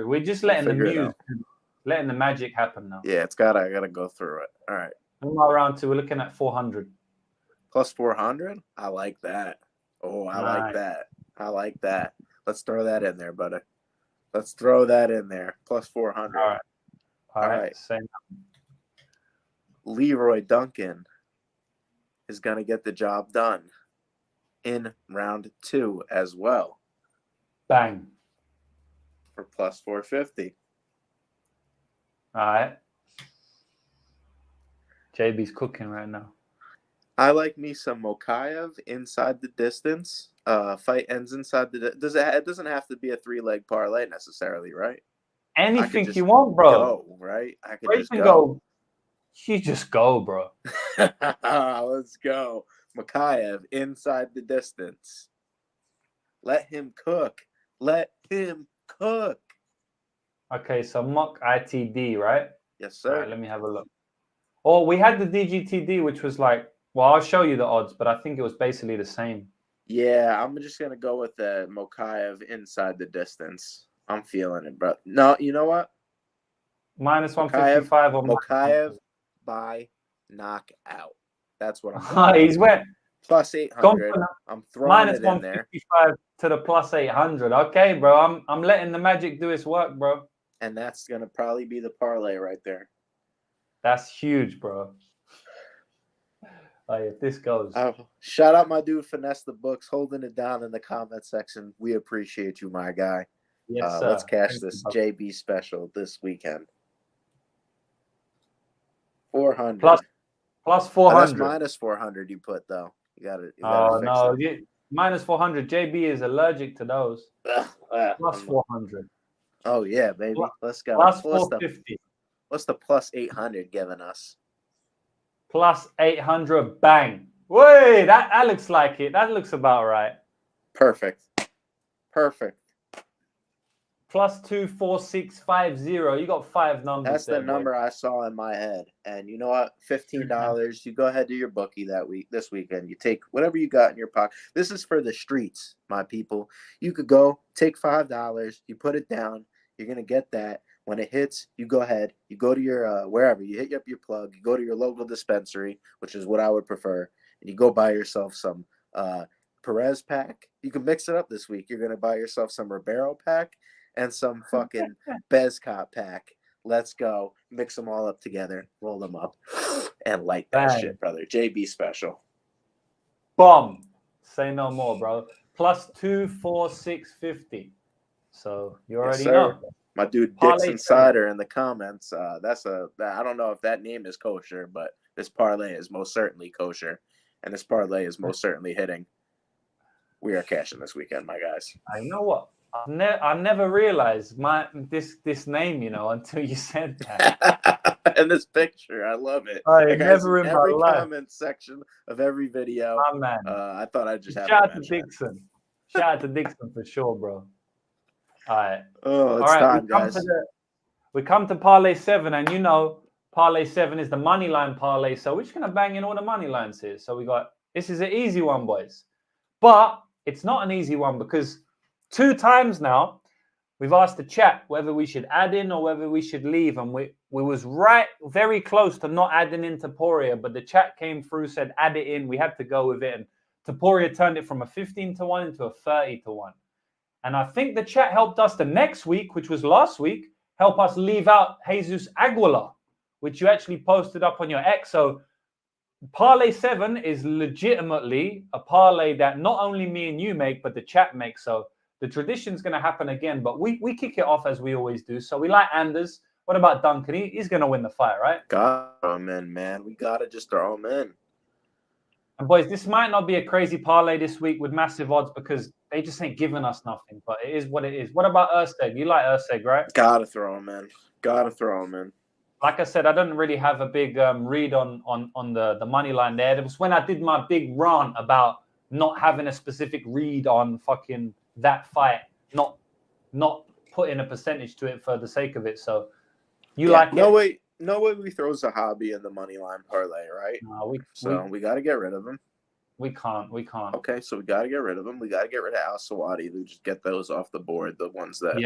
Speaker 1: We're just letting the magic happen now.
Speaker 2: Yeah, I gotta go through it. All right.
Speaker 1: Umar round 2. We're looking at 400.
Speaker 2: Plus 400? I like that. Oh, like that. I like that. Let's throw that in there, buddy. Let's throw that in there. Plus 400.
Speaker 1: All right. Same.
Speaker 2: Leroy Duncan is going to get the job done in round 2 as well.
Speaker 1: Bang.
Speaker 2: For plus 450.
Speaker 1: All right. JB's cooking right now.
Speaker 2: I like me some Mokaev inside the distance. Fight ends inside the it doesn't have to be a 3-leg parlay necessarily, right?
Speaker 1: Anything you want, bro.
Speaker 2: Go, right? I can just
Speaker 1: go. You just go, bro.
Speaker 2: Let's go. Mokaev inside the distance. Let him cook.
Speaker 1: Okay, so mock ITD, right?
Speaker 2: Yes, sir.
Speaker 1: All right, let me have a look. Oh, we had the DGTD, which was like, well, I'll show you the odds, but I think it was basically the same.
Speaker 2: Yeah, I'm just going to go with the Mokaev inside the distance. I'm feeling it, bro. No, you know what?
Speaker 1: Minus 155 or
Speaker 2: Mokaev by knockout. That's what I'm
Speaker 1: He's went.
Speaker 2: Plus 800. I'm throwing it in there.
Speaker 1: -155 to the plus 800. Okay, bro. I'm letting the magic do its work, bro.
Speaker 2: And that's going to probably be the parlay right there.
Speaker 1: That's huge, bro. Like, if this goes.
Speaker 2: Shout out my dude Finesse the Books, holding it down in the comment section. We appreciate you, my guy.
Speaker 1: Yes, sir.
Speaker 2: Let's cash this JB special this weekend. 400.
Speaker 1: Plus 400.
Speaker 2: That's minus 400 you put, though. You got it.
Speaker 1: No. Minus 400. JB is allergic to those. Plus 400.
Speaker 2: Oh, yeah, baby. Let's go.
Speaker 1: Plus 450.
Speaker 2: What's the plus 800 giving us?
Speaker 1: Plus 800. Bang. Wait, that looks like it. That looks about right.
Speaker 2: Perfect.
Speaker 1: Plus 24650. You got 5 numbers.
Speaker 2: That's the number I saw in my head. And you know what? $15. You go ahead to your bookie this weekend. You take whatever you got in your pocket. This is for the streets, my people. You could go take $5. You put it down. You're gonna get that. When it hits, you go ahead. You go to your wherever. You hit up your plug. You go to your local dispensary, which is what I would prefer. And you go buy yourself some Perez pack. You can mix it up this week. You're gonna buy yourself some Ribeiro pack and some fucking Bekzat pack. Let's go. Mix them all up together. Roll them up and light that shit, brother. JB special.
Speaker 1: Bomb. Say no more, bro. Plus 24650. So you already know.
Speaker 2: My dude Dick's Insider in the comments. I don't know if that name is kosher, but this parlay is most certainly kosher, and this parlay is most certainly hitting. We are cashing this weekend, my guys.
Speaker 1: I know what. I never realized this name, until you said that.
Speaker 2: And this picture, I love it.
Speaker 1: I
Speaker 2: Like, I
Speaker 1: never
Speaker 2: see
Speaker 1: in my
Speaker 2: every
Speaker 1: life.
Speaker 2: comment section of every video.
Speaker 1: My man.
Speaker 2: I thought I'd just have
Speaker 1: Shout
Speaker 2: to
Speaker 1: out to
Speaker 2: mention it.
Speaker 1: Dixon. Shout out to Dixon for sure, bro. All right.
Speaker 2: Oh, it's
Speaker 1: All right.
Speaker 2: time, guys.
Speaker 1: We come to Parlay 7, and Parlay 7 is the money line parlay. So we're just going to bang in all the money lines here. So this is an easy one, boys. But it's not an easy one because 2 times now, we've asked the chat whether we should add in or whether we should leave. And we was very close to not adding in Taporia, but the chat came through, said add it in. We had to go with it. And Taporia turned it from a 15-1 into a 30-1. And I think the chat helped us the next week, which was last week, help us leave out Jesus Aguilar, which you actually posted up on your X. So Parlay 7 is legitimately a parlay that not only me and you make, but the chat makes. So the tradition's going to happen again, but we kick it off as we always do. So we like Anders. What about Duncan? He's going to win the fight, right?
Speaker 2: Got him in, man. We got to just throw him in.
Speaker 1: And boys, this might not be a crazy parlay this week with massive odds because they just ain't giving us nothing, but it is what it is. What about Erceg? You like Erceg, right?
Speaker 2: Got to throw him in. Got to throw him in.
Speaker 1: Like I said, I don't really have a big read on the money line there. It was when I did my big rant about not having a specific read on fucking that fight, not putting a percentage to it for the sake of it. So like it?
Speaker 2: No way we throw Zahabi in the money line parlay, right?
Speaker 1: No,
Speaker 2: we got to get rid of him.
Speaker 1: We can't.
Speaker 2: Okay, so we got to get rid of him. We got to get rid of Al-Sawadi. We just get those off the board, the ones that...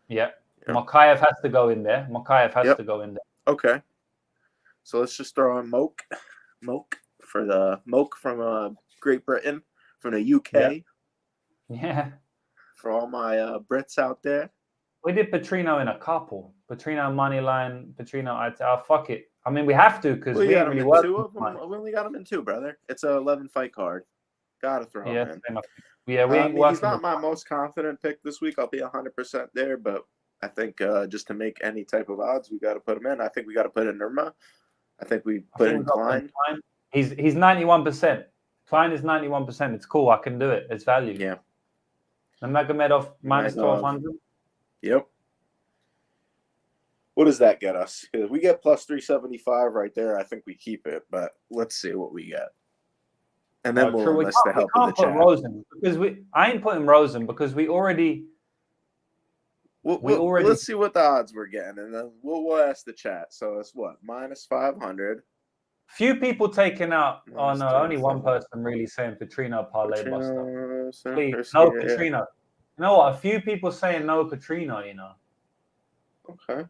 Speaker 1: Yeah. Mokaev has to go in there. To go in there.
Speaker 2: Okay. So let's just throw in Moke from Great Britain, from the UK.
Speaker 1: Yeah.
Speaker 2: For all my Brits out there.
Speaker 1: We did Petrino in a couple. Petrino money line. Petrino, fuck it. I mean, we have to because we ain't really working.
Speaker 2: We only got him in 2, brother. It's an 11 fight card. Gotta throw him in.
Speaker 1: Yeah, we ain't working.
Speaker 2: He's not my most confident pick this week. I'll be 100% there, but I think just to make any type of odds, we got to put him in. I think we got to put in Nurma. I think we put in Klein.
Speaker 1: He's 91%. Klein is 91%. It's cool. I can do it. It's value.
Speaker 2: Yeah.
Speaker 1: Nurmagomedov minus 1,200.
Speaker 2: Yep. What does that get us? If we get plus 375 right there, I think we keep it. But let's see what we get. And then we'll enlist the help of the chat.
Speaker 1: Rosen because I ain't putting Rosen because we already.
Speaker 2: Let's see what the odds we're getting, and then we'll ask the chat. So it's what, minus 500.
Speaker 1: Few people taking out. Oh no, only one person really saying Petrino parlay buster. Please, no Petrino. You know what? A few people saying no Petrino.
Speaker 2: Okay.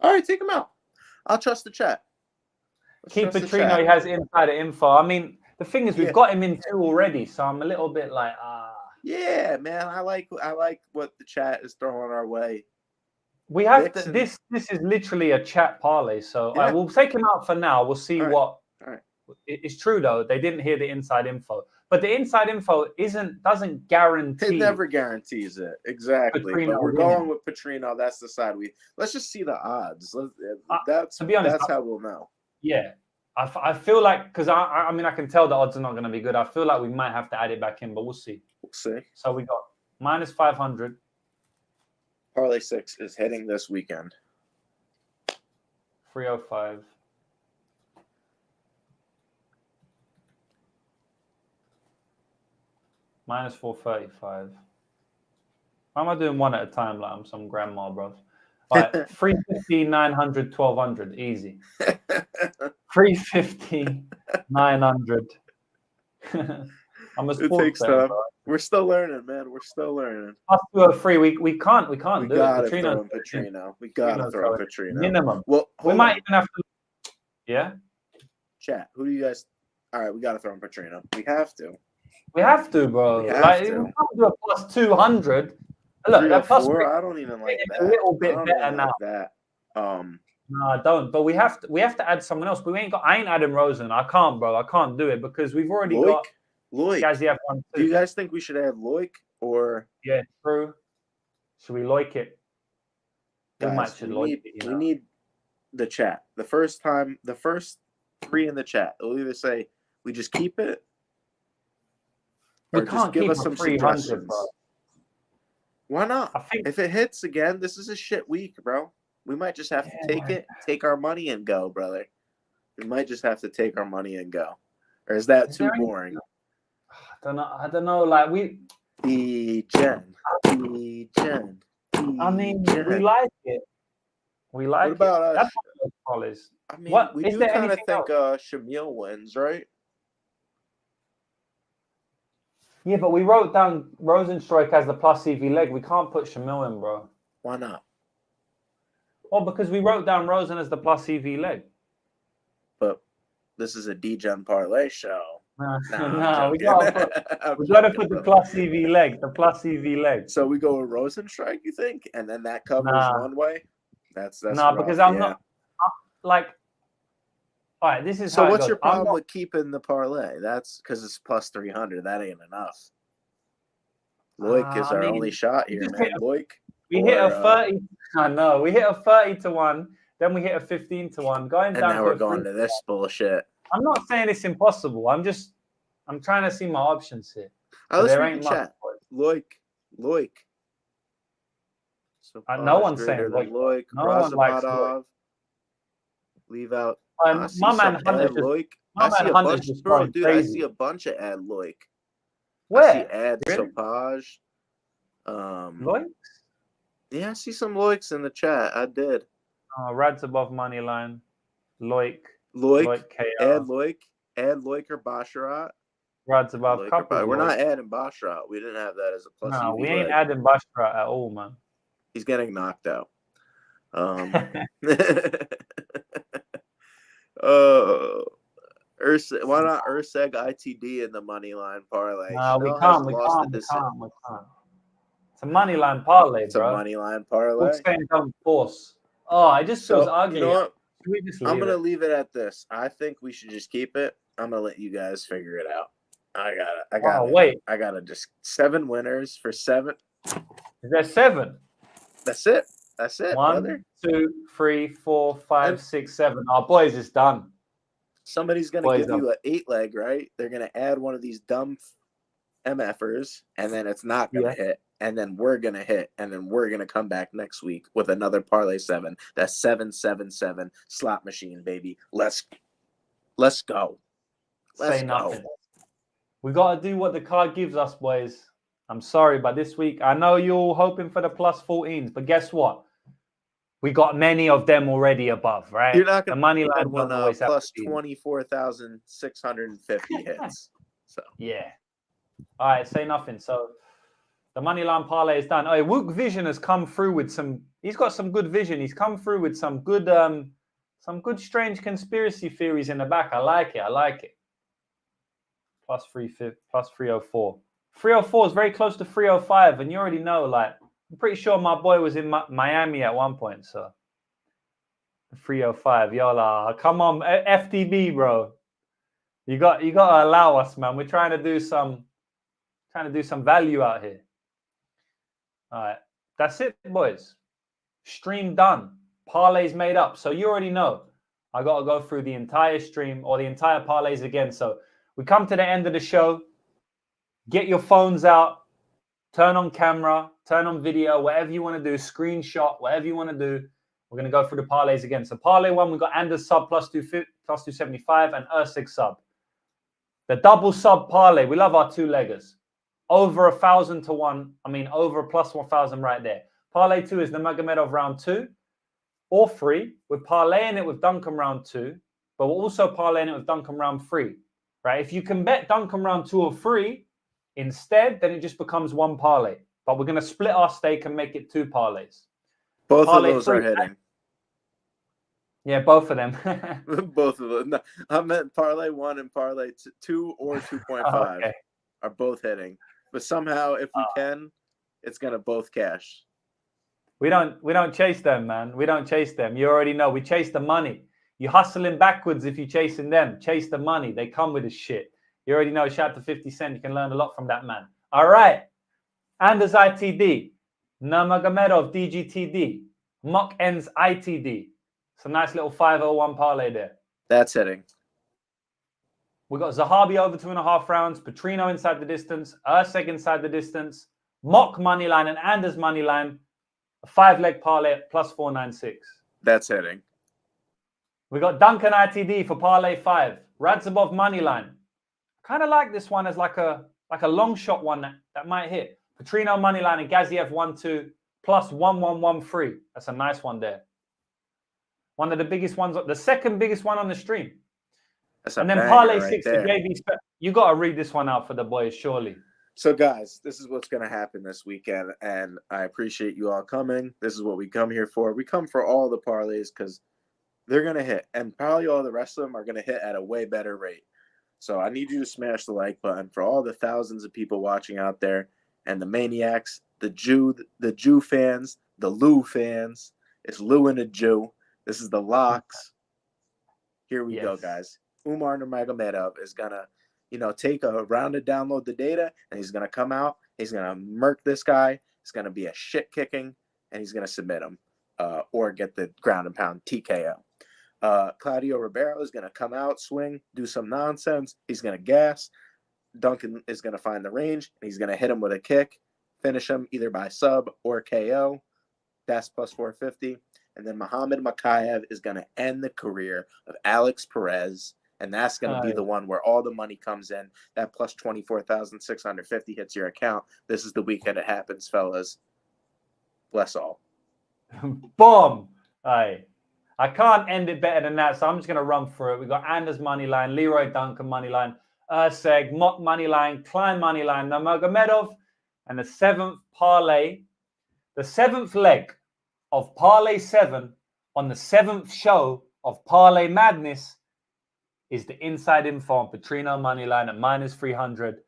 Speaker 2: All right, take him out. I'll trust the chat.
Speaker 1: Keep Petrino. He has insider info. I mean, the thing is, we've got him in 2 already, so I'm a little bit like
Speaker 2: Yeah, man. I like what the chat is throwing our way.
Speaker 1: We have to. This is literally a chat parlay. So we'll take him out for now. We'll see what.
Speaker 2: All right.
Speaker 1: It's true though. They didn't hear the inside info, but the inside info doesn't guarantee.
Speaker 2: It never guarantees it exactly. Petrino, but we're going with Petrino. That's the side let's just see the odds. To be honest, that's how we'll know.
Speaker 1: Yeah, I feel like because I mean I can tell the odds are not going to be good. I feel like we might have to add it back in, but we'll see.
Speaker 2: We'll see.
Speaker 1: So we got minus 500.
Speaker 2: Parlay 6 is hitting this weekend.
Speaker 1: 305. Minus 435. Why am I doing one at a time like I'm some grandma, bro? All right, 350, 900, 1200. Easy. 350, 900. I'm a sports fan, bro.
Speaker 2: We're still learning, man. We're still learning.
Speaker 1: Plus 203. We can't do it.
Speaker 2: Petrino. We gotta throw Petrino.
Speaker 1: Minimum.
Speaker 2: Well,
Speaker 1: we might even have to. Yeah.
Speaker 2: Chat. Who do you guys? All right, we gotta throw in Petrino. We have to.
Speaker 1: We have to, bro. We can't do a plus 200. Look, that plus
Speaker 2: 4, I don't even like that.
Speaker 1: A little bit better now.
Speaker 2: No,
Speaker 1: I don't. But we have to add someone else. I ain't adding Rosen. I can't, bro. I can't do it because we've already got Gaziev 1-2.
Speaker 2: Do you guys think we should add Loic or?
Speaker 1: Yeah, true. Should we Loic it?
Speaker 2: Guys, we need the chat. The first 3 in the chat. They'll either say we just keep it.
Speaker 1: We can't give us some suggestions. Bro.
Speaker 2: Why not?
Speaker 1: I think
Speaker 2: If it hits again, this is a shit week, bro. We might just have to take our money and go, brother. We might just have to take our money and go. Or is that too boring?
Speaker 1: I don't know. Like
Speaker 2: E-Gen.
Speaker 1: I mean, we like it. We like
Speaker 2: what about
Speaker 1: it.
Speaker 2: us?
Speaker 1: That's what
Speaker 2: I mean,
Speaker 1: what
Speaker 2: we
Speaker 1: is
Speaker 2: do
Speaker 1: there
Speaker 2: kind of
Speaker 1: anything
Speaker 2: think
Speaker 1: else?
Speaker 2: Shamil wins, right?
Speaker 1: Yeah, but we wrote down Rozenstruik as the plus EV leg. We can't put Schnell in, bro.
Speaker 2: Why not?
Speaker 1: Well, because we wrote down Rosen as the plus EV leg.
Speaker 2: But this is a D-Gen parlay show.
Speaker 1: No, we gotta put the plus EV leg. The plus EV leg.
Speaker 2: So we go with Rozenstruik, you think, and then that covers one way. That's rough,
Speaker 1: because I'm not like. All right, this is
Speaker 2: so.
Speaker 1: How
Speaker 2: What's
Speaker 1: it goes.
Speaker 2: your problem with keeping the parlay? That's because it's plus 300. That ain't enough. Loic is our only shot here, man. Loic.
Speaker 1: We hit a 30. I know. We hit a 30-1. Then we hit a 15-1. Going down.
Speaker 2: And now we're going to this bullshit.
Speaker 1: I'm not saying it's impossible. I'm trying to see my options here.
Speaker 2: Let's read the chat. Loic. So
Speaker 1: no one's saying
Speaker 2: Loic. Radzhabov. Leave out.
Speaker 1: My man Hunter's
Speaker 2: Loic. I see a bunch, bro, dude. I see a bunch of ad Loic.
Speaker 1: Where?
Speaker 2: I see ad Sopage.
Speaker 1: Loics?
Speaker 2: Yeah, I see some Loics in the chat. I did.
Speaker 1: Radzhabov money line. Loic.
Speaker 2: Add Loic or Basharat.
Speaker 1: Radzhabov.
Speaker 2: We're not adding Basharat. We didn't have that as a plus.
Speaker 1: No, we ain't adding Basharat at all, man.
Speaker 2: He's getting knocked out. Erceg, why not Erceg ITD in the money line parlay?
Speaker 1: No, we can't. It's a money line parlay,
Speaker 2: bro. It's a money line parlay.
Speaker 1: Force. Oh, it just feels ugly.
Speaker 2: You know what? I'm gonna leave it at this. I think we should just keep it. I'm gonna let you guys figure it out. I got it. Just 7 winners for 7.
Speaker 1: Is there 7?
Speaker 2: That's it.
Speaker 1: 1,
Speaker 2: brother.
Speaker 1: 2, 3, 4, 5, 6, 7. Our boys is done.
Speaker 2: Somebody's gonna give you an 8 leg, right? They're gonna add one of these dumb MFers, and then it's not gonna hit. And then we're gonna hit, and then we're gonna come back next week with another parlay 7. That's 777 slot machine, baby. Let's go.
Speaker 1: Say nothing. We gotta do what the card gives us, boys. I'm sorry, but this week I know you're all hoping for the plus 14s, but guess what? We got many of them already above, right?
Speaker 2: You're not gonna
Speaker 1: the money line
Speaker 2: one plus 24,650 hits. So
Speaker 1: yeah. All right, say nothing. So the money line parlay is done. Oh, Wook Vision has come through with some. He's got some good vision. He's come through with some good strange conspiracy theories in the back. I like it. Plus 304. 304 is very close to 305, and you already know. Like, I'm pretty sure my boy was in Miami at one point. So 305, y'all. Come on, FTB, bro. You got to allow us, man. We're trying to do some value out here. All right, that's it, boys. Stream done. Parlays made up. So you already know. I got to go through the entire stream or the entire parlays again. So we come to the end of the show. Get your phones out. Turn on camera. Turn on video. Whatever you want to do. Screenshot. Whatever you want to do. We're going to go through the parlays again. So parlay 1, we got Anders sub plus 275 and Erceg sub. The double sub parlay. We love our 2-leggers. Over 1,000 to 1. I mean, over plus 1,000 right there. Parlay 2 is Nurmagomedov round 2 or 3. We're parlaying it with Duncan round 2, but we're also parlaying it with Duncan round 3. Right? If you can bet Duncan round 2 or 3 instead, then it just becomes 1 parlay. But we're going to split our stake and make it 2 parlays.
Speaker 2: Both parlay of those 3 are hitting.
Speaker 1: Yeah, both of them.
Speaker 2: Both of them. No, I meant parlay 1 and parlay 2 or 2.5 are both hitting. But somehow, if we can, it's gonna both cash.
Speaker 1: We don't chase them, man. We don't chase them. You already know. We chase the money. You're hustling backwards if you're chasing them. Chase the money. They come with the shit. You already know. Shout out to 50 Cent. You can learn a lot from that man. All right. Anders ITD. Nurmagomedov DGTD. Mock ends ITD. It's a nice little 501 parlay there.
Speaker 2: That's hitting.
Speaker 1: We got Zahabi over 2.5 rounds. Petrino inside the distance. Erceg inside the distance. Mock money line, and Anders money line. A 5-leg parlay at plus 496.
Speaker 2: That's hitting.
Speaker 1: We got Duncan ITD for parlay 5. Radzhabov money line. Kind of like this one as like a long shot one that might hit. Petrino money line and Gaziev 1-2 plus 1113. That's a nice one there. One of the biggest ones, the second biggest one on the stream.
Speaker 2: And then parlay 6 for JB.
Speaker 1: You got to read this one out for the boys, surely.
Speaker 2: So, guys, this is what's going to happen this weekend, and I appreciate you all coming. This is what we come here for. We come for all the parlays because they're going to hit, and probably all the rest of them are going to hit at a way better rate. So I need you to smash the like button for all the thousands of people watching out there, and the maniacs, the Jew fans, the Lou fans. It's Lou and a Jew. This is the locks. Here we go, guys. Umar Nurmagomedov is going to take a round to download the data, and he's going to come out. He's going to murk this guy. It's going to be a shit kicking, and he's going to submit him or get the ground and pound TKO. Claudio Ribeiro is going to come out, swing, do some nonsense. He's going to gas. Duncan is going to find the range, and he's going to hit him with a kick, finish him either by sub or KO. That's plus 450. And then Muhammad Mokaev is going to end the career of Alex Perez. And that's going to be the one where all the money comes in. That plus 24,650 hits your account. This is the weekend it happens, fellas. Bless all.
Speaker 1: Boom. I can't end it better than that, so I'm just going to run through it. We got Anders money line, Leroy Duncan money line, Erceg, Mock money line, Klein money line, Nurmagomedov, and the 7th parlay, the 7th leg of parlay 7 on the 7th show of Parlay Madness is the inside info on Petrino money line at minus 300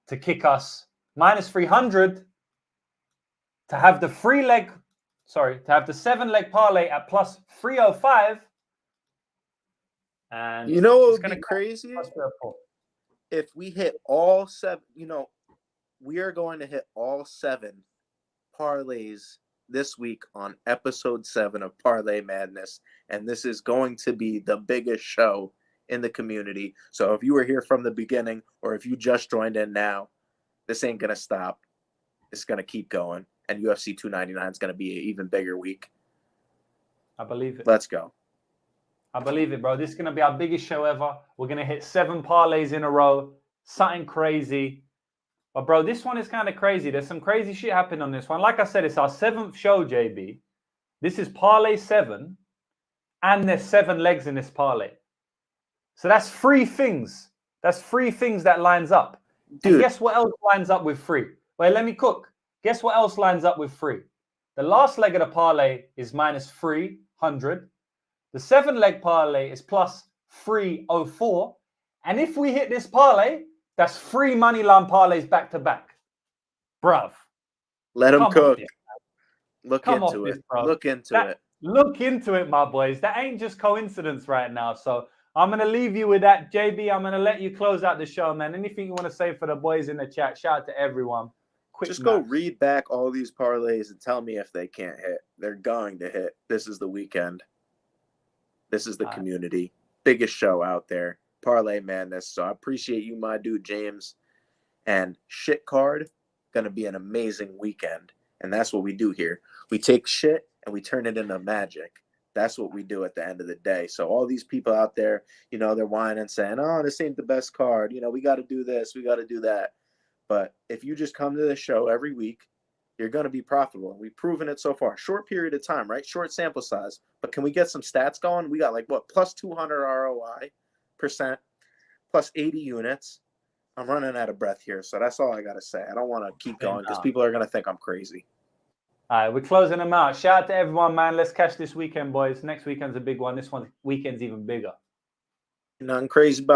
Speaker 1: to kick us. Minus 300 to have the 7-leg parlay at plus 305. And
Speaker 2: you know what would be crazy? If we hit all 7, we are going to hit all 7 parlays this week on episode 7 of Parlay Madness. And this is going to be the biggest show in the community. So if you were here from the beginning or if you just joined in now, this ain't going to stop. It's going to keep going. And UFC 299 is going to be an even bigger week.
Speaker 1: I believe it.
Speaker 2: Let's go.
Speaker 1: I believe it, bro. This is going to be our biggest show ever. We're going to hit 7 parlays in a row. Something crazy. But, bro, this one is kind of crazy. There's some crazy shit happening on this one. Like I said, it's our 7th show, JB. This is parlay 7. And there's 7 legs in this parlay. So that's 3 things. That's 3 things that lines up. Dude. And guess what else lines up with 3? Wait, let me cook. Guess what else lines up with 3? The last leg of the parlay is minus 300. The 7-leg parlay is plus 304. And if we hit this parlay, that's 3 money line parlays back to back. Bruv.
Speaker 2: Let them cook. Look into it. Look into it.
Speaker 1: Look into it, my boys. That ain't just coincidence right now. So I'm going to leave you with that. JB, I'm going to let you close out the show, man. Anything you want to say for the boys in the chat? Shout out to everyone.
Speaker 2: Just go read back all these parlays and tell me if they can't hit. They're going to hit. This is the weekend. This is the community. Biggest show out there. Parlay Madness. So I appreciate you, my dude, James. And shit card, going to be an amazing weekend. And that's what we do here. We take shit and we turn it into magic. That's what we do at the end of the day. So all these people out there, they're whining saying, oh, this ain't the best card. We got to do this. We got to do that. But if you just come to the show every week, you're going to be profitable. We've proven it so far. Short period of time, right? Short sample size. But can we get some stats going? We got plus 200 ROI %, plus 80 units. I'm running out of breath here. So that's all I got to say. I don't want to keep going because people are going to think I'm crazy.
Speaker 1: All right, we're closing them out. Shout out to everyone, man. Let's catch this weekend, boys. Next weekend's a big one. This weekend's even bigger.
Speaker 2: Nothing crazy about